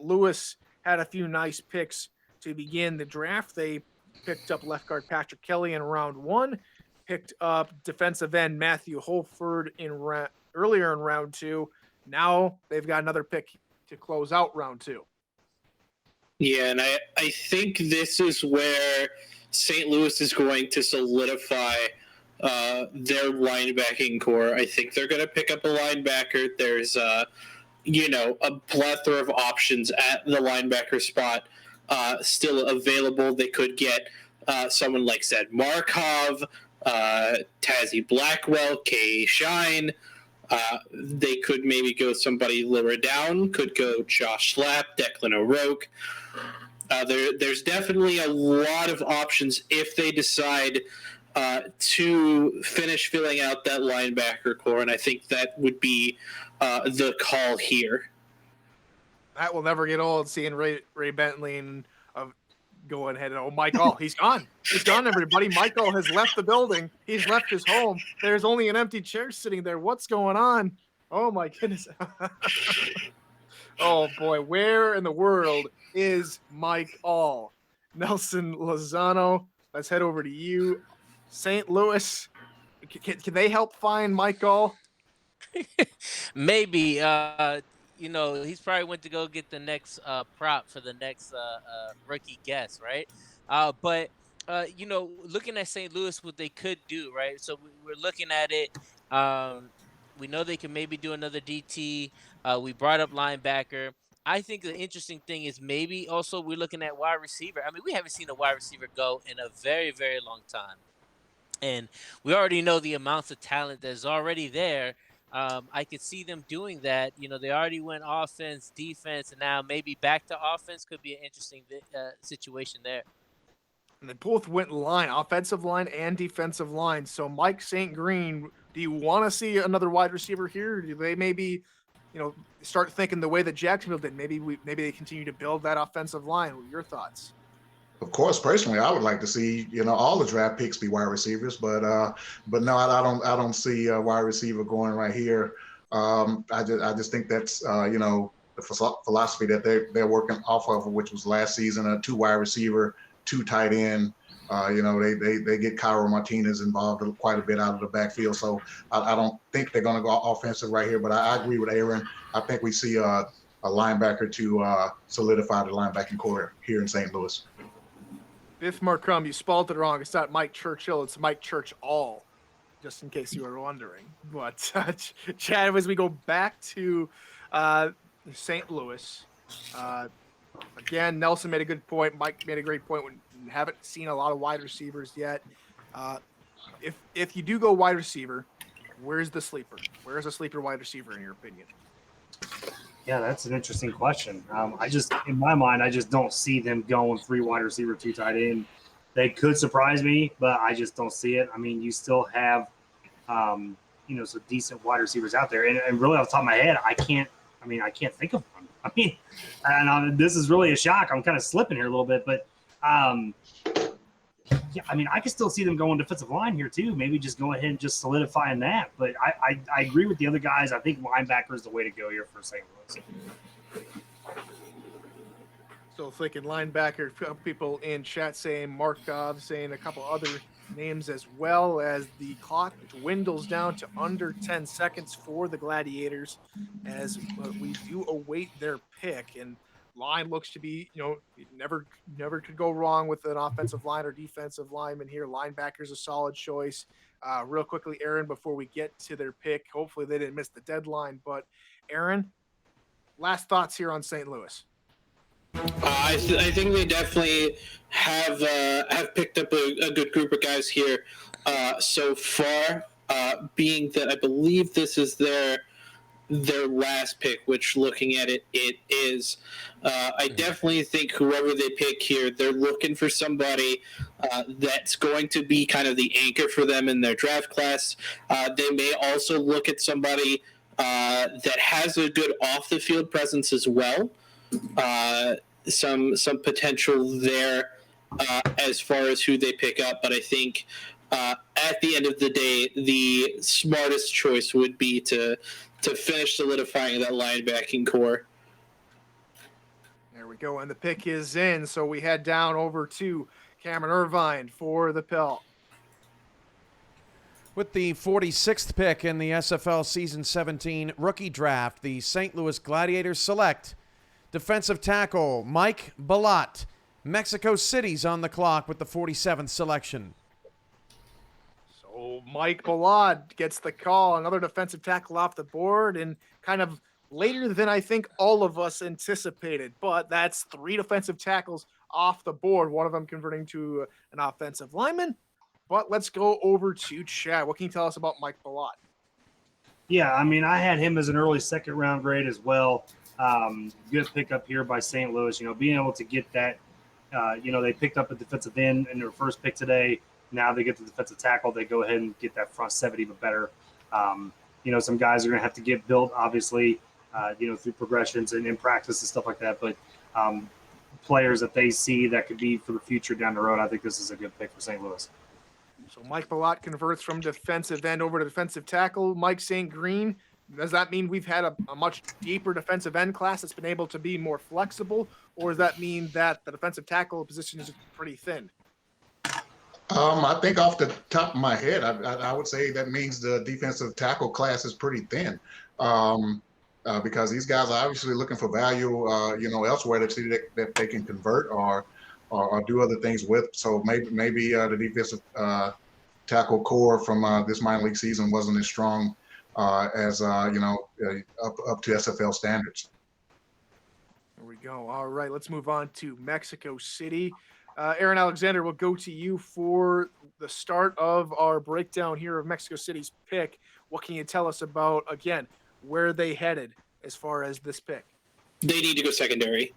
Louis had a few nice picks to begin the draft. They picked up left guard Patrick Kelly in round 1, picked up defensive end Matthew Holford earlier in round 2. Now they've got another pick to close out round 2. Yeah, and I think this is where St. Louis is going to solidify their linebacking core. I think they're going to pick up a linebacker. There's a plethora of options at the linebacker spot still available. They could get someone like Zed Markov, Tazzy Blackwell, Kay Shine. They could maybe go somebody lower down. Could go Josh Slapp, Declan O'Rourke. There's definitely a lot of options if they decide to finish filling out that linebacker core, and I think that would be the call here. That will never get old, seeing Ray Bentley and going ahead. Oh, Michael, he's gone. He's gone, everybody. Michael has left the building. He's left his home. There's only an empty chair sitting there. What's going on? Oh, my goodness. Oh, boy. Where in the world is Mike All? Nelson Lozano, let's head over to you. St. Louis, can they help find Mike All? Maybe. He's probably went to go get the next prop for the next rookie guest, right? But looking at St. Louis, what they could do, right? So we're looking at it. We know they can maybe do another DT. We brought up linebacker. I think the interesting thing is maybe also we're looking at wide receiver. I mean, we haven't seen a wide receiver go in a very, very long time. And we already know the amounts of talent that's already there. I could see them doing that. They already went offense, defense, and now maybe back to offense could be an interesting situation there. And they both went line, offensive line and defensive line. So Mike St. Green, do you want to see another wide receiver here? Or do they maybe, start thinking the way that Jacksonville did? Maybe they continue to build that offensive line. What are your thoughts? Of course, personally, I would like to see all the draft picks be wide receivers, but no, I don't see a wide receiver going right here. I just think that's the philosophy that they're working off of, which was last season, 2 wide receiver, 2 tight end. They get Cairo Martinez involved quite a bit out of the backfield, so I don't think they're going to go offensive right here. But I agree with Aaron. I think we see a linebacker to solidify the linebacking core here in St. Louis. Biff Marcum, you spelled it wrong. It's not Mike Churchill. It's Mike Church All, just in case you were wondering. But Chad, as we go back to St. Louis, again, Nelson made a good point. Mike made a great point. When you haven't seen a lot of wide receivers yet. If you do go wide receiver, where's the sleeper? Where's a sleeper wide receiver in your opinion? Yeah, that's an interesting question. In my mind, I just don't see them going 3 wide receiver, 2 tight end. They could surprise me, but I just don't see it. I mean, you still have, some decent wide receivers out there. And really off the top of my head, I can't think of one. I mean, and this is really a shock. I'm kind of slipping here a little bit, but Yeah, I mean, I can still see them going defensive line here too. Maybe just go ahead and just solidifying that. But I agree with the other guys. I think linebacker is the way to go here for St. Louis. Still thinking linebacker. People in chat saying Markov, saying a couple other names as well, as the clock dwindles down to under 10 seconds for the Gladiators as we do await their pick. And line looks to be, never could go wrong with an offensive line or defensive lineman here. Linebacker's a solid choice. Real quickly, Aaron, before we get to their pick, hopefully they didn't miss the deadline, but Aaron, last thoughts here on St. Louis. I think they definitely have picked up a good group of guys here so far. Being that I believe this is their last pick, which looking at it is. I definitely think whoever they pick here, they're looking for somebody that's going to be kind of the anchor for them in their draft class. They may also look at somebody that has a good off the field presence as well. Some potential there as far as who they pick up, but I think at the end of the day, the smartest choice would be to finish solidifying that linebacking core. There we go, and the pick is in, so we head down over to Cameron Irvine for the pill. With the 46th pick in the SFL Season 17 rookie draft, the St. Louis Gladiators select defensive tackle Mike Balot. Mexico City's on the clock with the 47th selection. So Mike Balot gets the call, another defensive tackle off the board, and kind of later than I think all of us anticipated. But that's 3 defensive tackles off the board, one of them converting to an offensive lineman. But let's go over to Chad. What can you tell us about Mike Balot? Yeah, I mean, I had him as an early second-round grade as well. Good pickup here by St. Louis. Being able to get that, they picked up a defensive end in their first pick today. Now they get the defensive tackle. They go ahead and get that front 7 even better. Some guys are going to have to get built, obviously, through progressions and in practice and stuff like that. But players that they see that could be for the future down the road, I think this is a good pick for St. Louis. So Mike Balot converts from defensive end over to defensive tackle. Mike St. Green, does that mean we've had a much deeper defensive end class that's been able to be more flexible, or does that mean that the defensive tackle position is pretty thin? I think off the top of my head, I would say that means the defensive tackle class is pretty thin, because these guys are obviously looking for value, elsewhere to see that they can convert or do other things with. So maybe the defensive tackle core from this minor league season wasn't as strong as up to SFL standards. There we go. All right, let's move on to Mexico City. Aaron Alexander, we'll go to you for the start of our breakdown here of Mexico City's pick. What can you tell us about, again, where they headed as far as this pick? They need to go secondary.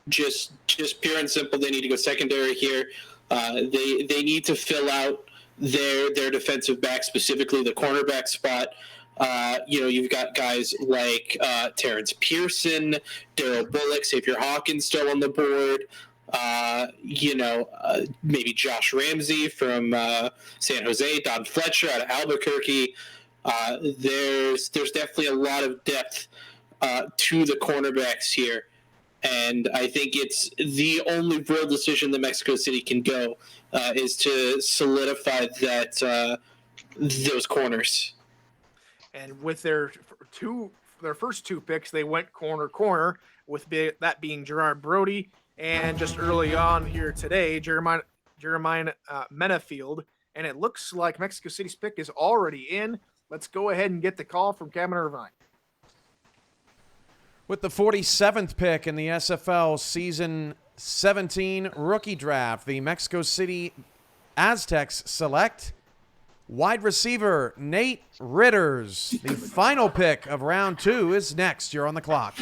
Just pure and simple, they need to go secondary here. They need to fill out their defensive back, specifically the cornerback spot. You've got guys like Terrence Pearson, Daryl Bullock, Xavier Hawkins still on the board. Maybe Josh Ramsey from San Jose, Don Fletcher out of Albuquerque. There's definitely a lot of depth to the cornerbacks here. And I think it's the only real decision that Mexico City can go is to solidify that those corners. And with their first 2 picks, they went corner, with that being Gerard Brody, and just early on here today, Jeremiah Menafield. And it looks like Mexico City's pick is already in. Let's go ahead and get the call from Cameron Irvine. With the 47th pick in the SFL Season 17 rookie draft, the Mexico City Aztecs select wide receiver Nate Ritters. The final pick of round 2 is next. You're on the clock.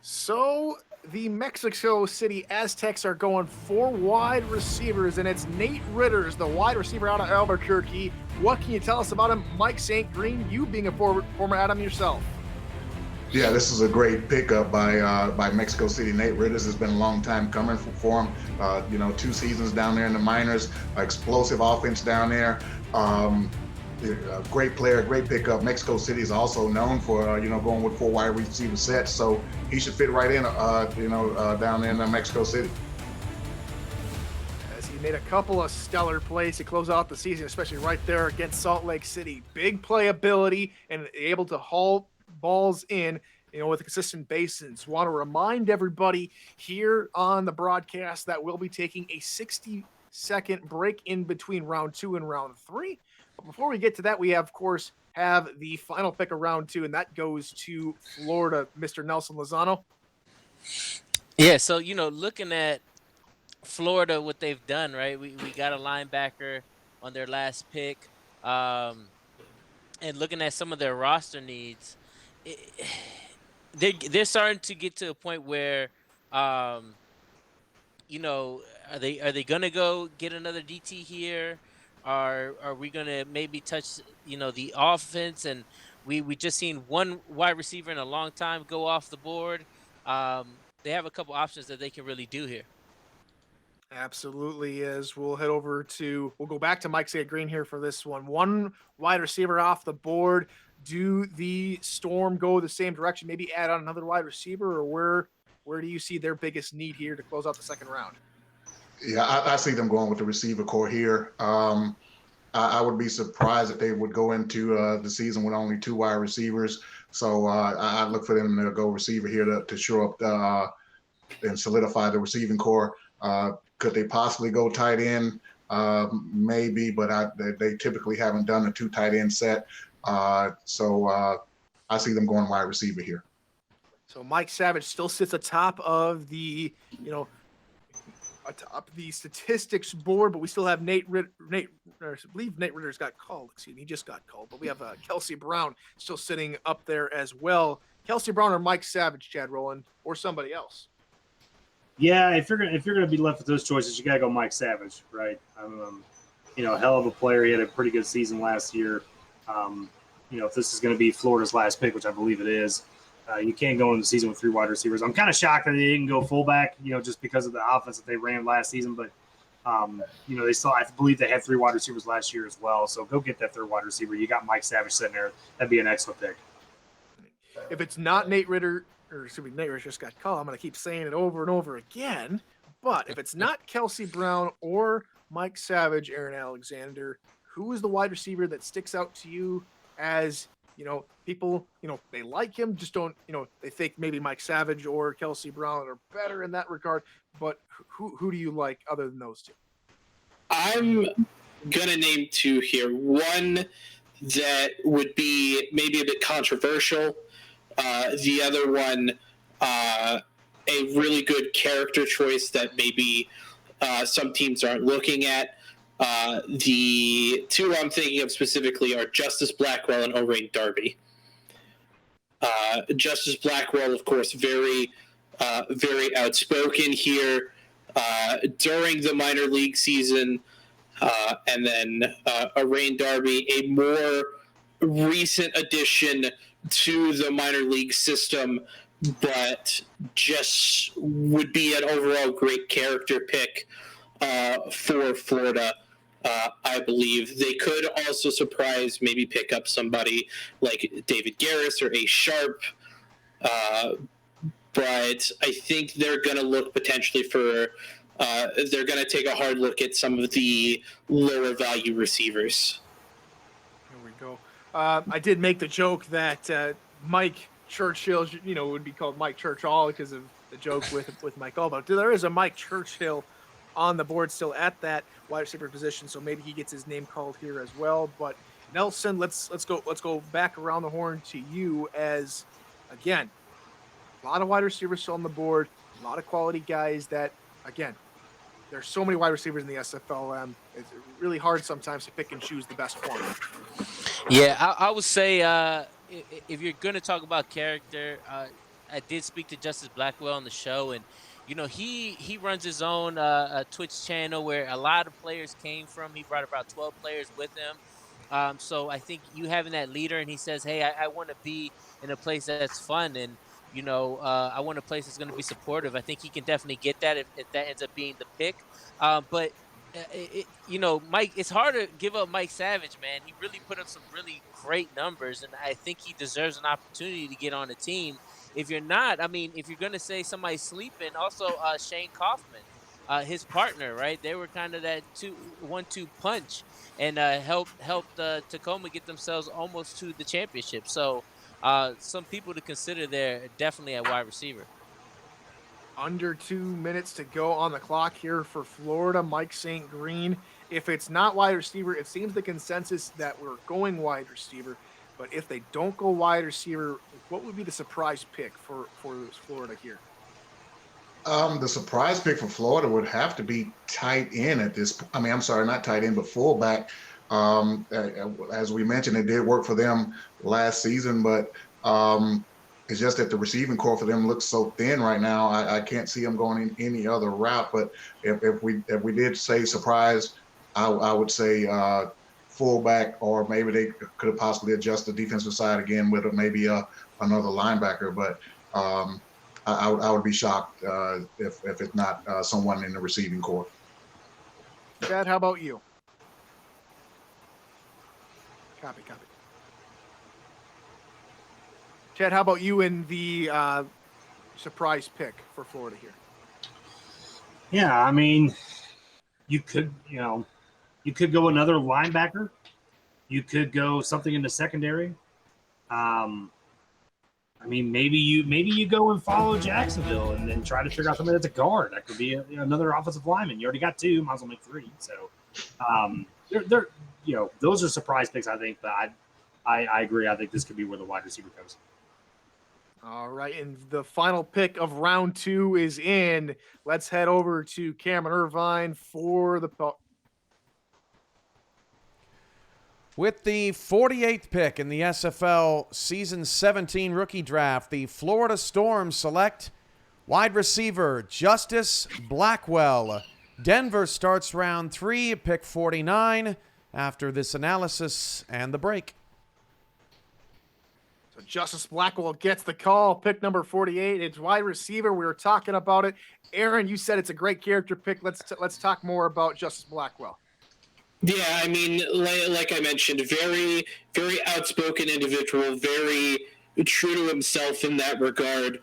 So the Mexico City Aztecs are going 4 wide receivers, and it's Nate Ritters, the wide receiver out of Albuquerque. What can you tell us about him, Mike St. Green, you being a former Adam yourself? Yeah, this is a great pickup by Mexico City. Nate Ritters has been a long time coming for him. 2 seasons down there in the minors, explosive offense down there. A great player, great pickup. Mexico City is also known for going with 4 wide receiver sets, so he should fit right in down in Mexico City. As he made a couple of stellar plays to close out the season, especially right there against Salt Lake City. Big playability and able to haul balls in, with consistent basins. Want to remind everybody here on the broadcast that we'll be taking a 60-second break in between round 2 and round 3. But before we get to that, we of course have the final pick of round 2, and that goes to Florida, Mr. Nelson Lozano. Yeah, so looking at Florida, what they've done, right? We got a linebacker on their last pick, and looking at some of their roster needs, they're starting to get to a point where, um, are they gonna go get another DT here? Are we gonna maybe touch the offense? And we just seen one wide receiver in a long time go off the board. They have a couple options that they can really do here. Absolutely is. We'll go back to Mike Green here for this one. One wide receiver off the board. Do the Storm go the same direction? Maybe add on another wide receiver, or where do you see their biggest need here to close out the second round? Yeah, I see them going with the receiver core here. I would be surprised if they would go into the season with only 2 wide receivers. So I look for them to go receiver here to shore up and solidify the receiving core. Could they possibly go tight end? Maybe, but they typically haven't done a 2 tight end set. So I see them going wide receiver here. So Mike Savage still sits atop of the, atop the statistics board, but we still have I believe Nate Ritter's got called. Excuse me, he just got called. But we have Kelsey Brown still sitting up there as well. Kelsey Brown or Mike Savage, Chad Rowland, or somebody else? Yeah, if you're gonna be left with those choices, you gotta go Mike Savage, right? Hell of a player. He had a pretty good season last year. If this is gonna be Florida's last pick, which I believe it is, you can't go into the season with 3 wide receivers. I'm kind of shocked that they didn't go fullback, just because of the offense that they ran last season. But they still, I believe they had 3 wide receivers last year as well. So go get that 3rd wide receiver. You got Mike Savage sitting there. That'd be an excellent pick. If it's not Nate Ritter, or excuse me, Nate Ritter just got called. I'm going to keep saying it over and over again. But if it's not Kelsey Brown or Mike Savage, Aaron Alexander, who is the wide receiver that sticks out to you as, people, they like him, just don't, they think maybe Mike Savage or Kelsey Brown are better in that regard. But who do you like other than those 2? I'm going to name 2 here. One that would be maybe a bit controversial. The other one, a really good character choice that maybe some teams aren't looking at. The 2 I'm thinking of specifically are Justice Blackwell and Orain Darby. Justice Blackwell, of course, very outspoken here during the minor league season. And then Orain Darby, a more recent addition to the minor league system, but just would be an overall great character pick for Florida. I believe they could also surprise, maybe pick up somebody like David Garris or A. Sharp. But I think they're going to look potentially for they're going to take a hard look at some of the lower value receivers. Here we go. I did make the joke that Mike Churchill, would be called Mike Churchill because of the joke with Mike Allbaugh. There is a Mike Churchill on the board still at that wide receiver position, so maybe he gets his name called here as well. But Nelson, let's go back around the horn to you as, again, a lot of wide receivers still on the board, a lot of quality guys that, again, there's so many wide receivers in the SFL. It's really hard sometimes to pick and choose the best one. Yeah, I would say if you're going to talk about character, I did speak to Justice Blackwell on the show, and he runs his own Twitch channel where a lot of players came from. He brought about 12 players with him. So I think you having that leader, and he says, hey, I want to be in a place that's fun. And I want a place that's going to be supportive. I think he can definitely get that if that ends up being the pick. But Mike, it's hard to give up Mike Savage, man. He really put up some really great numbers, and I think he deserves an opportunity to get on a team. If you're not, I mean, if you're gonna say somebody's sleeping, also Shane Kaufman, his partner, right? They were kind of that 1-2 punch, and helped Tacoma get themselves almost to the championship. So, some people to consider there definitely at wide receiver. Under 2 minutes to go on the clock here for Florida. Mike St. Green. If it's not wide receiver, it seems the consensus that we're going wide receiver. But if they don't go wide receiver, what would be the surprise pick for Florida here? The surprise pick for Florida would have to be tight end at this. I mean, I'm sorry, not tight end, but fullback. As we mentioned, it did work for them last season, but it's just that the receiving core for them looks so thin right now. I can't see them going in any other route. But if we did say surprise, I would say fullback, or maybe they could have possibly adjust the defensive side again with maybe another linebacker. But I would be shocked if it's not someone in the receiving core. Chad, how about you? Copy, copy. Chad, how about you in the surprise pick for Florida here? Yeah, I mean, you could go another linebacker. You could go something in the secondary. I mean, maybe you go and follow Jacksonville and then try to figure out something that's a guard. That could be another offensive lineman. You already got two, might as well make three. So, they're those are surprise picks, I think. But I agree. I think this could be where the wide receiver goes. All right, and the final pick of round 2 is in. Let's head over to Cameron Irvine for the With the 48th pick in the SFL Season 17 rookie draft, the Florida Storm select wide receiver Justice Blackwell. Denver starts round 3 at pick 49 after this analysis and the break. So Justice Blackwell gets the call. Pick number 48. It's wide receiver. We were talking about it. Aaron, you said it's a great character pick. Let's talk more about Justice Blackwell. Yeah, I mean, like I mentioned, very, very outspoken individual, very true to himself in that regard.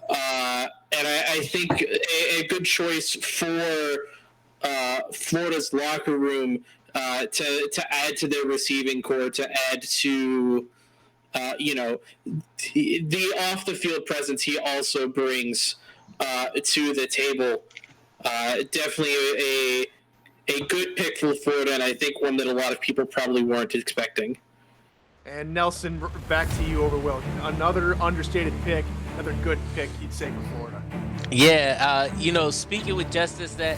And I think a good choice for Florida's locker room to add to their receiving core, to add to, the off the field presence he also brings to the table. Definitely a good pick for Florida, and I think one that a lot of people probably weren't expecting. And Nelson, back to you over Will. Another understated pick, another good pick, you'd say, for Florida. Yeah, speaking with Justice, that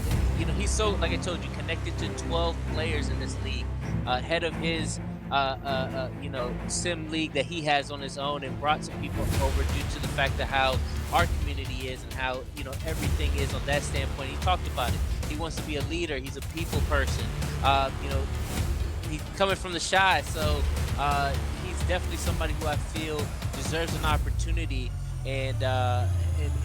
he's so, like I told you, connected to 12 players in this league, head of his sim league that he has on his own, and brought some people over due to the fact of how our community is and how everything is on that standpoint. He talked about it. He wants to be a leader. He's a people person. He's coming from the Shy, so he's definitely somebody who I feel deserves an opportunity. And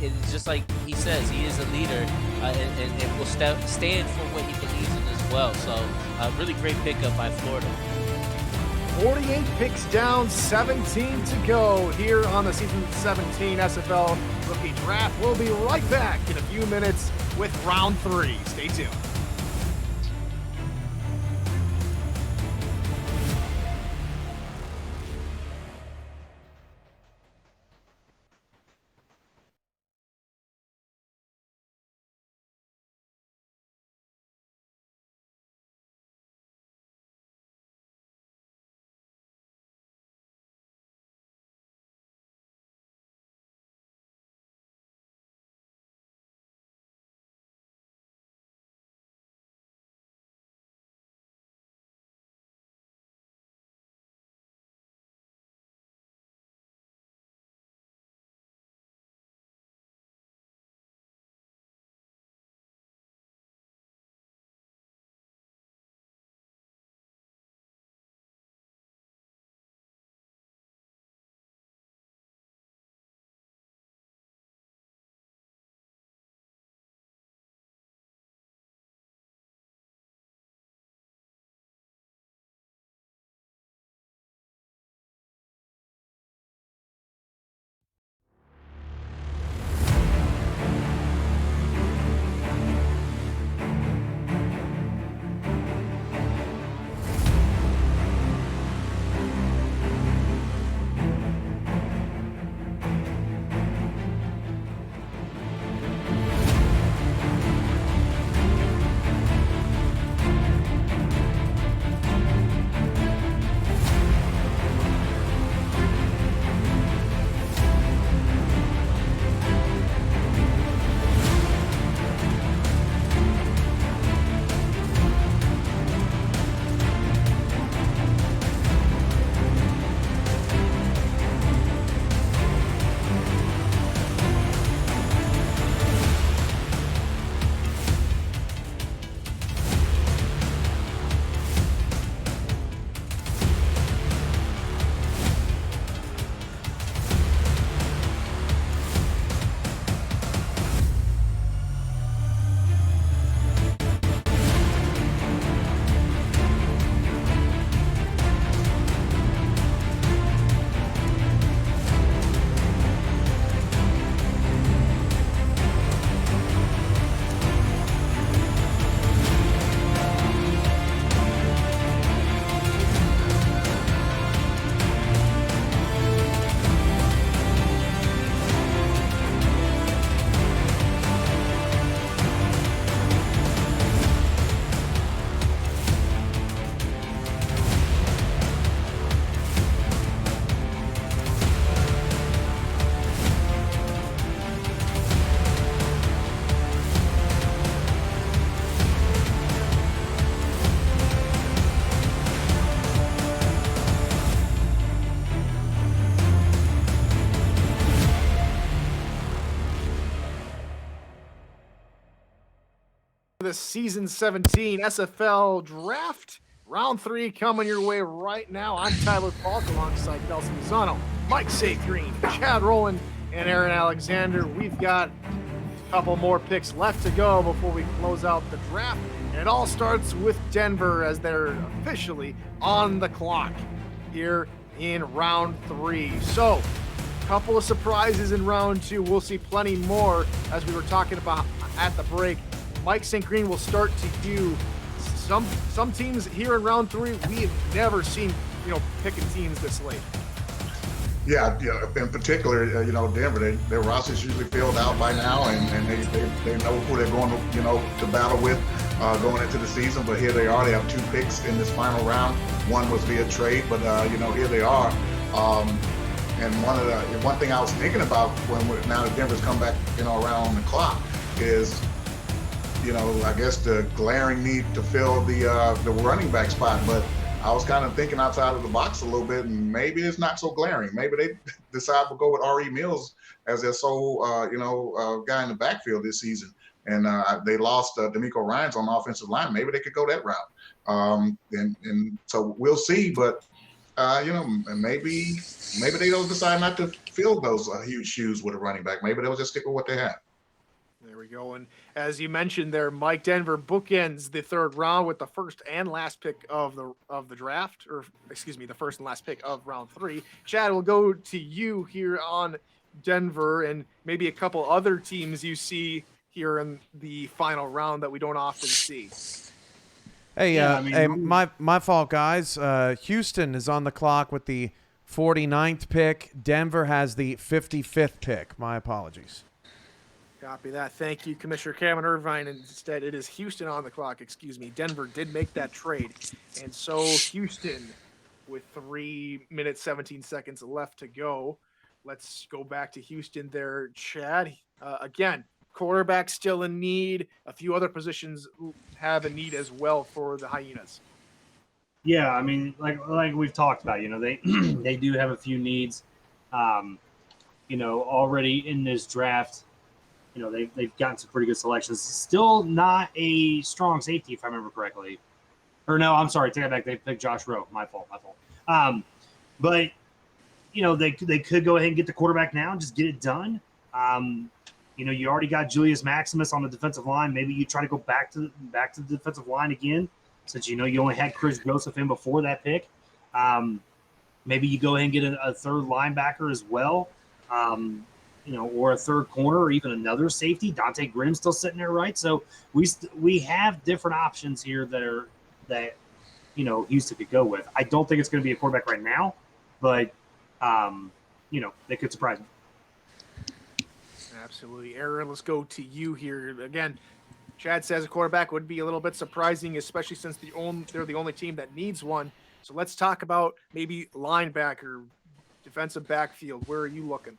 it's just like he says, he is a leader, and will stand for what he believes in as well. So, really great pickup by Florida. 48 picks down, 17 to go here on the Season 17 SFL Rookie Draft. We'll be right back in a few minutes with round 3. Stay tuned. the Season 17 SFL Draft. Round 3 coming your way right now. I'm Tyler Falk alongside Nelson Mazzano, Mike Safe Green, Chad Rowland, and Aaron Alexander. We've got a couple more picks left to go before we close out the draft. And it all starts with Denver as they're officially on the clock here in round 3. So, a couple of surprises in round 2. We'll see plenty more as we were talking about at the break. Mike St. Green will start to you. Some teams here in round 3 we have never seen, picking teams this late. Yeah, in particular, Denver, their roster's usually filled out by now, and they know who they're going to, to battle with going into the season. But here they are. They have 2 picks in this final round. One was via trade, but here they are. And one thing I was thinking about now that Denver's come back, around the clock is, I guess the glaring need to fill the running back spot, but I was kind of thinking outside of the box a little bit, and maybe it's not so glaring. Maybe they decide to go with R.E. Mills as their sole, guy in the backfield this season. And they lost D'Amico Ryans on the offensive line. Maybe they could go that route. And so we'll see. But maybe they don't decide not to fill those huge shoes with a running back. Maybe they'll just stick with what they have. There we go. And as you mentioned there, Mike, Denver bookends the 3rd round with the first and last pick of the draft, or excuse me, the first and last pick of round 3. Chad, will go to you here on Denver and maybe a couple other teams you see here in the final round that we don't often see. Hey, my fault, guys. Houston is on the clock with the 49th pick. Denver has the 55th pick. My apologies. Copy that. Thank you, Commissioner Cameron Irvine. Instead, it is Houston on the clock. Excuse me. Denver did make that trade. And so Houston, with 3 minutes, 17 seconds left to go. Let's go back to Houston there, Chad. Again, quarterback still in need. A few other positions have a need as well for the Hyenas. Yeah, I mean, like we've talked about, they they do have a few needs. Already in this draft. They've gotten some pretty good selections. Still not a strong safety, if I remember correctly. Or no, I'm sorry, take that back. They picked Josh Rowe. My fault. But they could go ahead and get the quarterback now and just get it done. You already got Julius Maximus on the defensive line. Maybe you try to go back to the defensive line again, since you only had Chris Joseph in before that pick. Maybe you go ahead and get a 3rd linebacker as well. Or a 3rd corner, or even another safety. Dante Grimm's still sitting there, right? So we have different options here that Houston could go with. I don't think it's going to be a quarterback right now, but they could surprise me. Absolutely, Aaron. Let's go to you here again. Chad says a quarterback would be a little bit surprising, especially since they're the only team that needs one. So let's talk about maybe linebacker, defensive backfield. Where are you looking?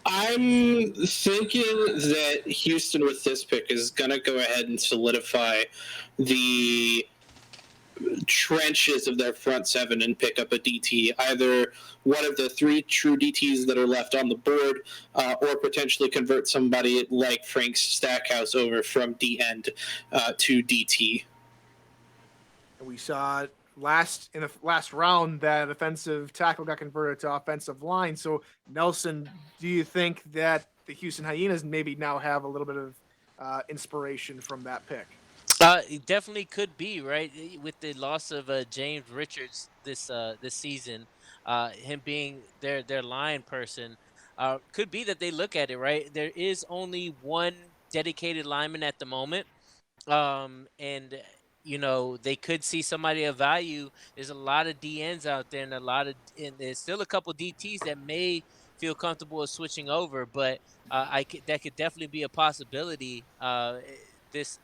I'm thinking that Houston with this pick is going to go ahead and solidify the trenches of their front 7 and pick up a DT, either one of the 3 true DTs that are left on the board, or potentially convert somebody like Frank Stackhouse over from D-end to DT. We saw in the last round that offensive tackle got converted to offensive line. So Nelson, do you think that the Houston Hyenas maybe now have a little bit of inspiration from that pick? It definitely could be, right? With the loss of James Richards this season, him being their line person, could be that they look at it, right? There is only one dedicated lineman at the moment, and they could see somebody of value. There's a lot of DNs out there, and there's still a couple DTs that may feel comfortable with switching over, but that could definitely be a possibility.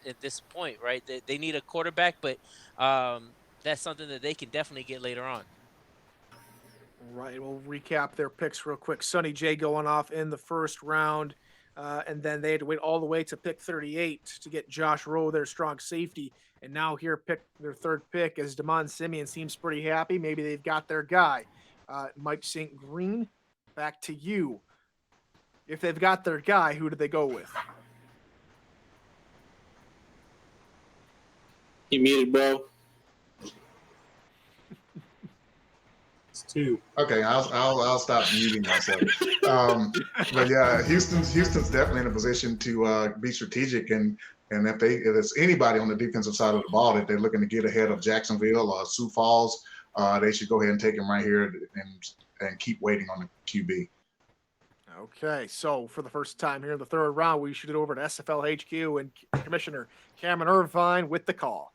At this point, right? They need a quarterback, but that's something that they can definitely get later on. Right. We'll recap their picks real quick. Sonny J going off in the 1st round. And then they had to wait all the way to pick 38 to get Josh Rowe, their strong safety. And now here, their 3rd pick is Damon Simeon. Seems pretty happy. Maybe they've got their guy. Mike St. Green, back to you. If they've got their guy, who do they go with? You muted, bro. It's 2. Okay, I'll stop muting myself. But yeah, Houston's definitely in a position to be strategic, and if it's anybody on the defensive side of the ball that they're looking to get ahead of Jacksonville or Sioux Falls, they should go ahead and take him right here and keep waiting on the QB. Okay, so for the first time here in the third round, we shoot it over to SFL HQ and Commissioner Cameron Irvine with the call.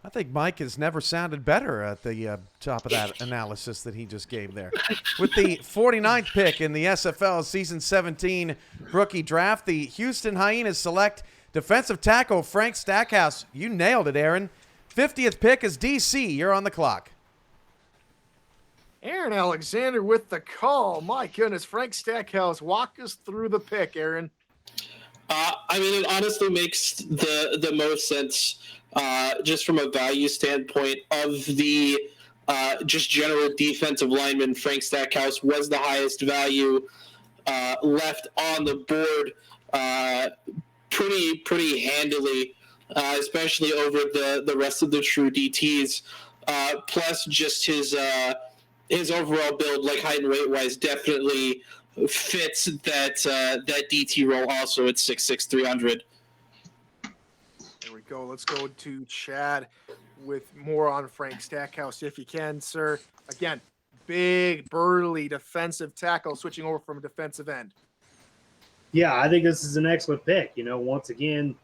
I think Mike has never sounded better at the top of that analysis that he just gave there. With the 49th pick in the SFL Season 17 rookie draft, the Houston Hyenas select defensive tackle Frank Stackhouse. You nailed it, Aaron. 50th pick is DC. You're on the clock. Aaron Alexander with the call. My goodness, Frank Stackhouse, walk us through the pick, Aaron. I mean, it honestly makes the most sense just from a value standpoint of the just general defensive lineman. Frank Stackhouse was the highest value left on the board pretty handily, especially over the rest of the true DTs. Plus, just his overall build, like height and weight wise, definitely fits that DT role also at 6'6", 300. There we go. Let's go to Chad with more on Frank Stackhouse, if you can, sir. Again, big, burly defensive tackle switching over from defensive end. Yeah, I think this is an excellent pick. Once again,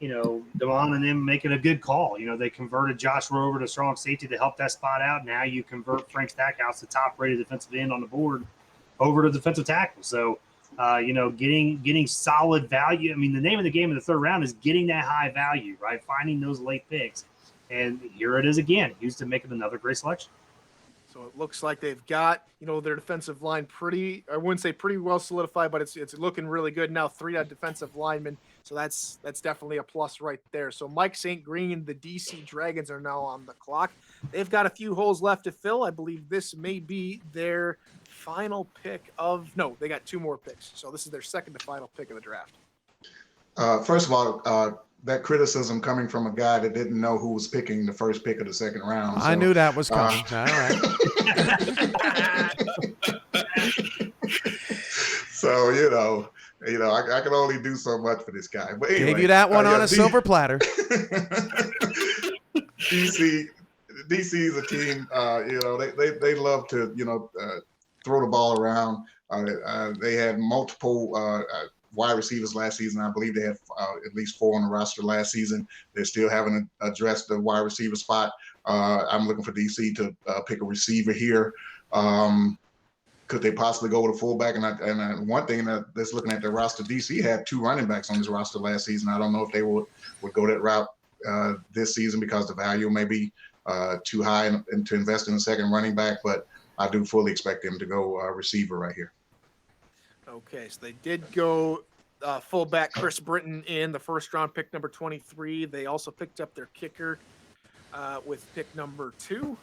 Devon and them making a good call. They converted Joshua over to strong safety to help that spot out. Now you convert Frank Stackhouse, the top-rated defensive end on the board, over to defensive tackle. So, getting solid value. I mean, the name of the game in the third round is getting that high value, right? Finding those late picks. And here it is again. Houston making another great selection. So it looks like they've got, their defensive line I wouldn't say pretty well solidified, but it's looking really good now. 3 defensive linemen. So that's definitely a plus right there. So Mike St. Green, the DC Dragons are now on the clock. They've got a few holes left to fill. I believe this may be their final pick they got 2 more picks. So this is their second to final pick of the draft. First of all, that criticism coming from a guy that didn't know who was picking the first pick of the second round. I knew that was coming. All right. So, I can only do so much for this guy. But anyway, gave you that one on a silver platter. DC is a team, they love to, throw the ball around. They had multiple wide receivers last season. I believe they had at least 4 on the roster last season. They still haven't addressed the wide receiver spot. I'm looking for DC to pick a receiver here. Could they possibly go with a fullback? And one thing that's looking at their roster, DC had 2 running backs on this roster last season. I don't know if they would go that route this season because the value may be too high and to invest in a second running back, but I do fully expect them to go receiver right here. Okay, so they did go fullback Chris Britton in the first round, pick number 23. They also picked up their kicker with pick number 2.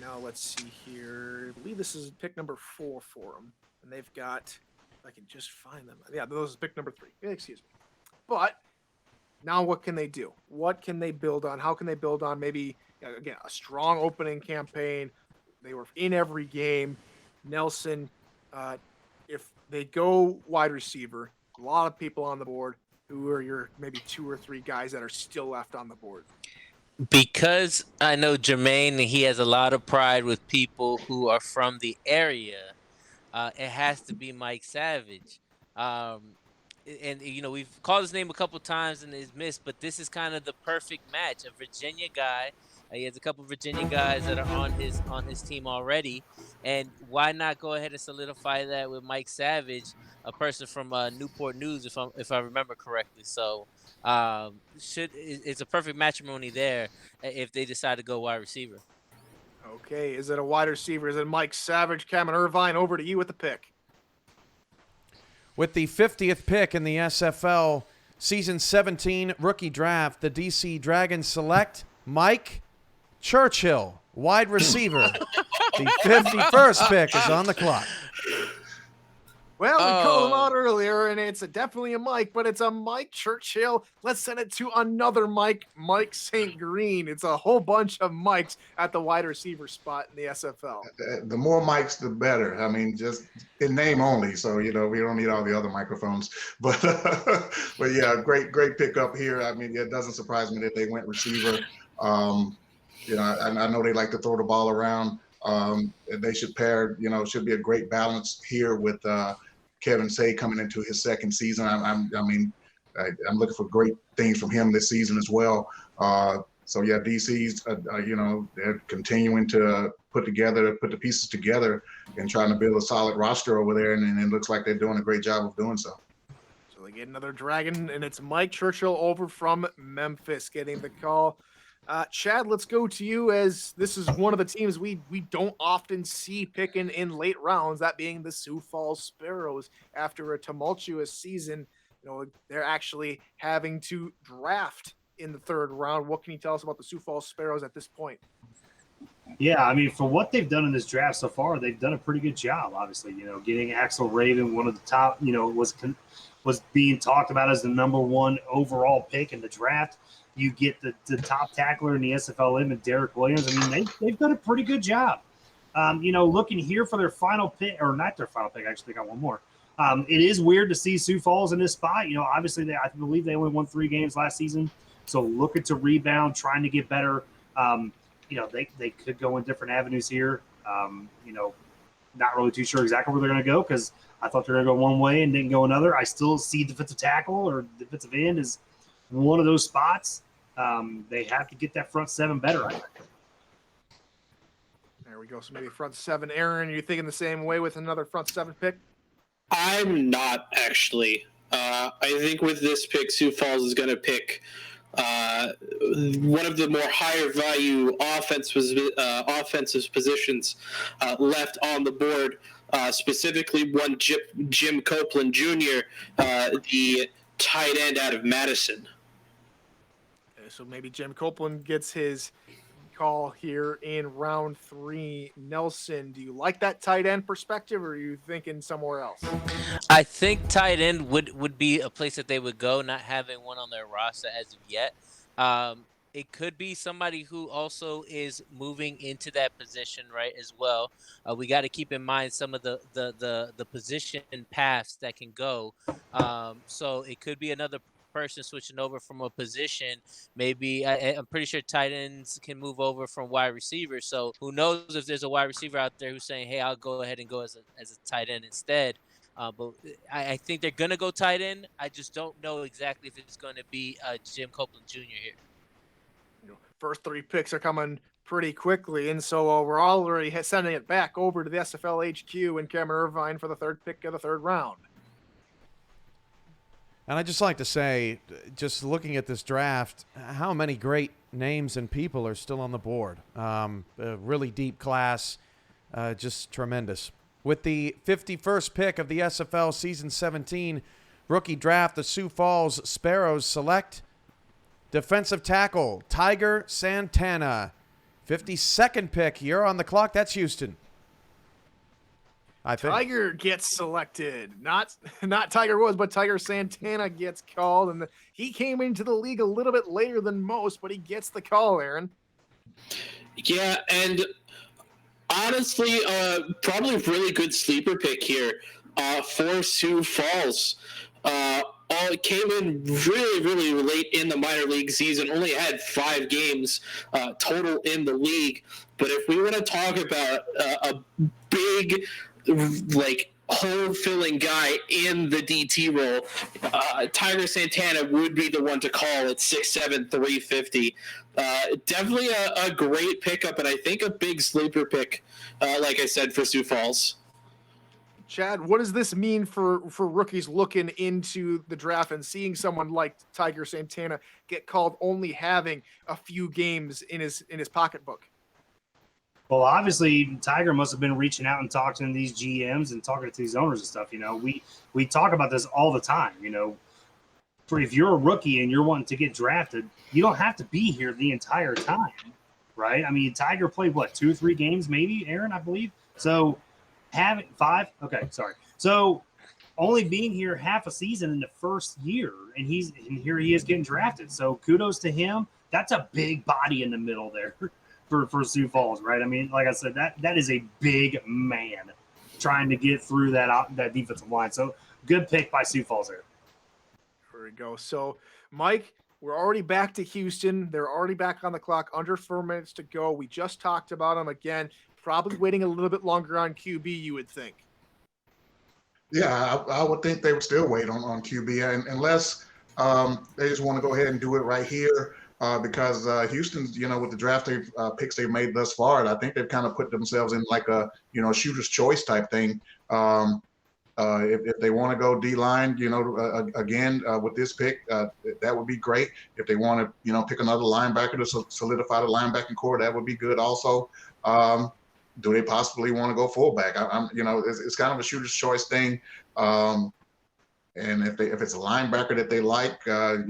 Now let's see here. I believe this is pick number 4 for them. And they've got, if I can just find them. Yeah, those is pick number 3. Excuse me. But now what can they do? What can they build on? How can they build on maybe, again, a strong opening campaign? They were in every game. Nelson, if they go wide receiver, a lot of people on the board. Who are your maybe 2 or 3 guys that are still left on the board? Because I know Jermaine, he has a lot of pride with people who are from the area. It has to be Mike Savage. And we've called his name a couple times and it's missed, but this is kind of the perfect match. A Virginia guy. He has a couple of Virginia guys that are on his team already, and why not go ahead and solidify that with Mike Savage, a person from Newport News, if I remember correctly. So it's a perfect matrimony there if they decide to go wide receiver. Okay, is it a wide receiver? Is it Mike Savage? Cameron Irvine, over to you with the pick. With the 50th pick in the SFL Season 17 rookie draft, the DC Dragons select Mike Churchill, wide receiver. The 51st pick is on the clock. Well, we called him Oh. out earlier, and it's definitely a Mike, but it's a Mike Churchill. Let's send it to another Mike, Mike St. Green. It's a whole bunch of Mikes at the wide receiver spot in the SFL. The more mics, the better. I mean, just in name only. So, we don't need all the other microphones. But, but yeah, great pickup here. I mean, it doesn't surprise me that they went receiver. I know they like to throw the ball around. They should pair, should be a great balance here with Kevin Say coming into his second season. I'm looking for great things from him this season as well. So yeah, DC's, they're continuing to put the pieces together and trying to build a solid roster over there, and it looks like they're doing a great job of doing so. So they get another Dragon, and it's Mike Churchill over from Memphis getting the call. Chad, let's go to you, as this is one of the teams we don't often see picking in late rounds, that being the Sioux Falls Sparrows. After a tumultuous season, they're actually having to draft in the third round. What can you tell us about the Sioux Falls Sparrows at this point? Yeah, I mean, for what they've done in this draft so far, they've done a pretty good job. Obviously, getting Axel Raven, one of the top, was being talked about as the number one overall pick in the draft. You get the top tackler in the SFLM and Derek Williams. I mean, they've done a pretty good job. Looking here for their final pick, or not their final pick, actually, they got one more. It is weird to see Sioux Falls in this spot. Obviously, I believe they only won 3 games last season. So looking to rebound, trying to get better. They could go in different avenues here. Not really too sure exactly where they're going to go, because I thought they were going to go one way and didn't go another. I still see defensive tackle or defensive end as one of those spots. They have to get that front seven better, I think. There we go. So maybe front seven. Aaron, are you thinking the same way with another front seven pick? I'm not, actually. I think with this pick, Sioux Falls is going to pick one of the more higher value offensive positions left on the board, specifically one Jim Copeland Jr., the tight end out of Madison. Okay, so maybe Jim Copeland gets his call here in round 3. Nelson, do you like that tight end perspective, or are you thinking somewhere else? I think tight end would be a place that they would go, not having one on their roster as of yet. It could be somebody who also is moving into that position, right, as well. We got to keep in mind some of the position paths that can go. So it could be another person switching over from a position. Maybe I'm pretty sure tight ends can move over from wide receivers. So who knows if there's a wide receiver out there who's saying, hey, I'll go ahead and go as a tight end instead. But I think they're going to go tight end. I just don't know exactly if it's going to be Jim Copeland Jr. here. First 3 picks are coming pretty quickly, and so we're already sending it back over to the SFL HQ and Cameron Irvine for the 3rd pick of the 3rd round. And I'd just like to say, just looking at this draft, how many great names and people are still on the board. A really deep class, just tremendous. With the 51st pick of the SFL Season 17 rookie draft, the Sioux Falls Sparrows select defensive tackle Tiger Santana. 52nd pick. You're on the clock. That's Houston. I think Tiger gets selected. Not Tiger Woods, but Tiger Santana gets called, and he came into the league a little bit later than most, but he gets the call, Aaron. Yeah, and honestly, probably a really good sleeper pick here for Sioux Falls. Came in really, really late in the minor league season, only had 5 games total in the league. But if we want to talk about a big, hole-filling guy in the DT role, Tiger Santana would be the one to call at 6'7", 350. Definitely a great pickup, and I think a big sleeper pick, like I said, for Sioux Falls. Chad, what does this mean for rookies looking into the draft and seeing someone like Tiger Santana get called only having a few games in his pocketbook? Well, obviously, Tiger must have been reaching out and talking to these GMs and talking to these owners and stuff. We talk about this all the time. If you're a rookie and you're wanting to get drafted, you don't have to be here the entire time, right? I mean, Tiger played, 2 or 3 games maybe, Aaron, I believe. So having 5? Okay, sorry. So only being here half a season in the first year, and here he is getting drafted. So kudos to him. That's a big body in the middle there for Sioux Falls, right? I mean, like I said, that is a big man trying to get through that defensive line. So good pick by Sioux Falls there. There we go. So, Mike, we're already back to Houston. They're already back on the clock. Under 4 minutes to go. We just talked about them again. Probably waiting a little bit longer on QB, you would think. Yeah, I would think they would still wait on QB unless they just want to go ahead and do it right here because Houston's, with the draft picks they've made thus far, I think they've kind of put themselves in like a, shooter's choice type thing. If they want to go D-line, again, with this pick, that would be great. If they want to, pick another linebacker to solidify the linebacking core, that would be good also. Do they possibly want to go fullback? It's kind of a shooter's choice thing. And if it's a linebacker that they like, and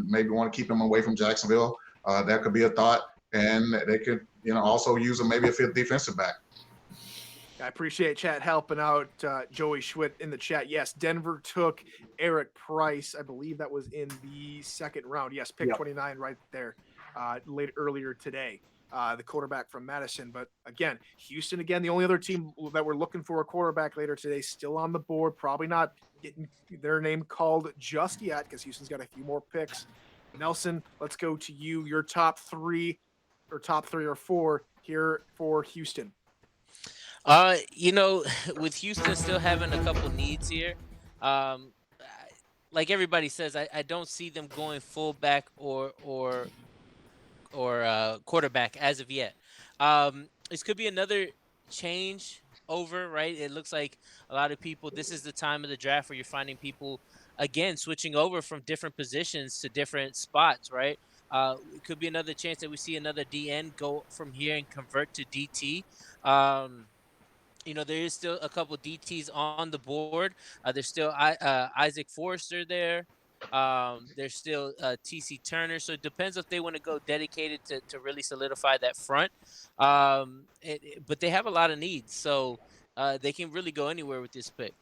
maybe want to keep him away from Jacksonville, that could be a thought. And they could, also use maybe a fifth defensive back. I appreciate chat helping out Joey Schwitt in the chat. Yes, Denver took Eric Price. I believe that was in the second round. Yes, pick 29 right there earlier today. The quarterback from Madison. But again, Houston, the only other team that we're looking for a quarterback later today, still on the board. Probably not getting their name called just yet because Houston's got a few more picks. Nelson, let's go to you. Your top three or four here for Houston. With Houston still having a couple needs here, like everybody says, I don't see them going fullback or quarterback as of yet. This could be another change over, right? It looks like a lot of people, this is the time of the draft where you're finding people, again, switching over from different positions to different spots, right? It could be another chance that we see another DN go from here and convert to DT. There is still a couple DTs on the board. There's still Isaac Forrester there. There's still TC Turner. So it depends if they want to go dedicated to really solidify that front. But they have a lot of needs. So they can really go anywhere with this pick.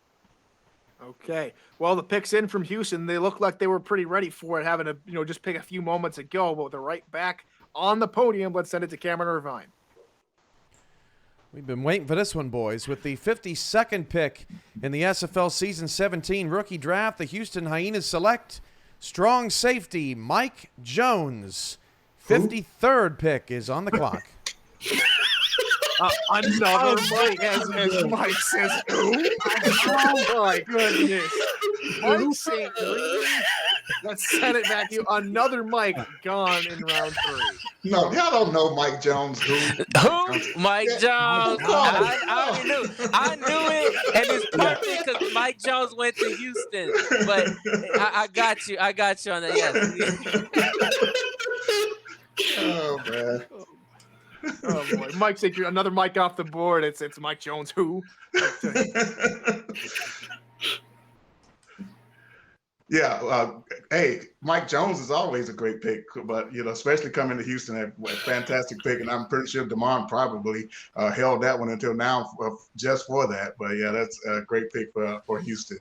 Okay. Well, the picks in from Houston, they look like they were pretty ready for it, having to, just pick a few moments ago. But with the right back on the podium, let's send it to Cameron Irvine. We've been waiting for this one, boys. With the 52nd pick in the SFL Season 17 rookie draft, the Houston Hyenas select strong safety Mike Jones. 53rd pick is on the clock. Another Mike, as Mike says, who? Oh, my goodness. Mike St. Green. Let's send it back to you. Another Mike gone in round 3. No, y'all don't know Mike Jones, dude. Who? Mike Jones. I already knew. I knew it, and it's perfect because Mike Jones went to Houston. But I got you. I got you on that. Yes. Oh man. Oh boy, Mike St. Green. Another Mike off the board. It's Mike Jones. Who? Yeah, hey, Mike Jones is always a great pick, but especially coming to Houston, a fantastic pick, and I'm pretty sure DeMond probably held that one until now just for that. But yeah, that's a great pick for Houston.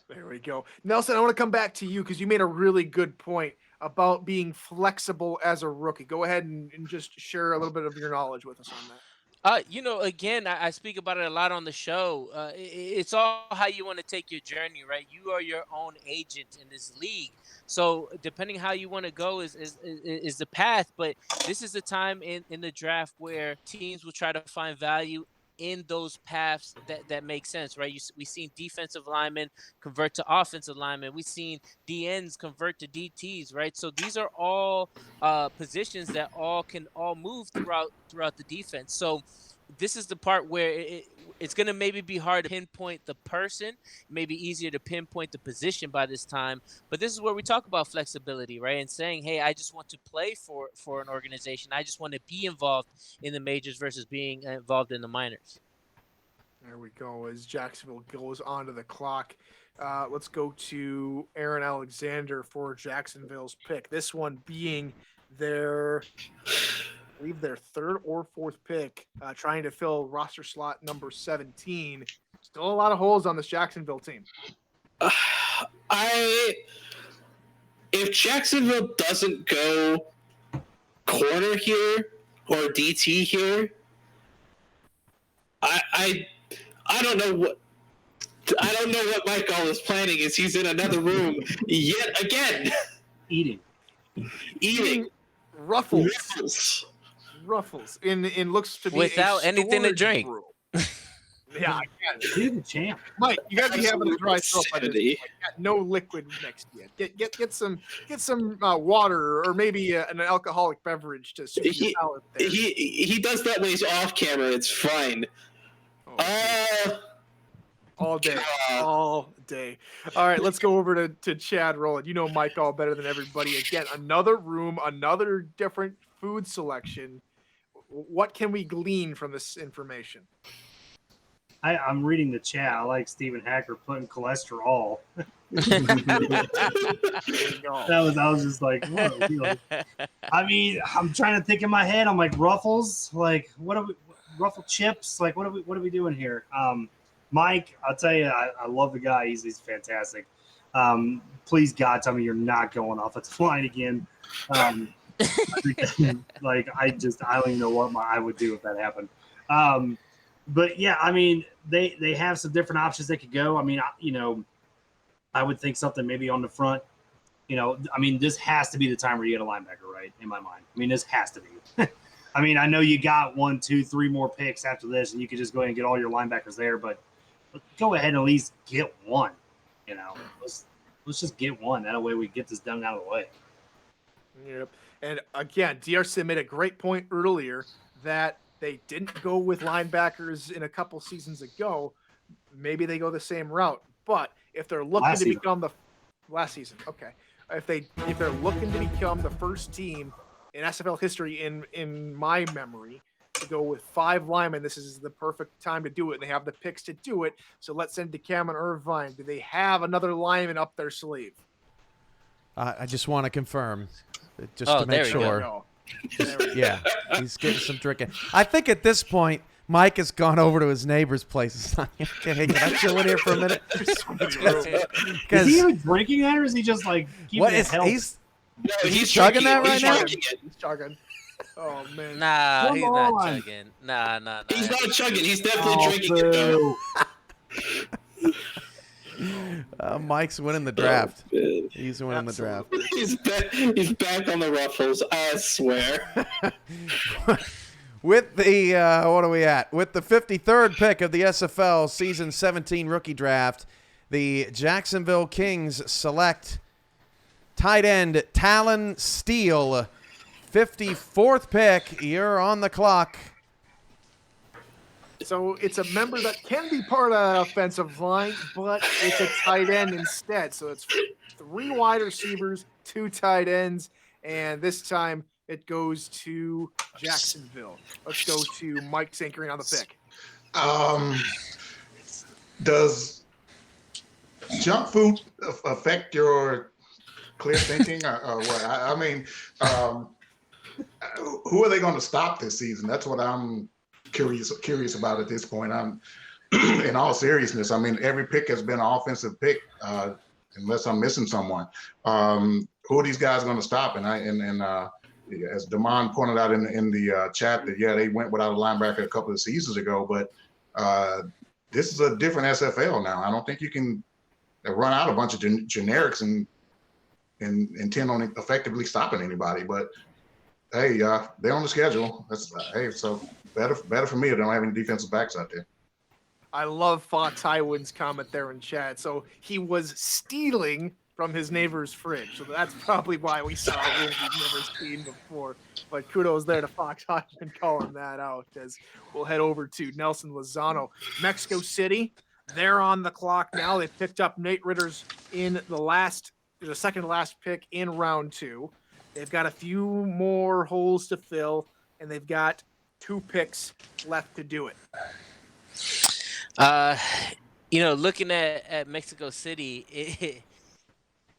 There we go, Nelson. I want to come back to you because you made a really good point about being flexible as a rookie. Go ahead and just share a little bit of your knowledge with us on that. Again, I speak about it a lot on the show. It's all how you want to take your journey, right? You are your own agent in this league. So depending how you want to go is the path. But this is the time in the draft where teams will try to find value in those paths that make sense, right? We've seen defensive linemen convert to offensive linemen. We've seen DNs convert to DTs, right? So these are all positions that can move throughout the defense. So this is the part where it's going to maybe be hard to pinpoint the person, maybe easier to pinpoint the position by this time. But this is where we talk about flexibility, right? And saying, hey, I just want to play for an organization. I just want to be involved in the majors versus being involved in the minors. There we go. As Jacksonville goes onto the clock, let's go to Aaron Alexander for Jacksonville's pick. This one being their third or fourth pick, trying to fill roster slot number 17. Let's Still a lot of holes on this Jacksonville team. If Jacksonville doesn't go corner here or DT here, I don't know what Michael is planning. Is he's in another room yet again? Eating. Ruffles. In looks to be without a anything to storage drink. room. Yeah, He's the champ. Mike, you gotta be having a dry throat by this Insanity. point. Got no liquid next to you. Get some water or maybe an alcoholic beverage to soothe your palate there. He does that when he's off camera. It's fine. All day. All right, let's go over to Chad Rowland. You know Mike all better than everybody. Again, another room, another different food selection. What can we glean from this information? I'm reading the chat. I like Stephen Hacker putting cholesterol. There you go. I was just like, whoa. I mean, I'm trying to think in my head. I'm like, Ruffles, like what are we? Ruffle chips, like what are we doing here? Mike, I'll tell you, I love the guy. He's fantastic. Please God, tell me you're not going offensive line again. Like I don't even know what I would do if that happened. But yeah, I mean, they have some different options they could go. I mean, I would think something maybe on the front. I mean, this has to be the time where you get a linebacker, right? In my mind, I mean, this has to be. I mean, I know you got 1, 2, 3 more picks after this, and you could just go ahead and get all your linebackers there. But go ahead and at least get one. Let's just get one. That way we get this done out of the way. Yep. And again, DRC made a great point earlier that they didn't go with linebackers in a couple seasons ago. Maybe they go the same route. But if they're looking to become the last season, okay. If they're looking to become the first team in SFL history, in my memory, to go with 5 linemen, this is the perfect time to do it. And they have the picks to do it. So let's send to Cameron Irvine. Do they have another lineman up their sleeve? I just want to confirm, just to make sure. Yeah, he's getting some drinking. I think at this point, Mike has gone over to his neighbor's place. It's like, okay, can I chill in here for a minute? Is he even drinking that, or is he just like keeping it healthy? He's chugging that right now? He's chugging. Oh, man. Nah, he's not chugging. Nah. He's not chugging. He's definitely drinking it, though. Mike's winning the draft. He's winning the draft. He's back on the Ruffles, I swear. With the what are we at? With the 53rd pick of the SFL Season 17 rookie draft, the Jacksonville Kings select tight end Talon Steele. 54th pick. You're on the clock. So it's a member that can be part of the offensive line, but it's a tight end instead. So it's 3 wide receivers, 2 tight ends, and this time it goes to Jacksonville. Let's go to Mike St. Green on the pick. Does junk food affect your clear thinking or what? I mean, who are they going to stop this season? That's what I'm curious about at this point. I'm in all seriousness. I mean, every pick has been an offensive pick, unless I'm missing someone. Who are these guys going to stop? And as Damon pointed out in the chat, that they went without a linebacker a couple of seasons ago, but this is a different SFL now. I don't think you can run out a bunch of generics and intend on effectively stopping anybody. But hey, they're on the schedule. That's so better for me. They don't have any defensive backs out there. I love Fox Highwind's comment there in chat. So he was stealing from his neighbor's fridge. So that's probably why we saw a room we've never seen before. But kudos there to Fox Highwind calling that out, as we'll head over to Nelson Lozano. Mexico City, they're on the clock now. They picked up Nate Ritters in the second to last pick in round 2. They've got a few more holes to fill, and they've got 2 picks left to do it. Looking at Mexico City,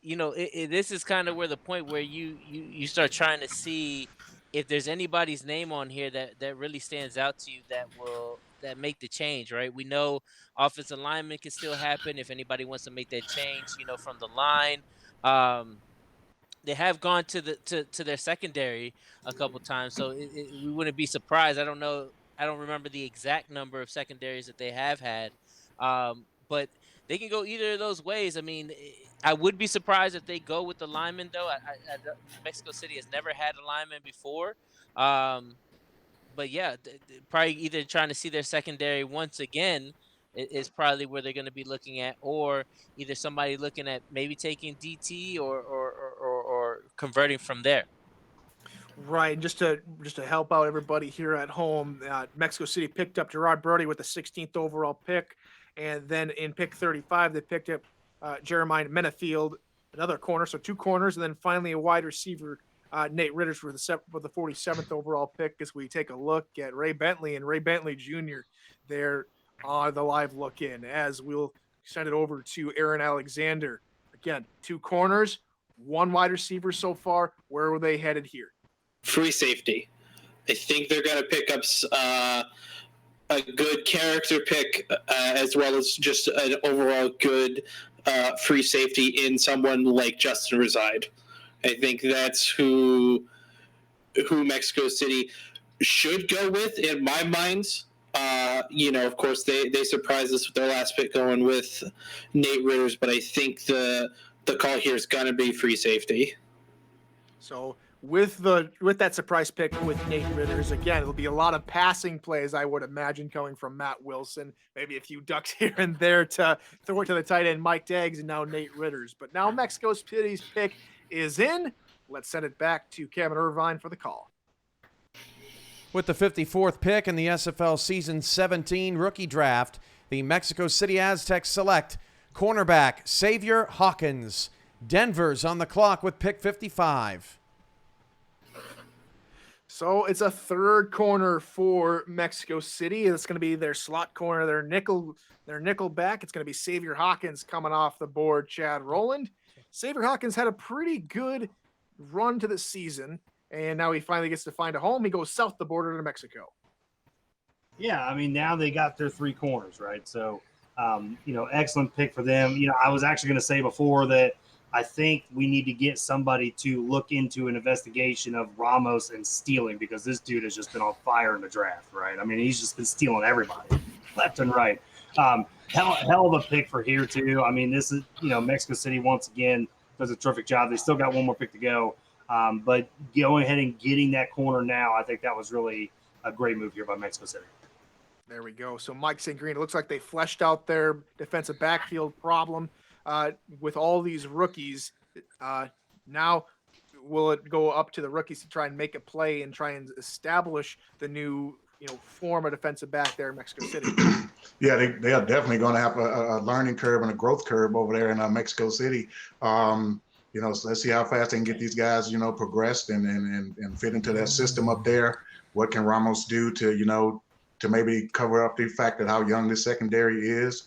this is kind of where the point where you start trying to see if there's anybody's name on here that really stands out to you that will that make the change, right? We know offensive alignment can still happen if anybody wants to make that change, from the line. They have gone to their secondary a couple times, so we wouldn't be surprised. I don't know. I don't remember the exact number of secondaries that they have had, but they can go either of those ways. I mean, I would be surprised if they go with the lineman, though. Mexico City has never had a lineman before, but yeah, probably either trying to see their secondary once again is probably where they're going to be looking at, or either somebody looking at maybe taking DT or converting from there. Right, just to help out everybody here at home, Mexico City picked up Gerard Brody with the 16th overall pick, and then in pick 35 they picked up Jeremiah Menafield, another corner, so two corners, and then finally a wide receiver, Nate Ritters with the 47th overall pick. As we take a look at Ray Bentley and Ray Bentley Jr., there on the live look in, as we'll send it over to Aaron Alexander. Again, two corners, one wide receiver so far. Where were they headed here? Free safety. I think they're going to pick up a good character pick as well as just an overall good free safety in someone like Justin Reside. I think that's who Mexico City should go with in my mind. Of course, they surprised us with their last pick going with Nate Ritters, but I think the call here is going to be free safety. So with that surprise pick with Nate Ritters, again, it'll be a lot of passing plays, I would imagine, coming from Matt Wilson. Maybe a few ducks here and there to throw it to the tight end, Mike Daggs, and now Nate Ritters. But now Mexico City's pick is in. Let's send it back to Kevin Irvine for the call. With the 54th pick in the SFL Season 17 rookie draft, the Mexico City Aztecs select cornerback Xavier Hawkins. Denver's on the clock with pick 55. So it's a third corner for Mexico City. It's going to be their slot corner, their nickel back. It's going to be Xavier Hawkins coming off the board. Chad Rowland. Xavier Hawkins had a pretty good run to the season, and now he finally gets to find a home. He goes south the border to Mexico. Yeah, I mean, now they got their three corners, right? So, excellent pick for them. I was actually going to say before that I think we need to get somebody to look into an investigation of Ramos and stealing, because this dude has just been on fire in the draft, right? I mean, he's just been stealing everybody left and right. Hell of a pick for here, too. I mean, this is, Mexico City once again does a terrific job. They still got one more pick to go. But going ahead and getting that corner now, I think that was really a great move here by Mexico City. There we go. So Mike St. Green, it looks like they fleshed out their defensive backfield problem with all these rookies. Now, will it go up to the rookies to try and make a play and try and establish the new, form of defensive back there in Mexico City? Yeah, they are definitely going to have a learning curve and a growth curve over there in Mexico City. So let's see how fast they can get these guys, progressed and fit into that system up there. What can Ramos do to maybe cover up the fact that how young this secondary is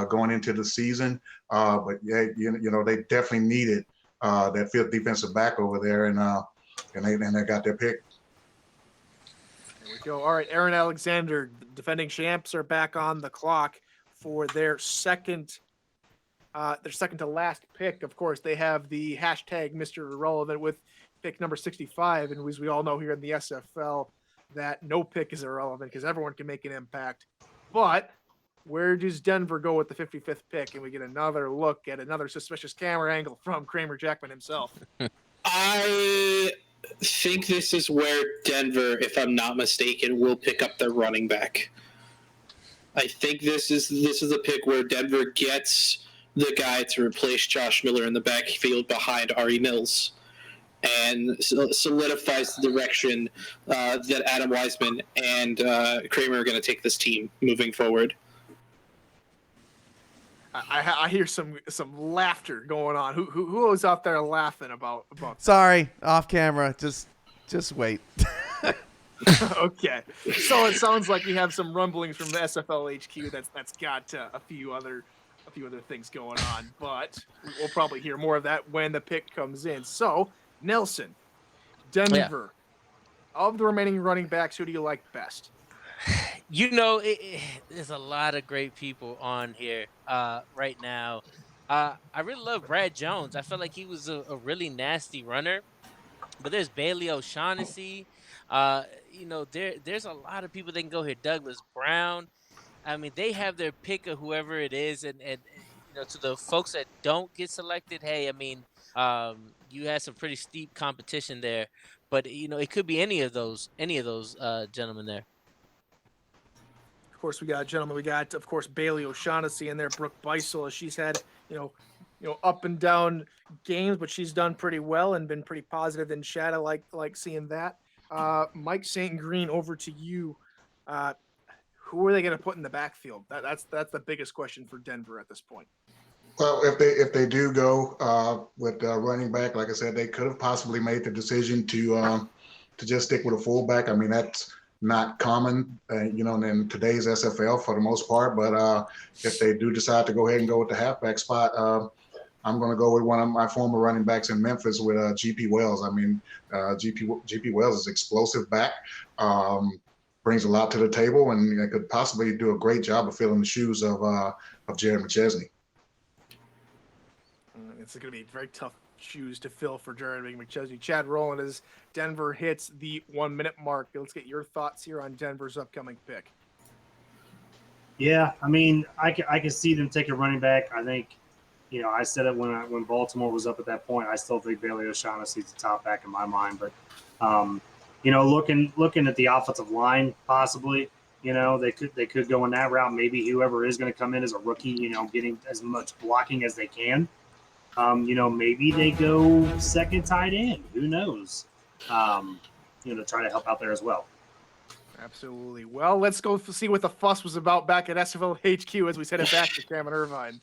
going into the season? But yeah, they definitely needed that fifth defensive back over there, and they got their pick. There we go. All right, Aaron Alexander, the defending champs, are back on the clock for their second to last pick. Of course, they have the hashtag Mr. Irrelevant with pick number 65, and as we all know here in the SFL, that no pick is irrelevant because everyone can make an impact. But where does Denver go with the 55th pick? And we get another look at another suspicious camera angle from Kramer Jackman himself. I think this is where Denver, if I'm not mistaken, will pick up their running back. I think this is the pick where Denver gets the guy to replace Josh Miller in the backfield behind Ari Mills, and solidifies the direction that Adam Wiseman and Kramer are going to take this team moving forward. I hear some laughter going on. Who was out there laughing about? Sorry, off camera. Just wait. Okay, so it sounds like we have some rumblings from the SFL HQ that's got a few other things going on, but we'll probably hear more of that when the pick comes in. So Nelson, Denver, of the remaining running backs, who do you like best? There's a lot of great people on here right now. I really love Brad Jones. I felt like he was a really nasty runner. But there's Bailey O'Shaughnessy. There's a lot of people that can go here. Douglas Brown. I mean, they have their pick of whoever it is, and to the folks that don't get selected, hey, I mean, you had some pretty steep competition there, but it could be any of those gentlemen there. Of course, we got gentlemen. We got, of course, Bailey O'Shaughnessy in there. Brooke Beisel. She's had up and down games, but she's done pretty well and been pretty positive in chat. I like seeing that. Mike St. Green, over to you. Who are they going to put in the backfield? That's the biggest question for Denver at this point. Well, if they do go with running back, like I said, they could have possibly made the decision to just stick with a fullback. I mean, that's not common, in today's SFL for the most part. But if they do decide to go ahead and go with the halfback spot, I'm going to go with one of my former running backs in Memphis with GP Wells. I mean, GP Wells is explosive back, brings a lot to the table, and could possibly do a great job of filling the shoes of Jared McChesney. It's going to be very tough shoes to fill for Jared McChesney. Chad Rowland, as Denver hits the 1 minute mark. Let's get your thoughts here on Denver's upcoming pick. Yeah, I mean, I can see them take a running back. I think, I said it when Baltimore was up at that point. I still think Bailey O'Shaughnessy is the top back in my mind. But, looking at the offensive line, possibly, they could go in that route. Maybe whoever is going to come in as a rookie, getting as much blocking as they can. Maybe they go second tight end. Who knows? To try to help out there as well. Absolutely. Well, let's go see what the fuss was about back at SFL HQ as we send it back to Cameron Irvine.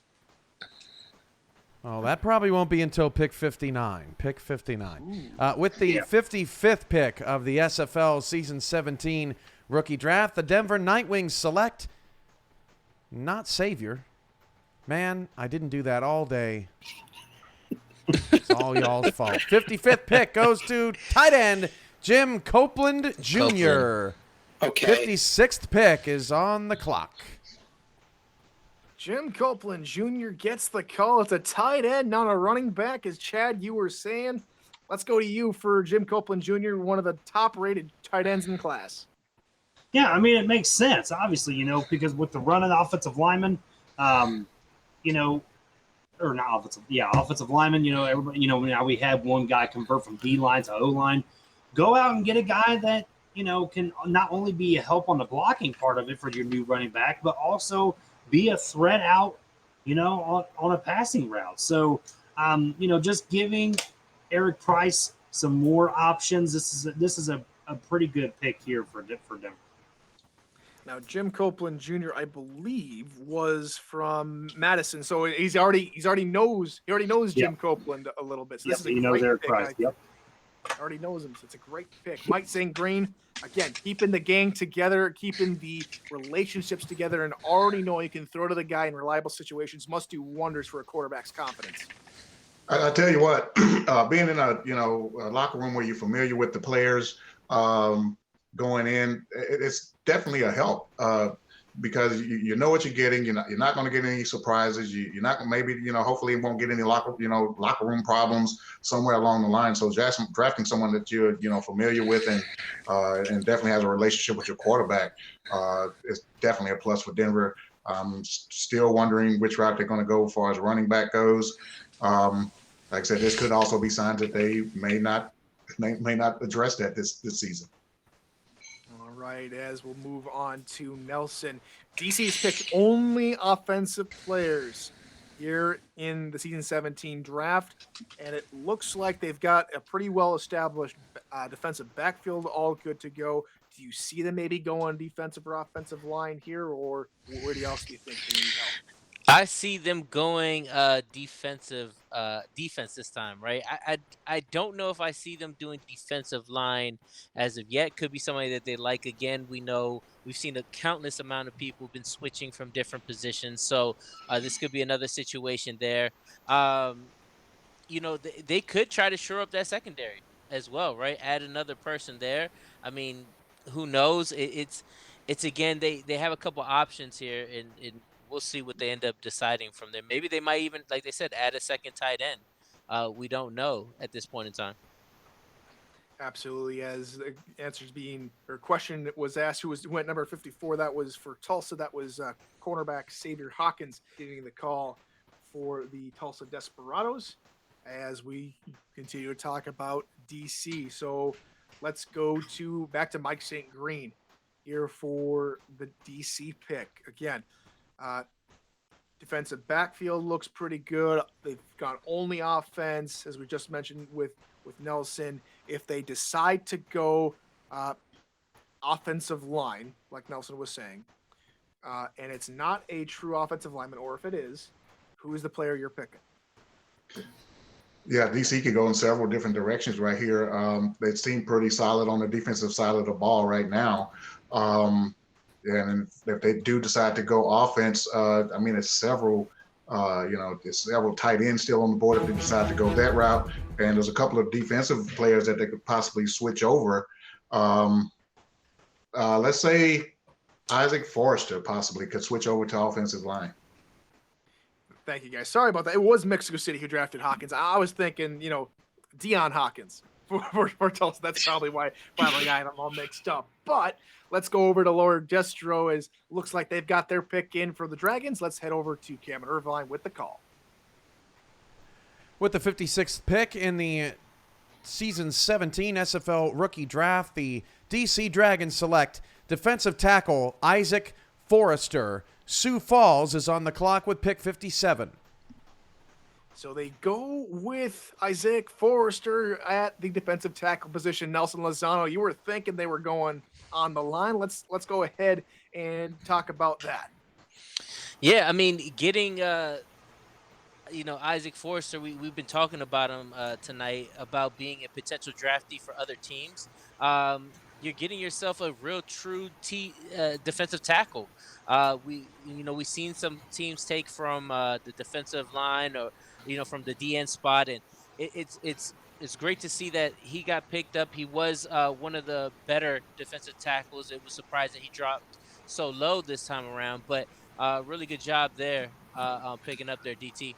Oh, that probably won't be until pick 59. Pick 59. With the 55th pick of the SFL Season 17 rookie draft, the Denver Nightwings select not Savior. Man, I didn't do that all day. It's all y'all's fault. 55th pick goes to tight end Jim Copeland Jr. Okay. 56th pick is on the clock. Jim Copeland Jr. gets the call. It's a tight end, not a running back, as Chad, you were saying. Let's go to you for Jim Copeland Jr., one of the top-rated tight ends in class. Yeah, I mean, it makes sense, obviously, because with the running offensive lineman, or not offensive, offensive lineman, everybody, now we have one guy convert from D-line to O-line. Go out and get a guy that, can not only be a help on the blocking part of it for your new running back, but also be a threat out, on a passing route. So, just giving Eric Price some more options. This is a pretty good pick here for Denver. Now, Jim Copeland Jr., I believe, was from Madison, so he already knows Jim Copeland a little bit. So this is a great Eric pick. Price. Yep. Already knows him, so it's a great pick. Mike St. Green, again, keeping the gang together, keeping the relationships together, and already knowing you can throw to the guy in reliable situations must do wonders for a quarterback's confidence. I tell you what, being in a locker room where you're familiar with the players going in, it's definitely a help because you know what you're getting. You're not going to get any surprises. You're not going to hopefully you won't get any locker room problems somewhere along the line. So drafting someone that you're familiar with and definitely has a relationship with your quarterback is definitely a plus for Denver. I'm still wondering which route they're going to go as far as running back goes. Like I said, this could also be signs that they may not address that this season. All right, as we'll move on to Nelson. DC's picked only offensive players here in the Season 17 draft, and it looks like they've got a pretty well-established defensive backfield, all good to go. Do you see them maybe go on defensive or offensive line here, or where else do you think they need help? I see them going defense this time, right? I don't know if I see them doing defensive line as of yet. Could be somebody that they like. Again, we've seen a countless amount of people been switching from different positions, so this could be another situation there. They could try to shore up that secondary as well, right? Add another person there. I mean, who knows? it's again they have a couple options here, and we'll see what they end up deciding from there. Maybe they might even, like they said, add a second tight end. We don't know at this point in time. Absolutely. As the answers being or question was asked, who went number 54? That was for Tulsa. That was cornerback Xavier Hawkins getting the call for the Tulsa Desperados. As we continue to talk about DC, so let's go to back to Mike St. Green here for the DC pick again. Uh, Defensive backfield looks pretty good. They've got only offense, as we just mentioned with Nelson. If they decide to go offensive line, like Nelson was saying, and it's not a true offensive lineman, or if it is, who is the player you're picking? Yeah, DC could go in several different directions right here. They seem pretty solid on the defensive side of the ball right now. And if they do decide to go offense, I mean, it's several, there's several tight ends still on the board if they decide to go that route. And there's a couple of defensive players that they could possibly switch over. Let's say Isaac Forrester possibly could switch over to offensive line. Thank you, guys. Sorry about that. It was Mexico City who drafted Hawkins. I was thinking, Deion Hawkins for Tulsa. That's probably why I got them all mixed up. But let's go over to Lower Destro, as looks like they've got their pick in for the Dragons. Let's head over to Cameron Irvine with the call. With the 56th pick in the Season 17 SFL Rookie Draft, the DC Dragons select defensive tackle Isaac Forrester. Sioux Falls is on the clock with pick 57. So they go with Isaac Forrester at the defensive tackle position. Nelson Lozano, you were thinking they were going on the line. Let's go ahead and talk about that. Yeah, I mean, getting Isaac Forrester, we've been talking about him tonight, about being a potential draftee for other teams. You're getting yourself a real true defensive tackle. We've seen some teams take from the defensive line, or from the DN spot, and it's great to see that he got picked up. He was one of the better defensive tackles. It was surprising he dropped so low this time around, but really good job there picking up their DT.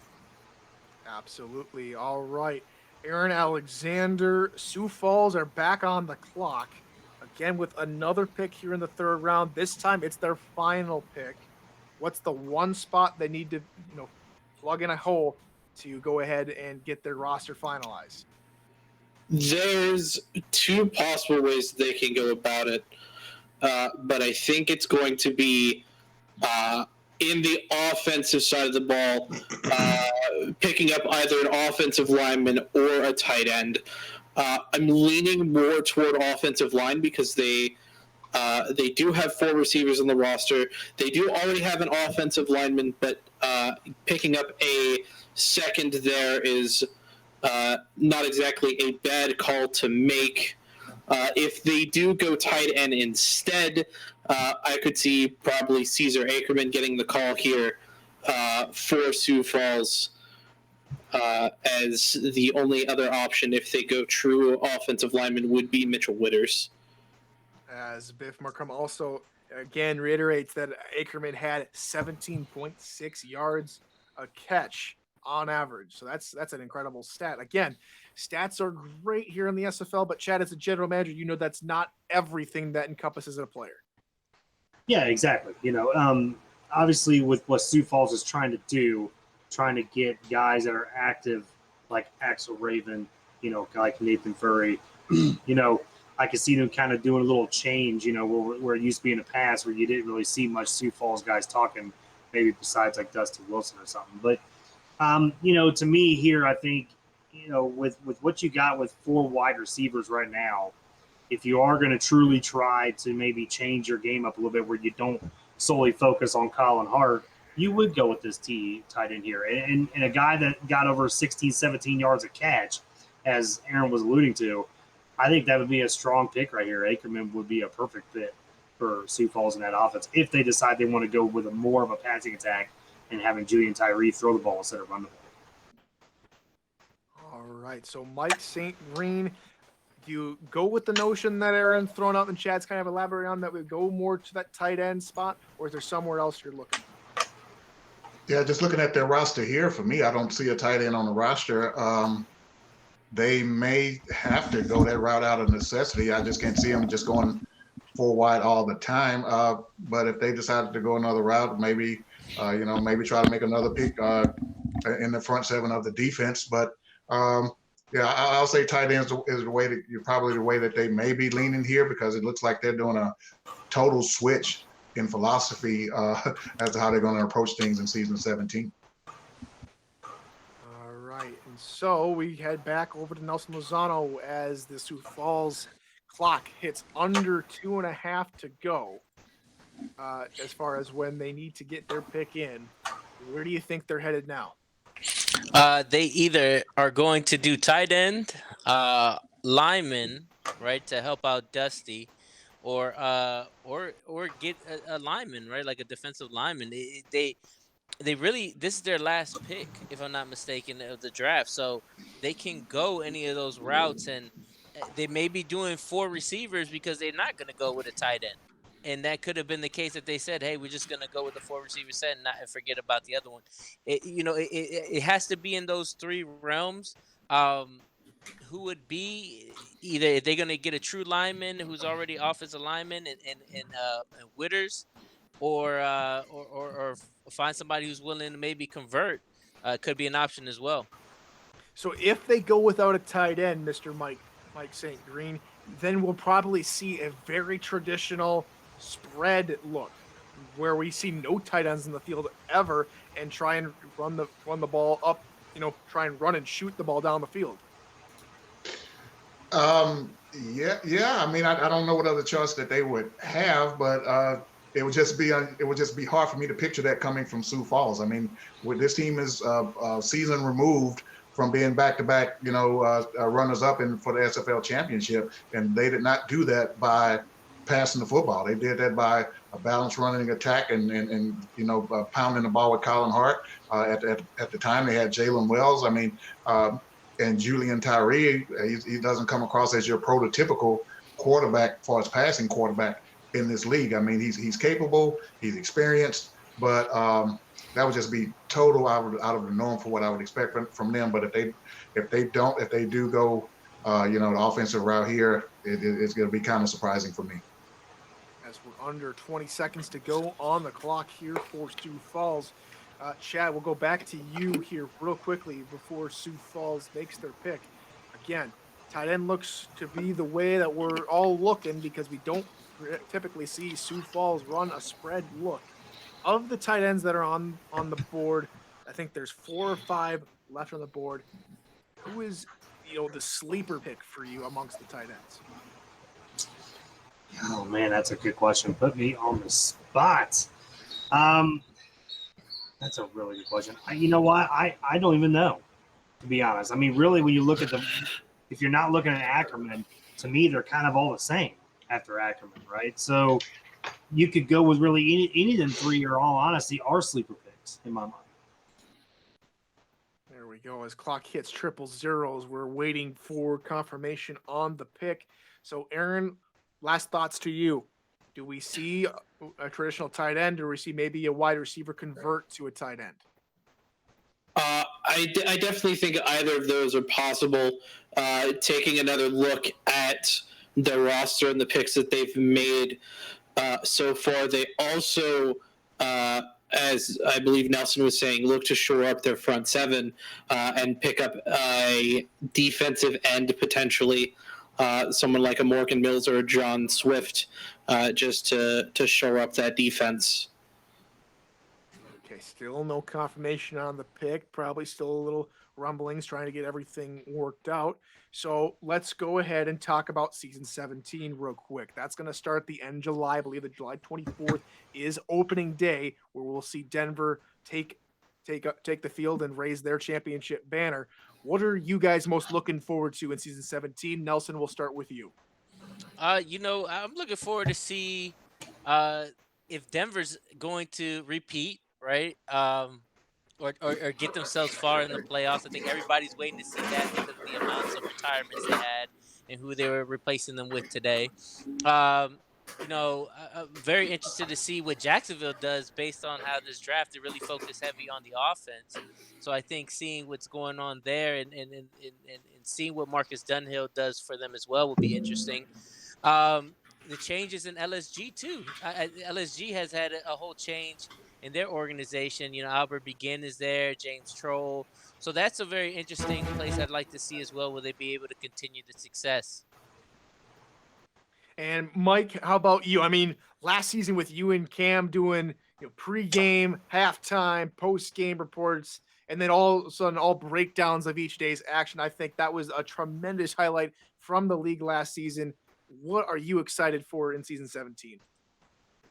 Absolutely. All right. Aaron Alexander, Sioux Falls are back on the clock again with another pick here in the third round. This time it's their final pick. What's the one spot they need to, plug in a hole to go ahead and get their roster finalized? There's two possible ways they can go about it, but I think it's going to be in the offensive side of the ball, picking up either an offensive lineman or a tight end. I'm leaning more toward offensive line because they do have 4 receivers on the roster. They do already have an offensive lineman, but picking up a second there is not exactly a bad call to make. If they do go tight end instead, I could see probably Caesar Ackerman getting the call here for Sioux Falls as the only other option if they go true offensive lineman would be Mitchell Witters. As Biff Markham also again reiterates that Ackerman had 17.6 yards a catch on average. So that's an incredible stat. Again, stats are great here in the SFL, but Chad, as a general manager, that's not everything that encompasses a player. Yeah, exactly. Obviously with what Sioux Falls is trying to do, trying to get guys that are active like Axel Raven, like Nathan Furry, I could see them kind of doing a little change, where it used to be in the past where you didn't really see much Sioux Falls guys talking, maybe besides like Dusty Wilson or something. But, to me here, I think, with what you got with 4 wide receivers right now, if you are going to truly try to maybe change your game up a little bit where you don't solely focus on Colin Hart, you would go with this tight end here. And a guy that got over 16, 17 yards a catch, as Aaron was alluding to, I think that would be a strong pick right here. Ackerman would be a perfect fit for Sioux Falls in that offense if they decide they want to go with more of a passing attack and having Julian Tyree throw the ball instead of run the ball. All right, so Mike St. Green Do you go with the notion that Aaron thrown out and Chad's kind of elaborated on that we go more to that tight end spot, or is there somewhere else you're looking? Yeah, just looking at their roster here, for me, I don't see a tight end on the roster. They may have to go that route out of necessity. I just can't see them just going full wide all the time. But if they decided to go another route, maybe maybe try to make another pick in the front seven of the defense. But yeah, I'll say tight ends is the way that probably the way that they may be leaning here, because it looks like they're doing a total switch in philosophy as to how they're going to approach things in season 17. All right, and so we head back over to Nelson Lozano as the Sioux Falls clock hits under 2.5 to go. As far as when they need to get their pick in, where do you think they're headed now? They either are going to do tight end, lineman, right, to help out Dusty, or get a lineman, right, like a defensive lineman. They really, this is their last pick, if I'm not mistaken, of the draft, so they can go any of those routes, and they may be doing 4 receivers because they're not going to go with a tight end. And that could have been the case if they said, "Hey, we're just gonna go with the 4 receiver set and forget about the other one." It has to be in those 3 realms. Who would be either, if they're gonna get a true lineman who's already offensive lineman and Witters, or find somebody who's willing to maybe convert. Could be an option as well. So if they go without a tight end, Mr. Mike St. Green, then we'll probably see a very traditional spread look where we see no tight ends in the field ever and try and run the ball up, try and run and shoot the ball down the field. Yeah. I mean, I don't know what other choice that they would have, but it would just be hard for me to picture that coming from Sioux Falls. I mean, with this team is season removed from being back-to-back, runners-up for the SFL championship, and they did not do that by passing the football. They did that by a balanced running attack and pounding the ball with Colin Hart. At the time, they had Jalen Wells. I mean, and Julian Tyree. He doesn't come across as your prototypical quarterback, as far as passing quarterback in this league. I mean, he's capable, he's experienced, but that would just be total out of the norm for what I would expect from them. But if they do go, the offensive route here, it's going to be kind of surprising for me. As we're under 20 seconds to go on the clock here for Sioux Falls. Chad, we'll go back to you here real quickly before Sioux Falls makes their pick. Again, tight end looks to be the way that we're all looking, because we don't typically see Sioux Falls run a spread look. Of the tight ends that are on the board, I think there's 4 or 5 left on the board. Who is the sleeper pick for you amongst the tight ends? Oh man, that's a good question. Put me on the spot. That's a really good question. You know what? I don't even know, to be honest. I mean, really, when you look at if you're not looking at Ackerman, to me, they're kind of all the same after Ackerman, right? So you could go with really any of them 3, or all honesty, are sleeper picks in my mind. There we go. As clock hits 000, we're waiting for confirmation on the pick. So, Aaron, last thoughts to you. Do we see a traditional tight end, or we see maybe a wide receiver convert to a tight end? I definitely think either of those are possible. Taking another look at the roster and the picks that they've made so far, they also, as I believe Nelson was saying, look to shore up their front 7 and pick up a defensive end potentially. Someone like a Morgan Mills or a John Swift, just to shore up that defense. Okay, still no confirmation on the pick. Probably still a little rumblings, trying to get everything worked out. So let's go ahead and talk about season 17 real quick. That's going to start the end of July. I believe that July 24th is opening day, where we'll see Denver take the field and raise their championship banner. What are you guys most looking forward to in season 17? Nelson, we'll start with you. I'm looking forward to see if Denver's going to repeat, right? Or get themselves far in the playoffs. I think everybody's waiting to see that because of the amounts of retirements they had and who they were replacing them with today. I'm very interested to see what Jacksonville does based on how this draft is really focused heavy on the offense. So I think seeing what's going on there and seeing what Marcus Dunhill does for them as well will be interesting. The changes in LSG too. LSG has had a whole change in their organization. Albert Begin is there, James Troll. So that's a very interesting place I'd like to see as well. Will they be able to continue the success? And Mike, how about you? I mean, last season with you and Cam doing pre-game, halftime, post-game reports, and then all of a sudden all breakdowns of each day's action. I think that was a tremendous highlight from the league last season. What are you excited for in season 17?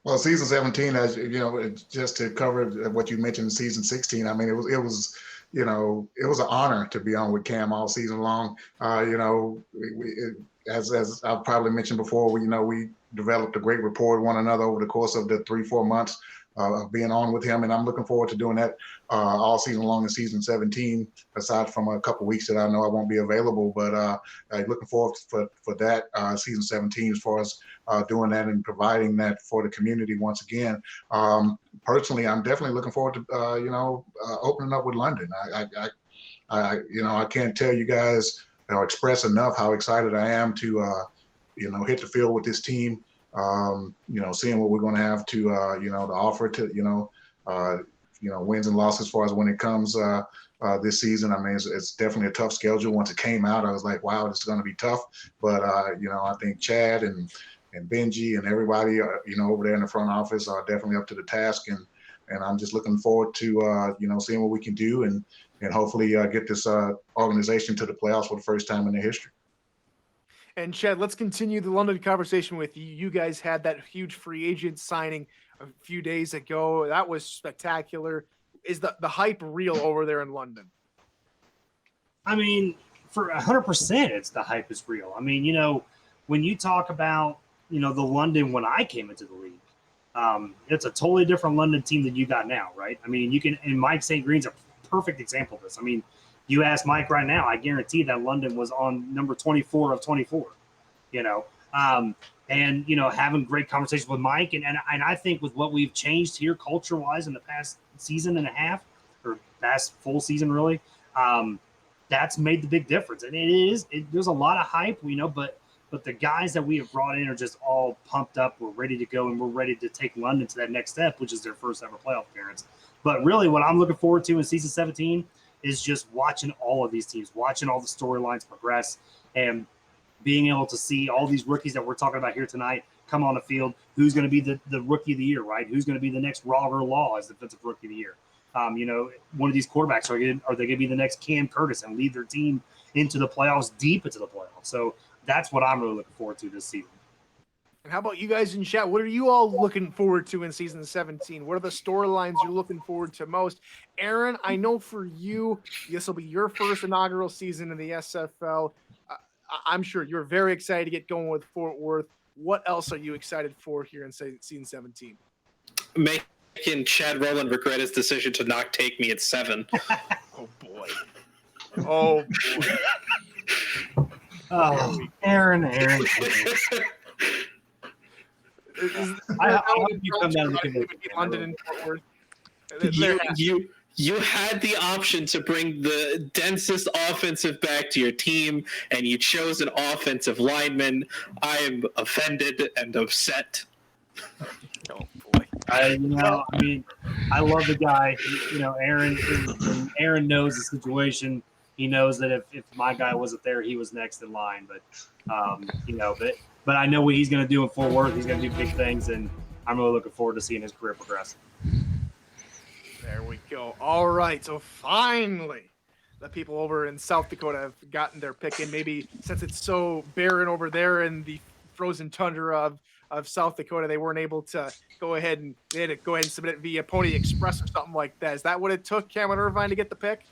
Well, season 17, as you know, just to cover what you mentioned in season 16, I mean, it was an honor to be on with Cam all season long. As I've probably mentioned before, we developed a great rapport with one another over the course of the 3-4 months of being on with him, and I'm looking forward to doing that all season long in season 17. Aside from a couple weeks that I know I won't be available, but looking forward for that season 17 as far as doing that and providing that for the community once again. Personally, I'm definitely looking forward to opening up with London. I can't tell you guys or express enough how excited I am to hit the field with this team. Seeing what we're going to have to to offer to wins and losses as far as when it comes this season. I mean, it's definitely a tough schedule. Once it came out, I was like, wow, this is going to be tough. But I think Chad and Benji and everybody over there in the front office are definitely up to the task, and I'm just looking forward to seeing what we can do and hopefully get this organization to the playoffs for the first time in their history. And Chad, let's continue the London conversation with you. You guys had that huge free agent signing a few days ago. That was spectacular. Is the hype real over there in London? I mean, for 100%, the hype is real. I mean, when you talk about, the London when I came into the league, it's a totally different London team than you got now, right? I mean, and Mike St. Green's a perfect example of this. I mean, you ask Mike right now, I guarantee that London was on number 24 of 24, having great conversations with Mike. And I think with what we've changed here culture-wise in the past season and a half, or past full season really, that's made the big difference. And there's a lot of hype, but the guys that we have brought in are just all pumped up. We're ready to go, and we're ready to take London to that next step, which is their first ever playoff appearance. But really what I'm looking forward to in season 17 is just watching all of these teams, watching all the storylines progress, and being able to see all these rookies that we're talking about here tonight come on the field. Who's going to be the rookie of the year, right? Who's going to be the next Robert Law as defensive rookie of the year? One of these quarterbacks, are they going to be the next Cam Curtis and lead their team into the playoffs, deep into the playoffs? So that's what I'm really looking forward to this season. And how about you guys in chat? What are you all looking forward to in season 17? What are the storylines you're looking forward to most? Aaron, I know for you, this will be your first inaugural season in the SFL. I'm sure you're very excited to get going with Fort Worth. What else are you excited for here in season 17? Making Chad Rowland regret his decision to not take me at 7. Oh, boy. Oh, boy. Oh, Aaron. I hope you come down to London and Fort Worth. You had the option to bring the densest offensive back to your team, and you chose an offensive lineman. I am offended and upset. Oh boy! I love the guy. Aaron knows the situation. He knows that if my guy wasn't there, he was next in line. But I know what he's going to do in Fort Worth. He's going to do big things, and I'm really looking forward to seeing his career progress. There we go. All right. So finally, the people over in South Dakota have gotten their pick in. Maybe since it's so barren over there in the frozen tundra of South Dakota, they weren't able to go ahead and submit it via Pony Express or something like that. Is that what it took, Cameron Irvine, to get the pick?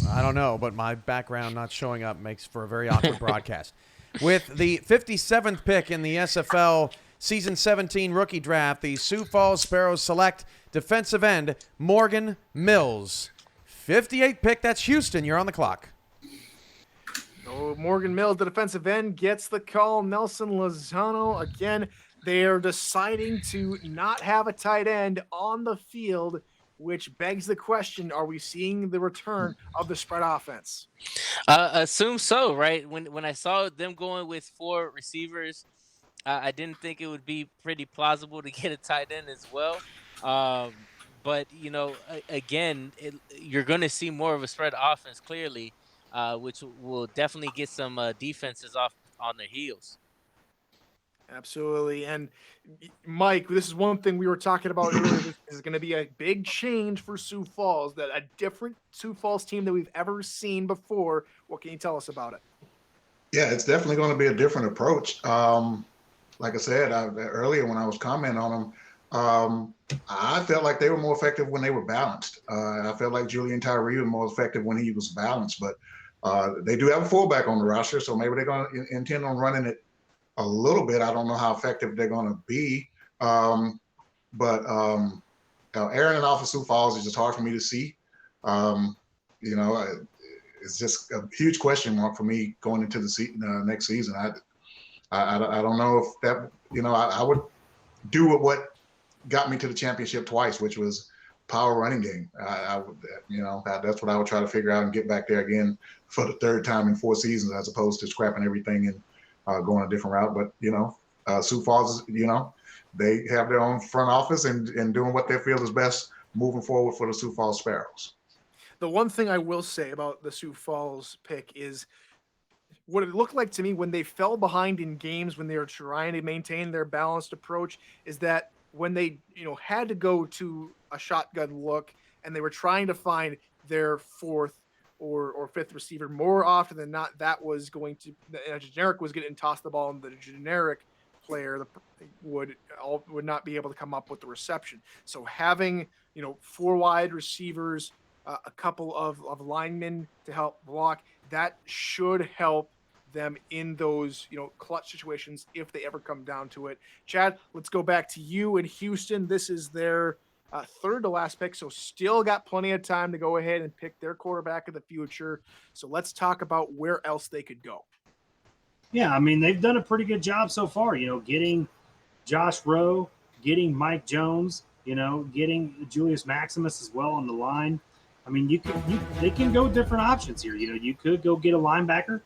I don't know, but my background not showing up makes for a very awkward broadcast. With the 57th pick in the SFL Season 17 rookie draft, the Sioux Falls Sparrows select defensive end Morgan Mills. 58th pick, that's Houston. You're on the clock. So Morgan Mills, the defensive end, gets the call. Nelson Lozano, again, they are deciding to not have a tight end on the field, which begs the question, are we seeing the return of the spread offense? Assume so, right? When I saw them going with 4 receivers, I didn't think it would be pretty plausible to get a tight end as well. Um, but again, you're going to see more of a spread offense clearly, which will definitely get some defenses off on their heels. Absolutely. And Mike, this is one thing we were talking about earlier. This is going to be a big change for Sioux Falls, that a different Sioux Falls team that we've ever seen before. What can you tell us about it? Yeah, it's definitely going to be a different approach. Like I said earlier when I was commenting on them, I felt like they were more effective when they were balanced. I felt like Julian Tyree was more effective when he was balanced, but they do have a fullback on the roster, so maybe they're going to intend on running it a little bit. I don't know how effective they're going to be, but Aaron and Alpha Sioux Falls is just hard for me to see. It's just a huge question mark for me going into the next season. I don't know if that, I would do what got me to the championship twice, which was power running game. That's what I would try to figure out and get back there again for the third time in 4 seasons, as opposed to scrapping everything and going a different route. But, Sioux Falls, they have their own front office and doing what they feel is best moving forward for the Sioux Falls Sparrows. The one thing I will say about the Sioux Falls pick is what it looked like to me when they fell behind in games when they were trying to maintain their balanced approach is that when they, had to go to a shotgun look and they were trying to find their 4th or 5th receiver, more often than not, that was going to, a generic was getting tossed the ball, and the generic player would not be able to come up with the reception. So having, 4 wide receivers, a couple of linemen to help block, that should help them in those, clutch situations if they ever come down to it. Chad, let's go back to you in Houston. This is their third to last pick, so still got plenty of time to go ahead and pick their quarterback of the future. So let's talk about where else they could go. Yeah, I mean, they've done a pretty good job so far, getting Josh Rowe, getting Mike Jones, getting Julius Maximus as well on the line. I mean, they can go different options here. You could go get a linebacker.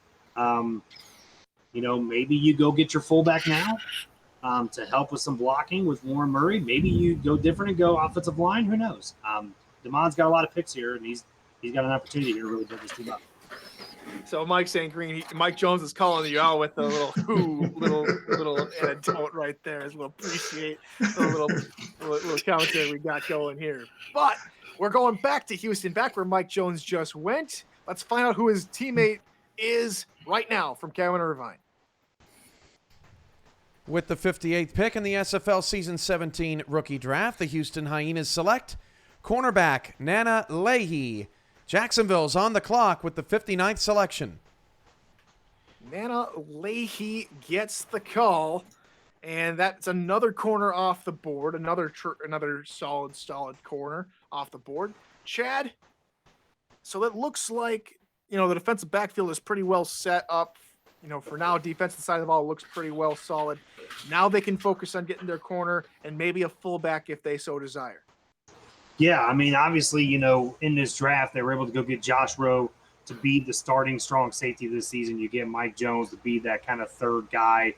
Maybe you go get your fullback now to help with some blocking with Warren Murray. Maybe you go different and go offensive line. Who knows? Damon's got a lot of picks here, and he's got an opportunity here to really build this team up. So Mike's saying green. Mike Jones is calling you out with a little anecdote right there. As we'll appreciate the little commentary we got going here. But we're going back to Houston, back where Mike Jones just went. Let's find out who his teammate is right now from Cameron Irvine. With the 58th pick in the SFL Season 17 rookie draft, the Houston Hyenas select cornerback Nana Leahy. Jacksonville's on the clock with the 59th selection. Nana Leahy gets the call, and that's another corner off the board, another solid corner off the board. Chad, so it looks like, the defensive backfield is pretty well set up. For now, defensive side of the ball looks pretty well solid. Now they can focus on getting their corner and maybe a fullback if they so desire. Yeah, I mean, obviously, in this draft, they were able to go get Josh Rowe to be the starting strong safety this season. You get Mike Jones to be that kind of third guy.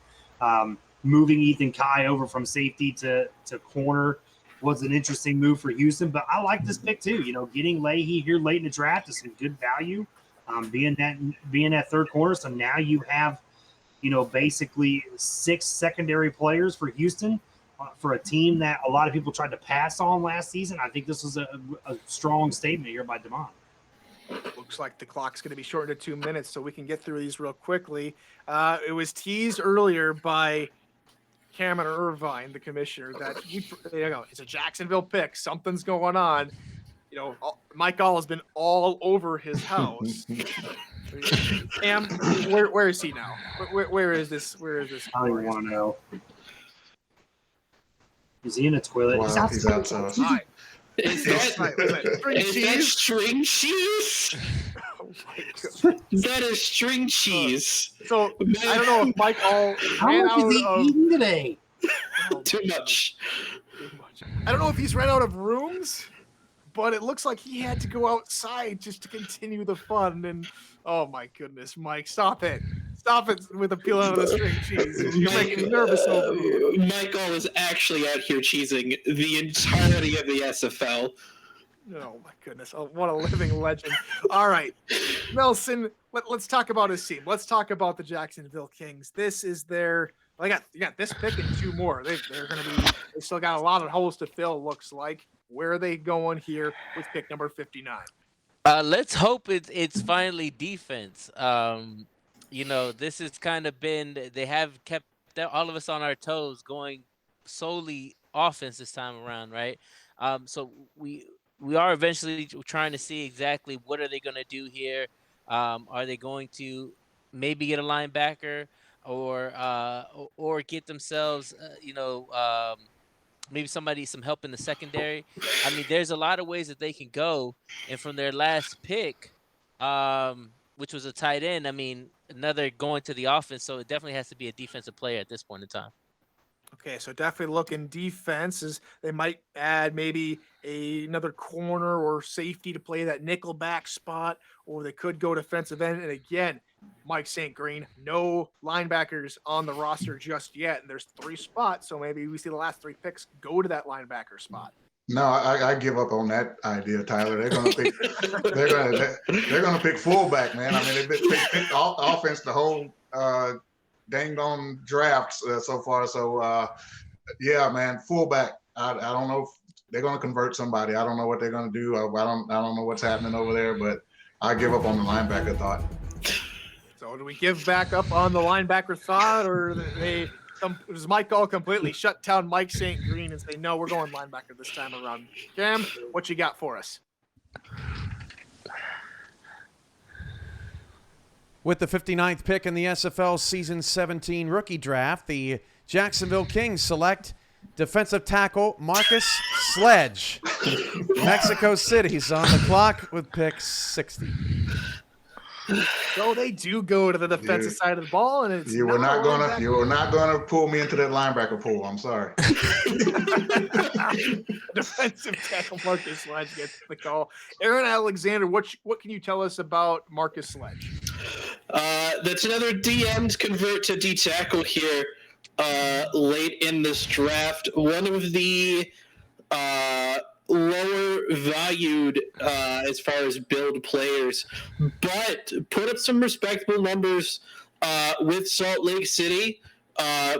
Moving Ethan Kai over from safety to corner was an interesting move for Houston. But I like this pick too. Getting Leahy here late in the draft is some good value. Being that third corner, so now you have, basically 6 secondary players for Houston. For a team that a lot of people tried to pass on last season, I think this was a strong statement here by Damon. Looks like the clock's going to be shortened to 2 minutes, so we can get through these real quickly. It was teased earlier by Cameron Irvine, the commissioner, that it's a Jacksonville pick. Something's going on. Mike Gall has been all over his house. Cam, where is he now? Where is this? Where is this? I don't even want to know. Is he in a toilet? Wow, he's outside. Is that string cheese? my goodness. That is string cheese. So I don't know if Mike all How ran much out is he of eating today? oh, Too my much. goodness, too much. I don't know if he's ran out of rooms, but it looks like he had to go outside just to continue the fun. And oh my goodness, Mike, stop it. Stop it with the peeling out of the string cheese. You're making me nervous over here. Michael is actually out here cheesing the entirety of the SFL. Oh my goodness. Oh, what a living legend. All right. Nelson, let's talk about his team. Let's talk about the Jacksonville Kings. This is their you got this pick and two more. They're gonna be they still got a lot of holes to fill, looks like. Where are they going here with pick number 59? Let's hope it's finally defense. This has kind of been they have kept all of us on our toes, going solely offense this time around, right? So we are eventually trying to see exactly what are they going to do here. Are they going to maybe get a linebacker or get themselves, maybe some help in the secondary? I mean, there's a lot of ways that they can go. And from their last pick, which was a tight end, I mean, another going to the offense. So it definitely has to be a defensive player at this point in time. Okay, so definitely looking defenses. They might add maybe another corner or safety to play that nickel back spot, or they could go defensive end. And again, Mike St. Green, no linebackers on the roster just yet, and there's 3 spots, so maybe we see the last 3 picks go to that linebacker spot. No, I give up on that idea, Tyler. They're gonna pick they're gonna pick fullback, man. I mean, they picked offense the whole dang on drafts so far. So yeah, man, fullback. I don't know if they're gonna convert somebody. I don't know what they're gonna do. I don't know what's happening over there, but I give up on the linebacker thought. So do we give back up on the linebacker thought, or does Mike all completely shut down Mike St. Green and say, no, we're going linebacker this time around? Cam, what you got for us? With the 59th pick in the SFL Season 17 rookie draft, the Jacksonville Kings select defensive tackle Marcus Sledge. Mexico City's on the clock with pick 60. So they do go to the defensive side of the ball, and it's you were not gonna pull me into that linebacker pool. I'm sorry. Defensive tackle Marcus Sledge gets the call. Aaron Alexander, what can you tell us about Marcus Sledge? That's another DM'd convert to D tackle here late in this draft. One of the lower valued as far as build players, but put up some respectable numbers with Salt Lake City.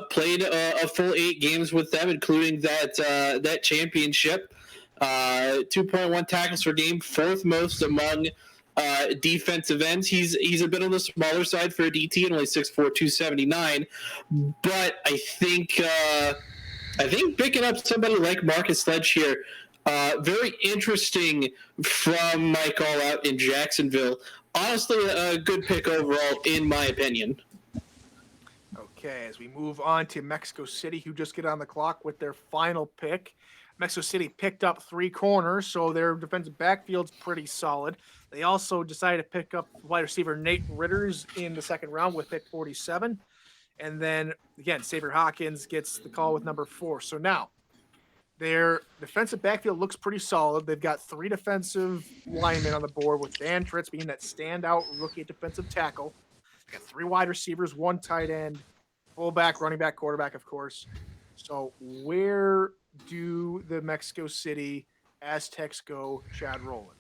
Played a full 8 games with them, including that championship. 2.1 tackles per game, 4th most among defensive ends. He's a bit on the smaller side for a DT, and only 6'4", 279. But I think picking up somebody like Marcus Sledge here, very interesting from Mike All out in Jacksonville. Honestly, a good pick overall, in my opinion. Okay, as we move on to Mexico City, who just get on the clock with their final pick. Mexico City picked up 3 corners, so their defensive backfield's pretty solid. They also decided to pick up wide receiver Nate Ritters in the 2nd round with pick 47. And then, again, Xavier Hawkins gets the call with number 4. So now, their defensive backfield looks pretty solid. They've got 3 defensive linemen on the board, with Dan Tritz being that standout rookie defensive tackle. They've got 3 wide receivers, 1 tight end, fullback, running back, quarterback, of course. So where do the Mexico City Aztecs go, Chad Rowland?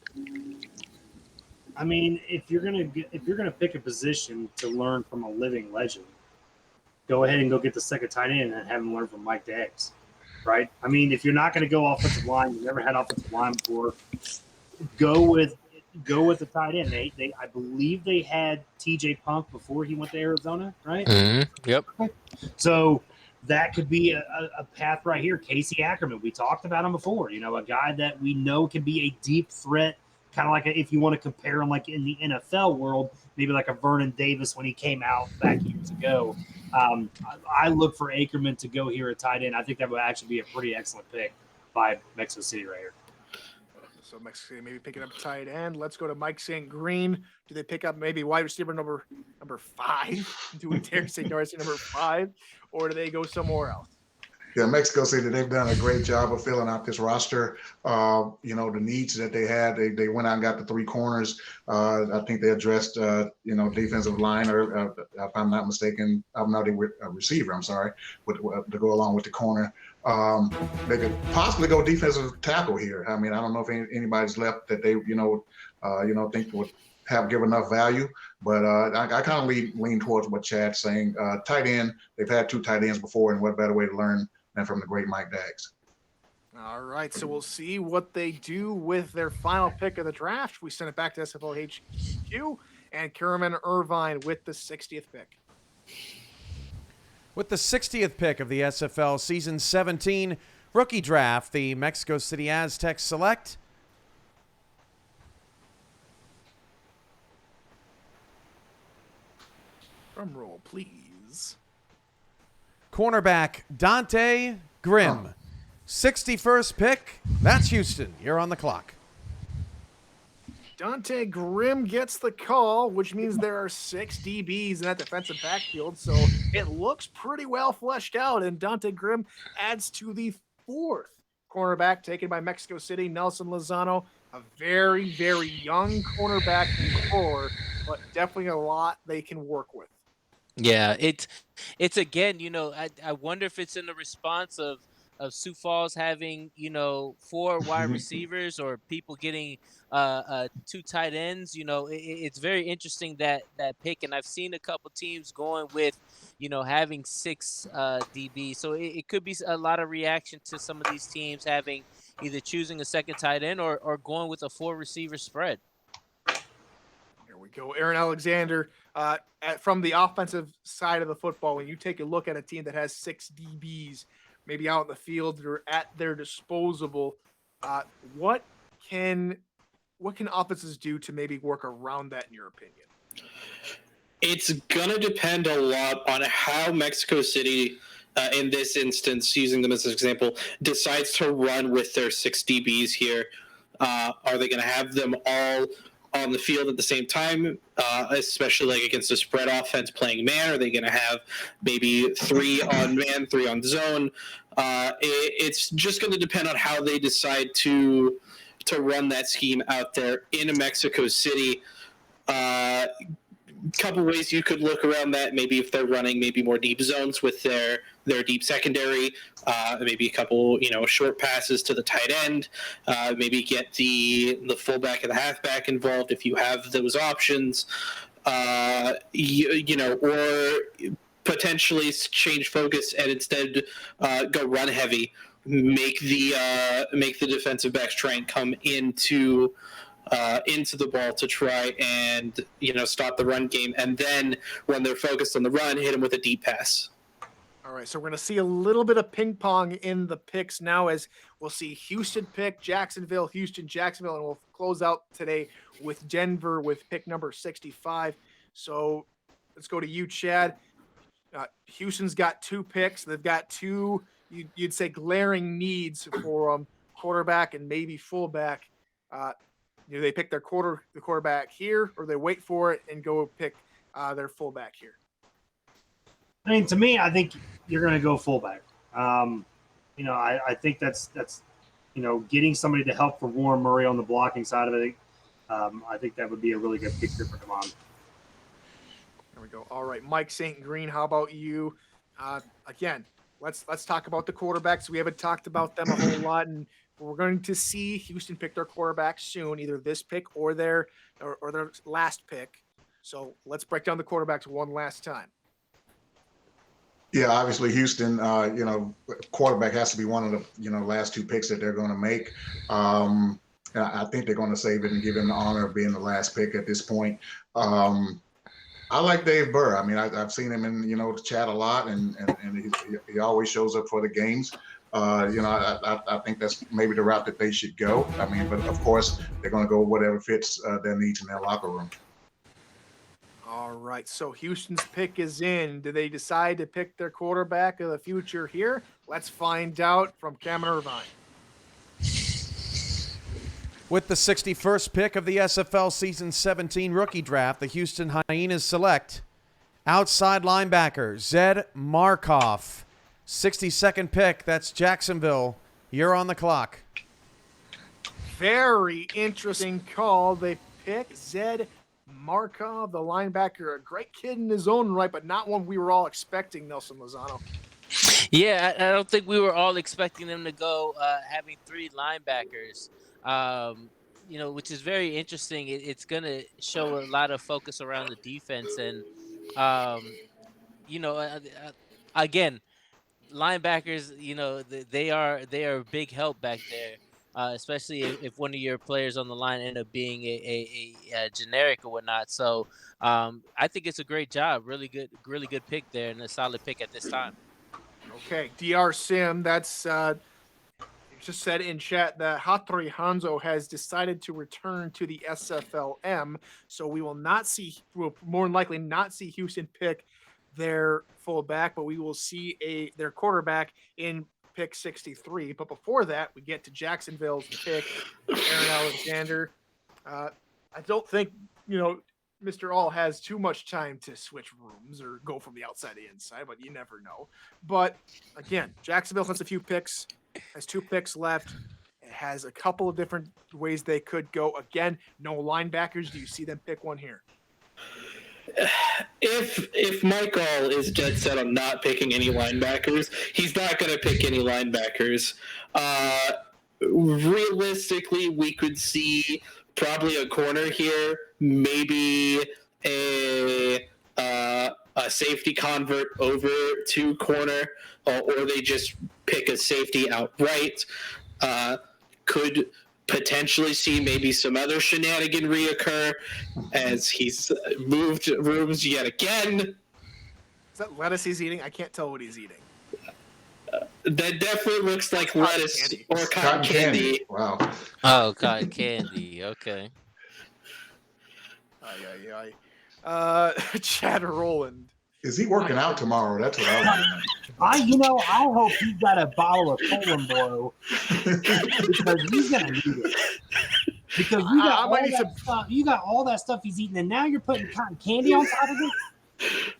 I mean, if you're gonna pick a position to learn from a living legend, go ahead and go get the 2nd tight end and have him learn from Mike Daggs, right? I mean, if you're not going to go offensive line, you've never had offensive line before, go with the tight end. I believe they had TJ Punk before he went to Arizona, right? Mm-hmm. Yep. So that could be a path right here. Casey Ackerman, we talked about him before. You know, a guy that we know can be a deep threat, kind of like if you want to compare him like in the NFL world, maybe like a Vernon Davis when he came out back years ago. I look for Ackerman to go here at tight end. I think that would actually be a pretty excellent pick by Mexico City right here. So Mexico City maybe picking up tight end. Let's go to Mike St. Green. Do they pick up maybe wide receiver number 5? Do we dare say number 5? Or do they go somewhere else? Yeah, Mexico City, they've done a great job of filling out this roster. The needs that they had, they went out and got the 3 corners. I think they addressed, defensive line, or if I'm not mistaken, I'm not a receiver, I'm sorry, to go along with the corner. They could possibly go defensive tackle here. I mean, I don't know if anybody's left that they, think would have give enough value, but I kind of lean towards what Chad's saying. Tight end, they've had 2 tight ends before, and what better way to learn than from the great Mike Daggs. All right, so we'll see what they do with their final pick of the draft. We send it back to SFL HQ, and Kerman Irvine with the 60th pick. With the 60th pick of the SFL Season 17 rookie draft, the Mexico City Aztecs select Drum roll, please. cornerback Dante Grimm. 61st pick. That's Houston. You're on the clock. Dante Grimm gets the call, which means there are 6 DBs in that defensive backfield. So it looks pretty well fleshed out. And Dante Grimm adds to the 4th cornerback taken by Mexico City, Nelson Lozano. A very, very young cornerback in core, but definitely a lot they can work with. Yeah, it's again, I wonder if it's in the response of Sioux Falls having 4 wide receivers or people getting 2 tight ends. It's very interesting that pick, and I've seen a couple teams going with having 6 DB. So it could be a lot of reaction to some of these teams having either choosing a second tight end or going with a 4 receiver spread. Here we go, Aaron Alexander. From the offensive side of the football, when you take a look at a team that has 6 DBs, maybe out in the field or at their disposal, what can offenses do to maybe work around that, in your opinion? It's going to depend a lot on how Mexico City, in this instance, using them as an example, decides to run with their 6 DBs here. Are they going to have them all on the field at the same time, especially like against a spread offense playing man? Are they going to have maybe 3 on man, 3 on zone? It's just going to depend on how they decide to run that scheme out there in Mexico City. Couple ways you could look around that. Maybe if they're running maybe more deep zones with their deep secondary, maybe a couple short passes to the tight end, maybe get the fullback and the halfback involved if you have those options, or potentially change focus and instead go run heavy, make the defensive backs try and come into the ball to try and stop the run game, and then when they're focused on the run, hit them with a deep pass. All right, so we're going to see a little bit of ping pong in the picks now, as we'll see Houston pick, Jacksonville, Houston, Jacksonville, and we'll close out today with Denver with pick number 65. So let's go to you, Chad. Houston's got 2 picks. They've got 2, you'd say, glaring needs for quarterback and maybe fullback. Do they pick the quarterback here, or they wait for it and go pick their fullback here? I mean, to me, I think you're going to go fullback. I think that's getting somebody to help for Warren Murray on the blocking side of it. I think that would be a really good pick here for Devon. There we go. All right, Mike St. Green, how about you? Again, let's talk about the quarterbacks. We haven't talked about them a whole lot, and we're going to see Houston pick their quarterback soon, either this pick or their last pick. So let's break down the quarterbacks one last time. Yeah, obviously Houston, quarterback has to be one of the, last 2 picks that they're going to make. I think they're going to save it and give him the honor of being the last pick at this point. I like Dave Burr. I mean, I've seen him in, the chat a lot, and he always shows up for the games. I think that's maybe the route that they should go. I mean, but of course, they're going to go whatever fits their needs in their locker room. All right, so Houston's pick is in. Do they decide to pick their quarterback of the future here? Let's find out from Cameron Irvine. With the 61st pick of the SFL Season 17 rookie draft, the Houston Hyenas select outside linebacker Zed Markov. 62nd pick, that's Jacksonville. You're on the clock. Very interesting call. They pick Zed Markov, the linebacker, a great kid in his own right, but not one we were all expecting, Nelson Lozano. Yeah, I don't think we were all expecting them to go having 3 linebackers. Which is very interesting. It's going to show a lot of focus around the defense, and again, linebackers. They are a big help back there, especially if one of your players on the line end up being a generic or whatnot. So I think it's a great job. Really good pick there, and a solid pick at this time. Okay, DR Sim, that's just said in chat that Hattori Hanzo has decided to return to the SFLM, so we'll more than likely not see Houston pick their fullback, but we will see their quarterback in pick 63. But before that, we get to Jacksonville's pick, Aaron Alexander. I don't think Mr. All has too much time to switch rooms or go from the outside to the inside, but you never know. But again, Jacksonville has a few picks, has 2 picks left. It has a couple of different ways they could go. Again, no linebackers. Do you see them pick one here? If Michael is dead set on not picking any linebackers, he's not going to pick any linebackers. Realistically, we could see probably a corner here, maybe a safety convert over to corner, or they just pick a safety outright. Could potentially see maybe some other shenanigan reoccur as he's moved rooms yet again. Is that lettuce he's eating? I can't tell what he's eating. That definitely looks like lettuce candy. or cotton candy. Wow. Oh, cotton candy. Okay. Chad Roland. Is he working out tomorrow? That's what I want to know. I hope he's got a bottle of colon blow because he's gonna need it. Because you got all that stuff he's eating, and now you're putting cotton candy on top of it.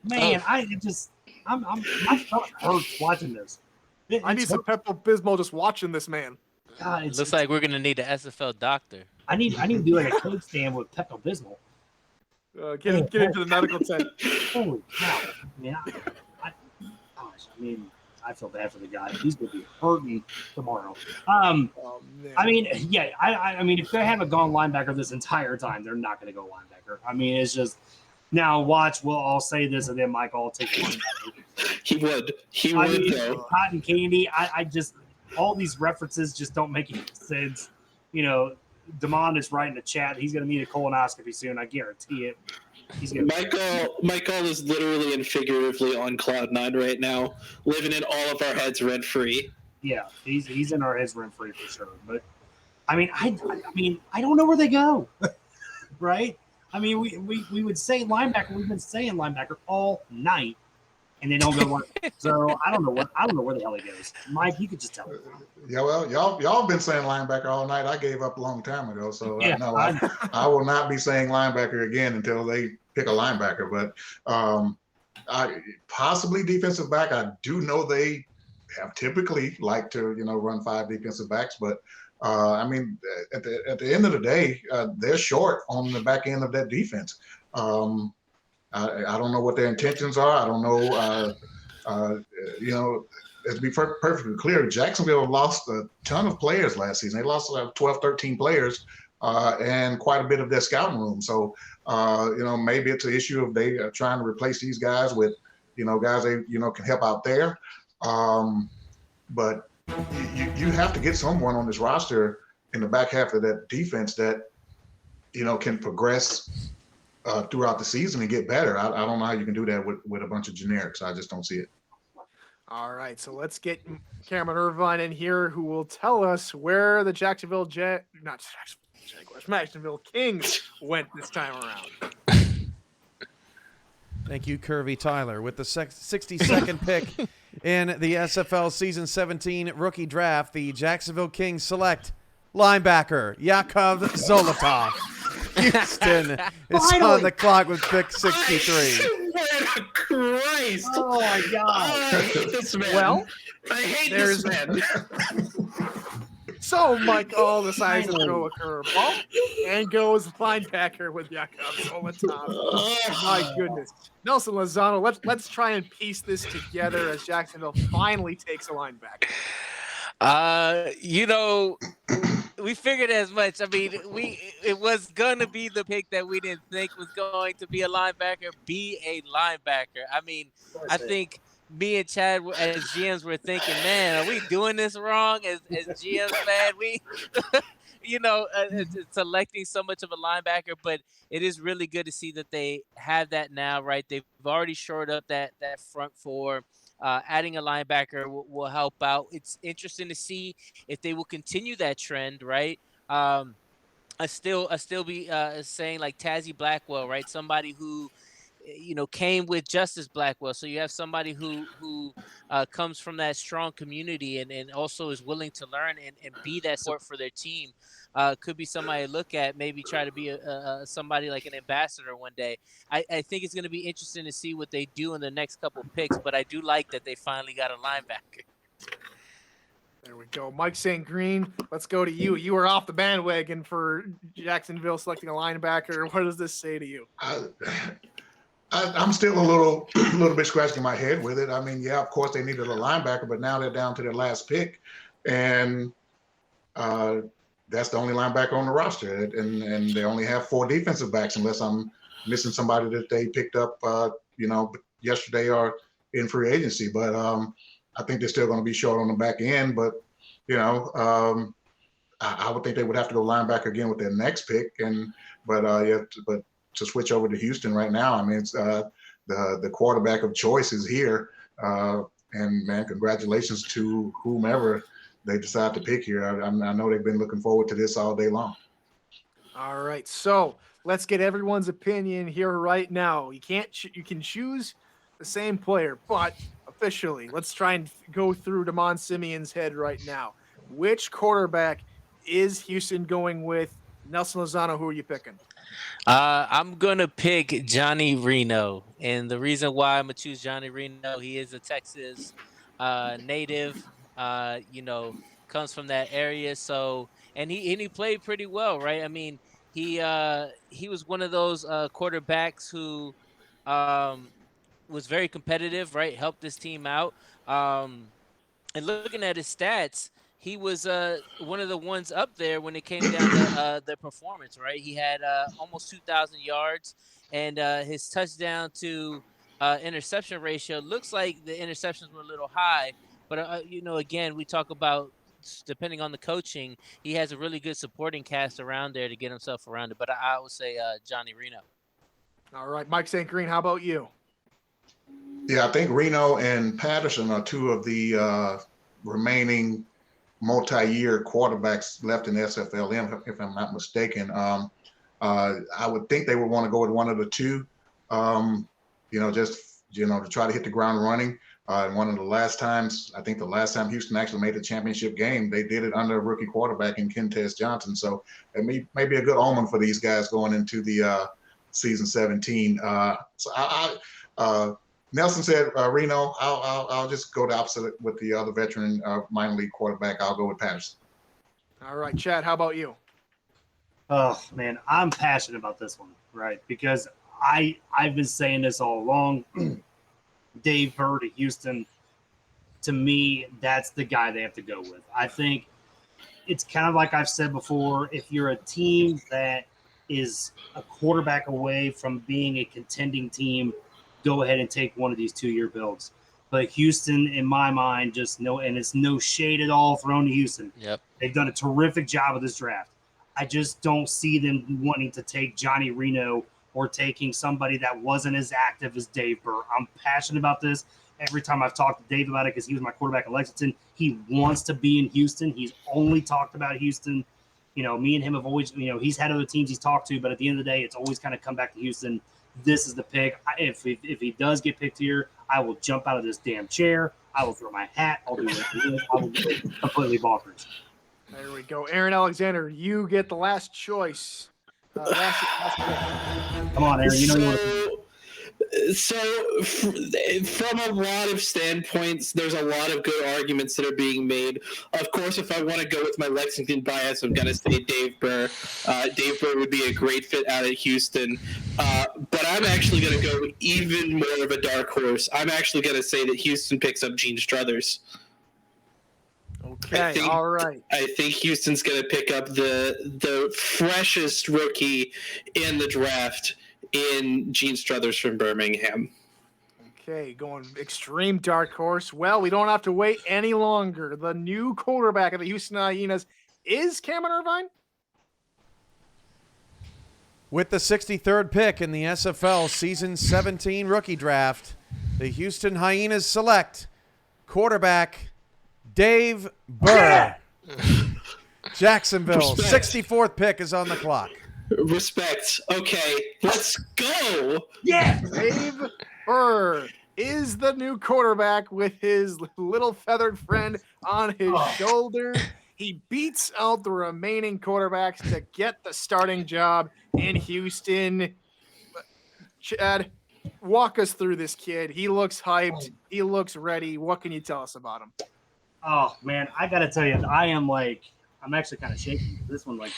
Man, my stomach hurts watching this. I need some Pepto Bismol just watching this man. God, It looks like we're gonna need an SFL doctor. I need to do like a cake stand with Pepto Bismol. Get into the medical tent. Holy cow! I feel bad for the guy. He's gonna be hurting tomorrow. Oh, man. I mean, if they haven't gone linebacker this entire time, they're not gonna go linebacker. I mean, it's just now. Watch, we'll all say this, and then Mike will take linebacker. He would though. Cotton candy. I just all these references just don't make any sense. Damon is right in the chat. He's going to need a colonoscopy soon. I guarantee it. Michael is literally and figuratively on cloud 9 right now, living in all of our heads rent free. Yeah, he's in our heads rent free for sure. But I mean, I don't know where they go, right? I mean, we would say linebacker. We've been saying linebacker all night, and they don't go one. So I don't know where the hell he goes. Mike, you could just tell me. Yeah, well, y'all been saying linebacker all night. I gave up a long time ago, so Yeah, I will not be saying linebacker again until they pick a linebacker. But I possibly defensive back. I do know they have typically like to run 5 defensive backs, but I mean at the end of the day, they're short on the back end of that defense. I don't know what their intentions are. I don't know. To be perfectly clear, Jacksonville lost a ton of players last season. They lost 12, 13 players and quite a bit of their scouting room. So, maybe it's an issue of they are trying to replace these guys with, guys they, can help out there. But you have to get someone on this roster in the back half of that defense that, can progress throughout the season and get better. I don't know how you can do that with a bunch of generics. I just don't see it. All right, so let's get Cameron Irvine in here, who will tell us where the Jacksonville Kings went this time around. Thank you, Curvy Tyler. With the 62nd pick in the SFL Season 17 rookie draft, the Jacksonville Kings select linebacker, Yakov Zolotov. Houston is on the clock with pick 63. I swear to Christ. Oh my God. I hate this man. Well, I hate this man. So Mike all decides to throw a curveball and goes linebacker with Yakov Zolotov. My goodness. Nelson Lozano, let's try and piece this together as Jacksonville finally takes a linebacker. We figured as much. I mean, it was going to be the pick that we didn't think was going to be a linebacker. I mean, I think me and Chad as GMs were thinking, man, are we doing this wrong as GMs, man? We, selecting so much of a linebacker, but it is really good to see that they have that now, right? They've already shored up that front four. Adding a linebacker will help out. It's interesting to see if they will continue that trend, right? I still be saying like Tazzy Blackwell, right? Somebody who came with Justice Blackwell. So you have somebody who comes from that strong community and also is willing to learn and be that support for their team. Could be somebody to look at, maybe try to be somebody like an ambassador one day. I think it's going to be interesting to see what they do in the next couple picks, but I do like that they finally got a linebacker. There we go. Mike St. Green, let's go to you. You were off the bandwagon for Jacksonville selecting a linebacker. What does this say to you? I'm still a little bit scratching my head with it. I mean, yeah, of course they needed a linebacker, but now they're down to their last pick, and that's the only linebacker on the roster, and they only have 4 defensive backs, unless I'm missing somebody that they picked up, yesterday or in free agency. But I think they're still going to be short on the back end. But I would think they would have to go linebacker again with their next pick, but to switch over to Houston right now, I mean, it's the quarterback of choice is here, and man, congratulations to whomever they decide to pick here. I know they've been looking forward to this all day long. All right, so let's get everyone's opinion here right now. You can choose the same player, but officially, let's try and go through Damon Simeon's head right now. Which quarterback is Houston going with? Nelson Lozano, who are you picking? I'm going to pick Johnny Reno. And the reason why I'm going to choose Johnny Reno, he is a Texas native, comes from that area. So, and he played pretty well, right? I mean, he was one of those quarterbacks who was very competitive, right? Helped this team out. And looking at his stats, he was one of the ones up there when it came down to the performance, right? He had almost 2,000 yards, and his touchdown to interception ratio looks like the interceptions were a little high. But, again, we talk about depending on the coaching, he has a really good supporting cast around there to get himself around it. But I would say Johnny Reno. All right, Mike St. Green, how about you? Yeah, I think Reno and Patterson are 2 of the remaining multi-year quarterbacks left in the SFLM, if I'm not mistaken. I would think they would want to go with one of the 2, to try to hit the ground running. One of the last times, I think the last time Houston actually made the championship game, they did it under a rookie quarterback in Kentez Johnson. So it may be a good omen for these guys going into the season 17. Nelson said Reno. I'll just go the opposite with the other veteran minor league quarterback. I'll go with Patterson. All right, Chad, how about you? Oh man, I'm passionate about this one, right? Because I've been saying this all along. Dave Bird at Houston, to me, that's the guy they have to go with. I think it's kind of like I've said before, if you're a team that is a quarterback away from being a contending team, go ahead and take one of these 2-year builds. But Houston, in my mind, and it's no shade at all thrown to Houston. Yep. They've done a terrific job of this draft. I just don't see them wanting to take Johnny Reno or taking somebody that wasn't as active as Dave Burr. I'm passionate about this. Every time I've talked to Dave about it, because he was my quarterback at Lexington, he wants to be in Houston. He's only talked about Houston. Me and him have always, he's had other teams he's talked to, but at the end of the day, it's always kind of come back to Houston. This is the pick. If he does get picked here, I will jump out of this damn chair. I will throw my hat. I'll do it. I will go completely bonkers. There we go. Aaron Alexander, you get the last choice. Last pick. Come on, Aaron. You know you want to. From a lot of standpoints, there's a lot of good arguments that are being made. Of course, if I want to go with my Lexington bias, I'm going to say Dave Burr. Dave Burr would be a great fit out at Houston. But I'm actually going to go with even more of a dark horse. I'm actually going to say that Houston picks up Gene Struthers. Okay, all right. I think Houston's going to pick up the freshest rookie in the draft in Gene Struthers from Birmingham. Okay, going extreme dark horse. Well, we don't have to wait any longer. The new quarterback of the Houston Hyenas is Cameron Irvine. With the 63rd pick in the SFL Season 17 rookie draft, the Houston Hyenas select quarterback Dave Burr. Jacksonville, Respect. 64th pick is on the clock. Respect. Okay, let's go. Yeah, Dave Burr is the new quarterback with his little feathered friend on his shoulder. He beats out the remaining quarterbacks to get the starting job in Houston. Chad, walk us through this kid. He looks hyped. He looks ready. What can you tell us about him? Oh man, I gotta tell you, I'm actually kind of shaking. This one, look,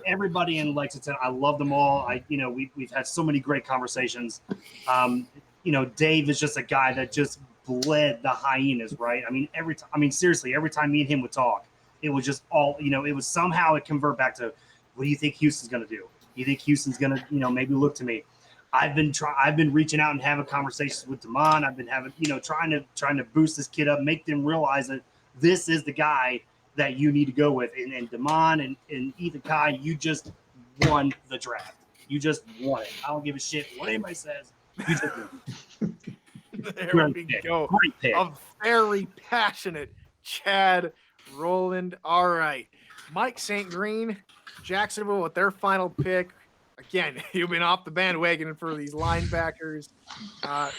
everybody in Lexington, I love them all. We've had so many great conversations. Dave is just a guy that just bled the Hyenas, right? Seriously, every time me and him would talk, it was just all, it was somehow it convert back to, what do you think Houston's gonna do? You think Houston's gonna, maybe look to me? I've been reaching out and having conversations with Damon. I've been having, trying to boost this kid up, make them realize that this is the guy that you need to go with. And Damon and Ethan Kai, you just won the draft. You just won it. I don't give a shit what anybody says. You just won. There we go. Great pick. A very passionate Chad Rowland. All right. Mike St. Green, Jacksonville with their final pick. Again, you've been off the bandwagon for these linebackers. But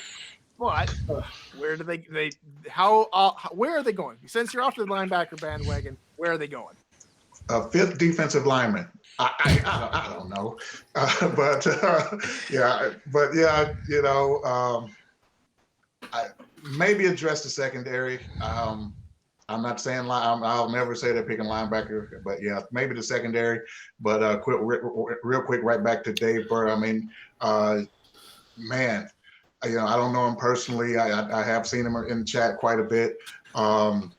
where do where are they going? Since you're off the linebacker bandwagon, where are they going? Fifth defensive lineman. I don't know, maybe address the secondary. I'm not saying I'll never say they're picking linebacker, but yeah, maybe the secondary. But real quick, right back to Dave Burr. I don't know him personally. I have seen him in the chat quite a bit. Coming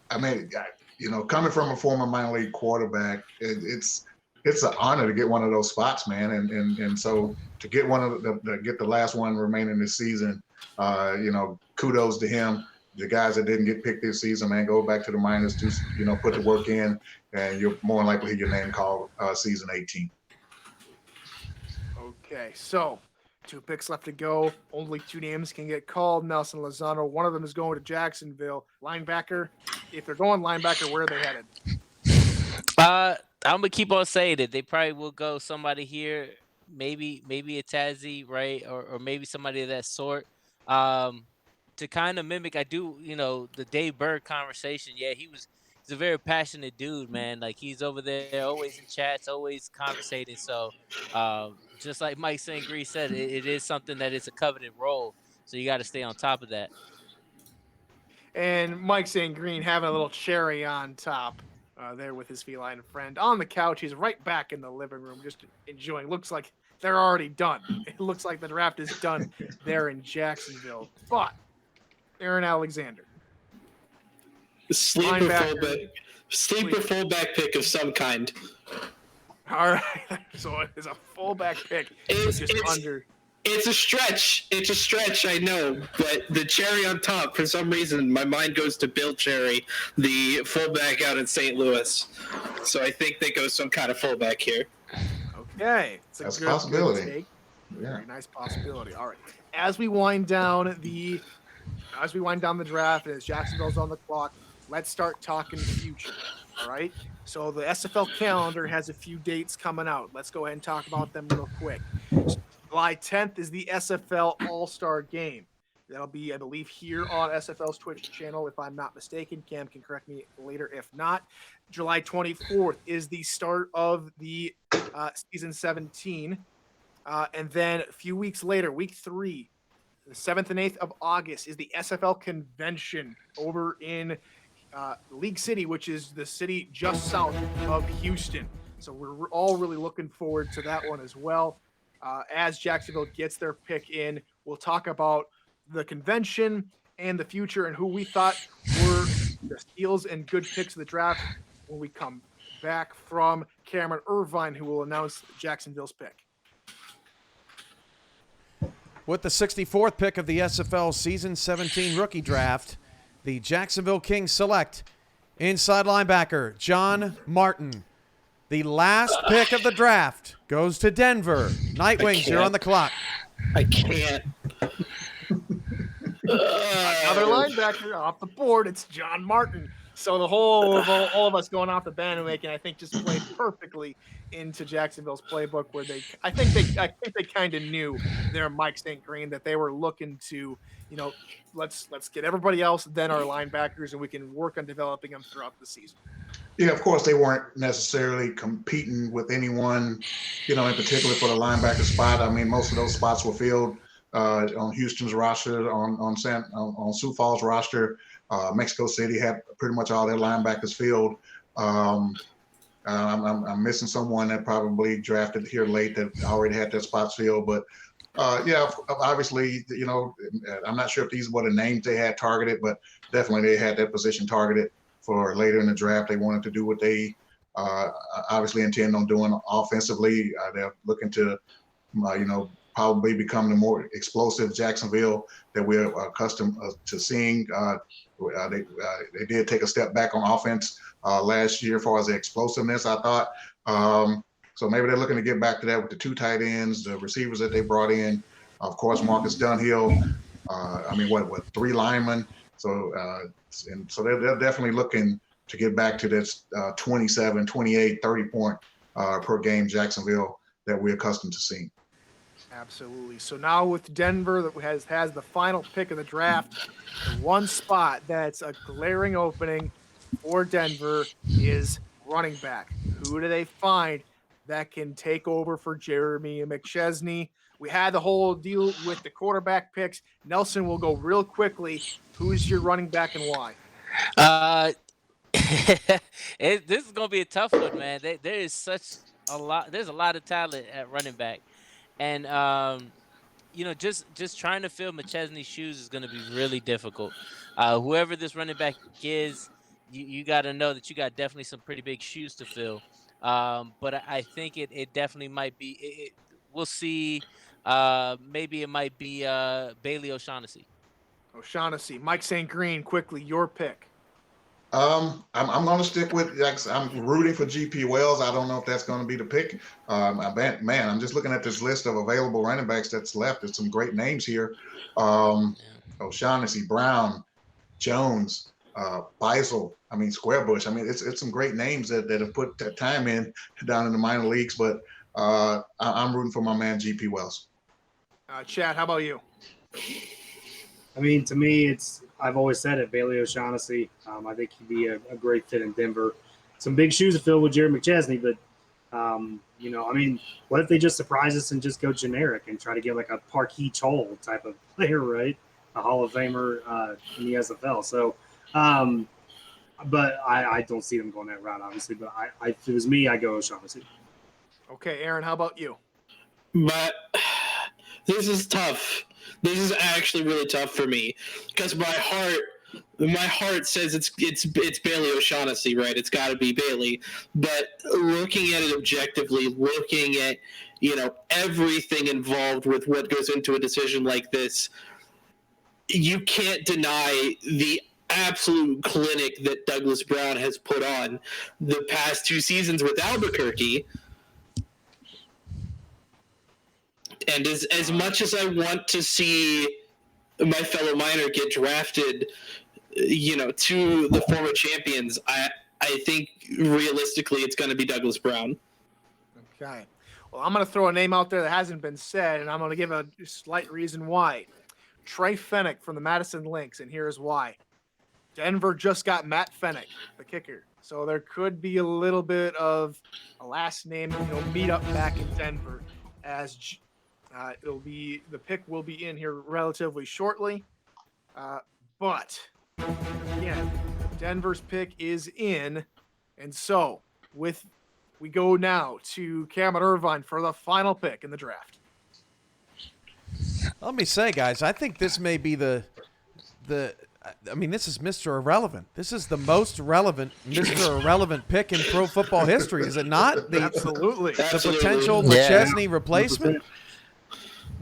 from a former minor league quarterback, it's an honor to get one of those spots, man. And so to get get the last one remaining this season, kudos to him. The guys that didn't get picked this season, man, go back to the minors to, put the work in, and you're more likely to hear your name called season 18. Okay, so 2 picks left to go. Only 2 names can get called. Nelson Lozano. One of them is going to Jacksonville. Linebacker. If they're going linebacker, where are they headed? I'm gonna keep on saying it. They probably will go somebody here, maybe a Tazzy, right, or maybe somebody of that sort. To kind of mimic, I do, the Dave Burr conversation. Yeah, he's a very passionate dude, man. Like, he's over there, always in chats, always conversating. So, just like Mike St. Green said, it is something that is a coveted role. So you got to stay on top of that. And Mike St. Green having a little cherry on top there with his feline friend on the couch. He's right back in the living room, just enjoying. Looks like they're already done. It looks like the draft is done there in Jacksonville. But Aaron Alexander. Sleeper fullback pick of some kind. All right. So it is a fullback pick. It's a stretch. It's a stretch, I know. But the cherry on top, for some reason, my mind goes to Bill Cherry, the fullback out in St. Louis. So I think they go some kind of fullback here. Okay. That's a possibility. Take. Yeah. Very nice possibility. All right. As we wind down the draft, as Jacksonville's on the clock, let's start talking future. All right. So the SFL calendar has a few dates coming out. Let's go ahead and talk about them real quick. July 10th is the SFL All-Star Game. That'll be, I believe, here on SFL's Twitch channel, if I'm not mistaken. Cam can correct me later if not. July 24th is the start of the season 17. And then a few weeks later, week 3, the 7th and 8th of August, is the SFL convention over in League City, which is the city just south of Houston. So we're all really looking forward to that one as well. As Jacksonville gets their pick in, we'll talk about the convention and the future and who we thought were the steals and good picks of the draft when we come back from Cameron Irvine, who will announce Jacksonville's pick. With the 64th pick of the SFL Season 17 rookie draft, the Jacksonville Kings select inside linebacker John Martin. The last pick of the draft goes to Denver. Nightwings, you're on the clock. I can't. Another linebacker off the board. It's John Martin. So the whole of all of us going off the bandwagon, I think, just played perfectly into Jacksonville's playbook, where I think they kind of knew their Mike St. Green, that they were looking to, let's get everybody else, then our linebackers, and we can work on developing them throughout the season. Yeah, of course, they weren't necessarily competing with anyone, in particular for the linebacker spot. I mean, most of those spots were filled on Houston's roster, on Sioux Falls roster. Mexico City had pretty much all their linebackers filled. I'm missing someone that probably drafted here late that already had their spots filled. But yeah, obviously, I'm not sure if these were the names they had targeted, but definitely they had that position targeted for later in the draft. They wanted to do what they obviously intend on doing offensively. They're looking to, probably become the more explosive Jacksonville that we're accustomed to seeing. They did take a step back on offense last year as far as the explosiveness, I thought. So maybe they're looking to get back to that with the 2 tight ends, the receivers that they brought in. Of course, Marcus Dunhill. 3 linemen. So they're definitely looking to get back to this 27, 28, 30 point per game Jacksonville that we're accustomed to seeing. Absolutely. So now with Denver, that has the final pick of the draft, the one spot that's a glaring opening for Denver is running back. Who do they find that can take over for Jeremy McChesney? We had the whole deal with the quarterback picks. Nelson, will go real quickly. Who's your running back and why? This is gonna be a tough one, man. There is such a lot. There's a lot of talent at running back, and just trying to fill McChesney's shoes is gonna be really difficult. Whoever this running back is, you got to know that you got definitely some pretty big shoes to fill. But I think it definitely might be. We'll see. Maybe it might be Bailey O'Shaughnessy. O'Shaughnessy. Mike St. Green, quickly, your pick. I'm going to stick with. I'm rooting for GP Wells. I don't know if that's going to be the pick. Man, I'm just looking at this list of available running backs that's left. There's some great names here. O'Shaughnessy, Brown, Jones, Beisel. Squarebush. It's some great names that have put that time in down in the minor leagues. But I'm rooting for my man GP Wells. Chad, how about you? To me, I've always said it, Bailey O'Shaughnessy. I think he'd be a great fit in Denver. Some big shoes to fill with Jared McChesney, but, what if they just surprise us and just go generic and try to get like a Parkey Chol type of player, right? A Hall of Famer in the SFL. So, but I don't see them going that route, obviously. But if it was me, I'd go O'Shaughnessy. Okay, Aaron, how about you? But this is tough. This is actually really tough for me because my heart says it's Bailey O'Shaughnessy, right? It's got to be Bailey. But looking at it objectively, looking at everything involved with what goes into a decision like this, you can't deny the absolute clinic that Douglas Brown has put on the past 2 seasons with Albuquerque. And as much as I want to see my fellow Miner get drafted, to the former champions, I think realistically it's going to be Douglas Brown. Okay. Well, I'm going to throw a name out there that hasn't been said, and I'm going to give a slight reason why. Trey Fennick from the Madison Lynx, and here's why. Denver just got Matt Fennick, the kicker. So there could be a little bit of a last name, meetup back in Denver, as the pick will be in here relatively shortly. But again, Denver's pick is in, and so we go now to Cameron Irvine for the final pick in the draft. Let me say, guys, I think this may be this is Mr. Irrelevant. This is the most relevant Mr. Irrelevant pick in pro football history, is it not? Absolutely. The potential McChesney replacement.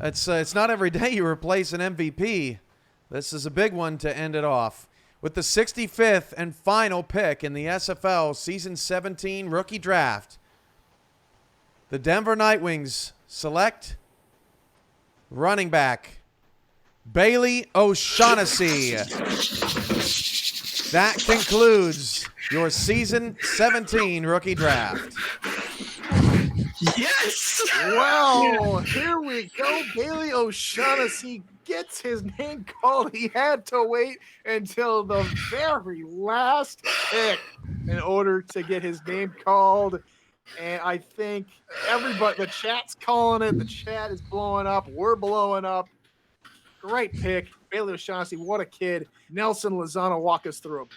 It's not every day you replace an MVP. This is a big one to end it off. With the 65th and final pick in the SFL Season 17 rookie draft, the Denver Nightwings select running back Bailey O'Shaughnessy. That concludes your Season 17 rookie draft. Yes! Well, here we go. Bailey O'Shaughnessy gets his name called. He had to wait until the very last pick in order to get his name called. And I think everybody, the chat's calling it. The chat is blowing up. We're blowing up. Great pick. Bailey O'Shaughnessy, what a kid. Nelson Lozano, walk us through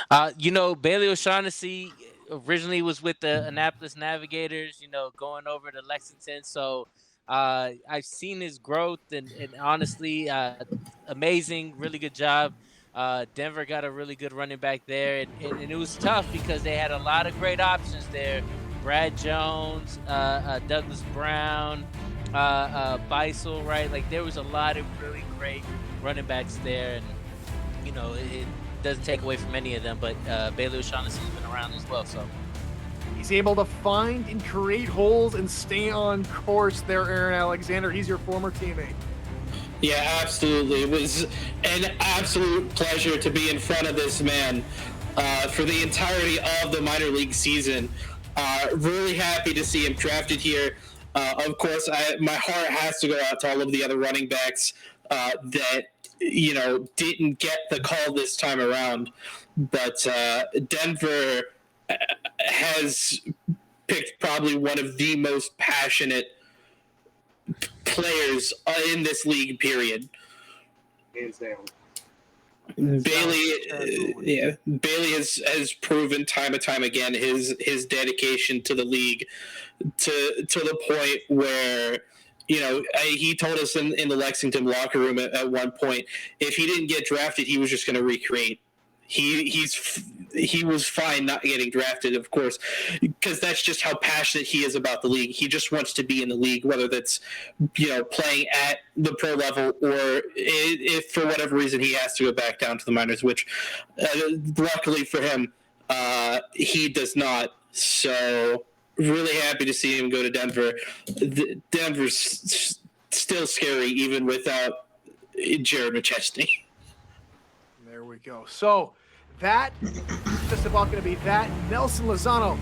him. Bailey O'Shaughnessy originally was with the Annapolis Navigators, going over to Lexington. So I've seen his growth and honestly, amazing, really good job. Denver got a really good running back there. And it was tough because they had a lot of great options there. Brad Jones, Douglas Brown, Beisel, right? Like there was a lot of really great running backs there. And, it doesn't take away from any of them, but Bailey O'Shaughnessy's been around as well. So he's able to find and create holes and stay on course there, Aaron Alexander. He's your former teammate. Yeah, absolutely. It was an absolute pleasure to be in front of this man for the entirety of the minor league season. Really happy to see him drafted here. Of course, my heart has to go out to all of the other running backs that didn't get the call this time around. But Denver has picked probably one of the most passionate players in this league, period. Hands down. Bailey has proven time and time again his dedication to the league to the point where he told us in the Lexington locker room at one point, if he didn't get drafted, he was just going to recreate. He was fine not getting drafted, of course, because that's just how passionate he is about the league. He just wants to be in the league, whether that's playing at the pro level or if for whatever reason he has to go back down to the minors, which luckily for him he does not. So really happy to see him go to Denver. Denver's still scary even without Jared McChesney. There we go. So that just about going to be that. Nelson Lozano,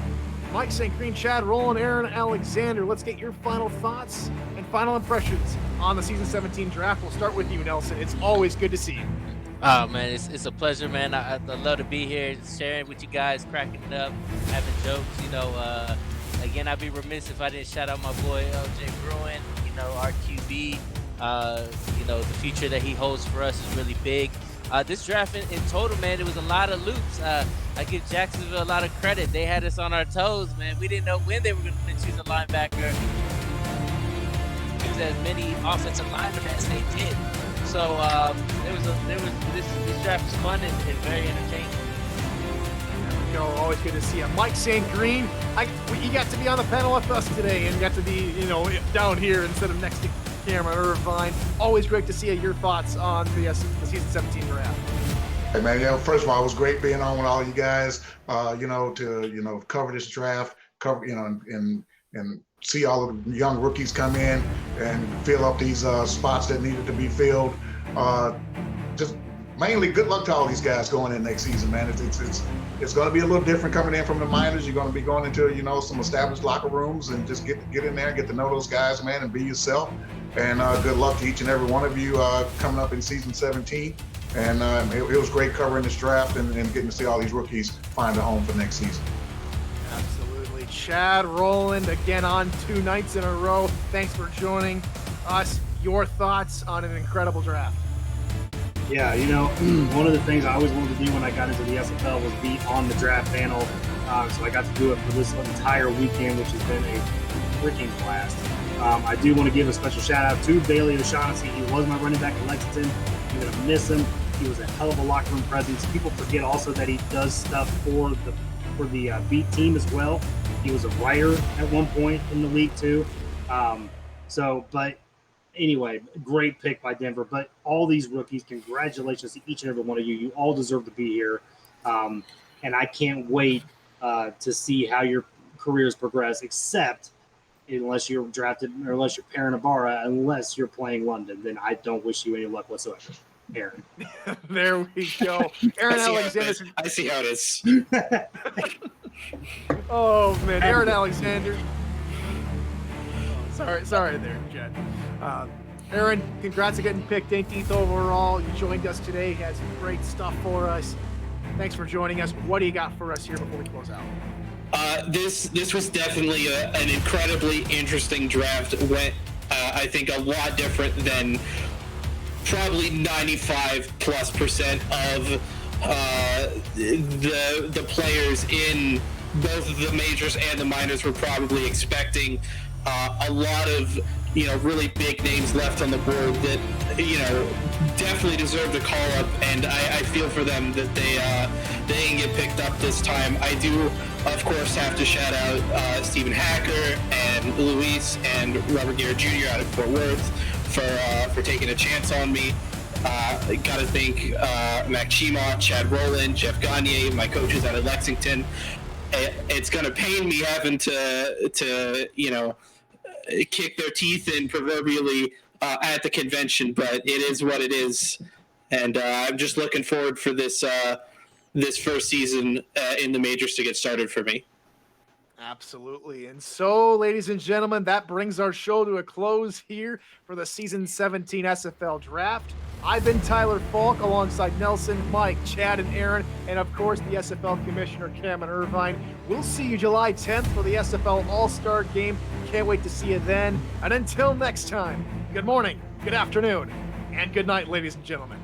Mike St. Green, Chad Rowland, Aaron Alexander. Let's get your final thoughts and final impressions on the Season 17 draft. We'll start with you, Nelson. It's always good to see you. Oh, man, it's a pleasure, man. I love to be here, sharing with you guys, cracking it up, having jokes. Again, I'd be remiss if I didn't shout out my boy, LJ Bruin, our QB. The future that he holds for us is really big. This draft in total, man, it was a lot of loops. I give Jacksonville a lot of credit. They had us on our toes, man. We didn't know when they were going to choose a linebacker. Choose as many offensive linemen as they did. So this draft was fun and very entertaining. There we go. Always good to see you. Mike St. Green, you got to be on the panel with us today and got to be, down here instead of next to Cameron Irvine. Always great to see you. Your thoughts on the Season 17 draft. Hey man, first of all, it was great being on with all you guys. To cover this draft, and see all of the young rookies come in and fill up these spots that needed to be filled. Just mainly good luck to all these guys going in next season, man. It's going to be a little different coming in from the minors. You're going to be going into, some established locker rooms and just get in there, get to know those guys, man, and be yourself. And good luck to each and every one of you coming up in season 17. And it was great covering this draft and getting to see all these rookies find a home for next season. Absolutely. Chad Rowland, again on 2 nights in a row. Thanks for joining us. Your thoughts on an incredible draft? Yeah, one of the things I always wanted to do when I got into the SFL was be on the draft panel. So I got to do it for this entire weekend, which has been a freaking blast. I do want to give a special shout out to Bailey O'Shaughnessy. He was my running back at Lexington. I'm going to miss him. He was a hell of a locker room presence. People forget also that he does stuff for the beat team as well. He was a writer at one point in the league too. But anyway, great pick by Denver. But all these rookies, congratulations to each and every one of you. You all deserve to be here. And I can't wait to see how your careers progress, except unless you're drafted or unless you're Perrin Ibarra, unless you're playing London, then I don't wish you any luck whatsoever. Aaron. There we go. Aaron Alexander. I see how it is. Oh, man. Aaron Alexander. Sorry there, Jed. Aaron, congrats on getting picked 18th overall. You joined us today. Had some great stuff for us. Thanks for joining us. What do you got for us here before we close out? This was definitely an incredibly interesting draft. Went, I think, a lot different than probably 95+% of the players in both the majors and the minors were probably expecting. A lot of really big names left on the board that definitely deserve the call up, and I feel for them that they didn't get picked up this time. I do, of course, have to shout out Stephen Hacker and Luis and Robert Garrett Jr. out of Fort Worth for taking a chance on me. Got to thank Mac Chimot, Chad Rowland, Jeff Gagne, my coaches out of Lexington. It's going to pain me having to kick their teeth in proverbially at the convention, but it is what it is. And I'm just looking forward for this first season in the majors to get started for me. Absolutely. And so, ladies and gentlemen, that brings our show to a close here for the Season 17 SFL Draft. I've been Tyler Falk alongside Nelson, Mike, Chad, and Aaron, and of course the SFL Commissioner Cameron Irvine. We'll see you July 10th for the SFL All-Star Game. Can't wait to see you then. And until next time, good morning, good afternoon, and good night, ladies and gentlemen.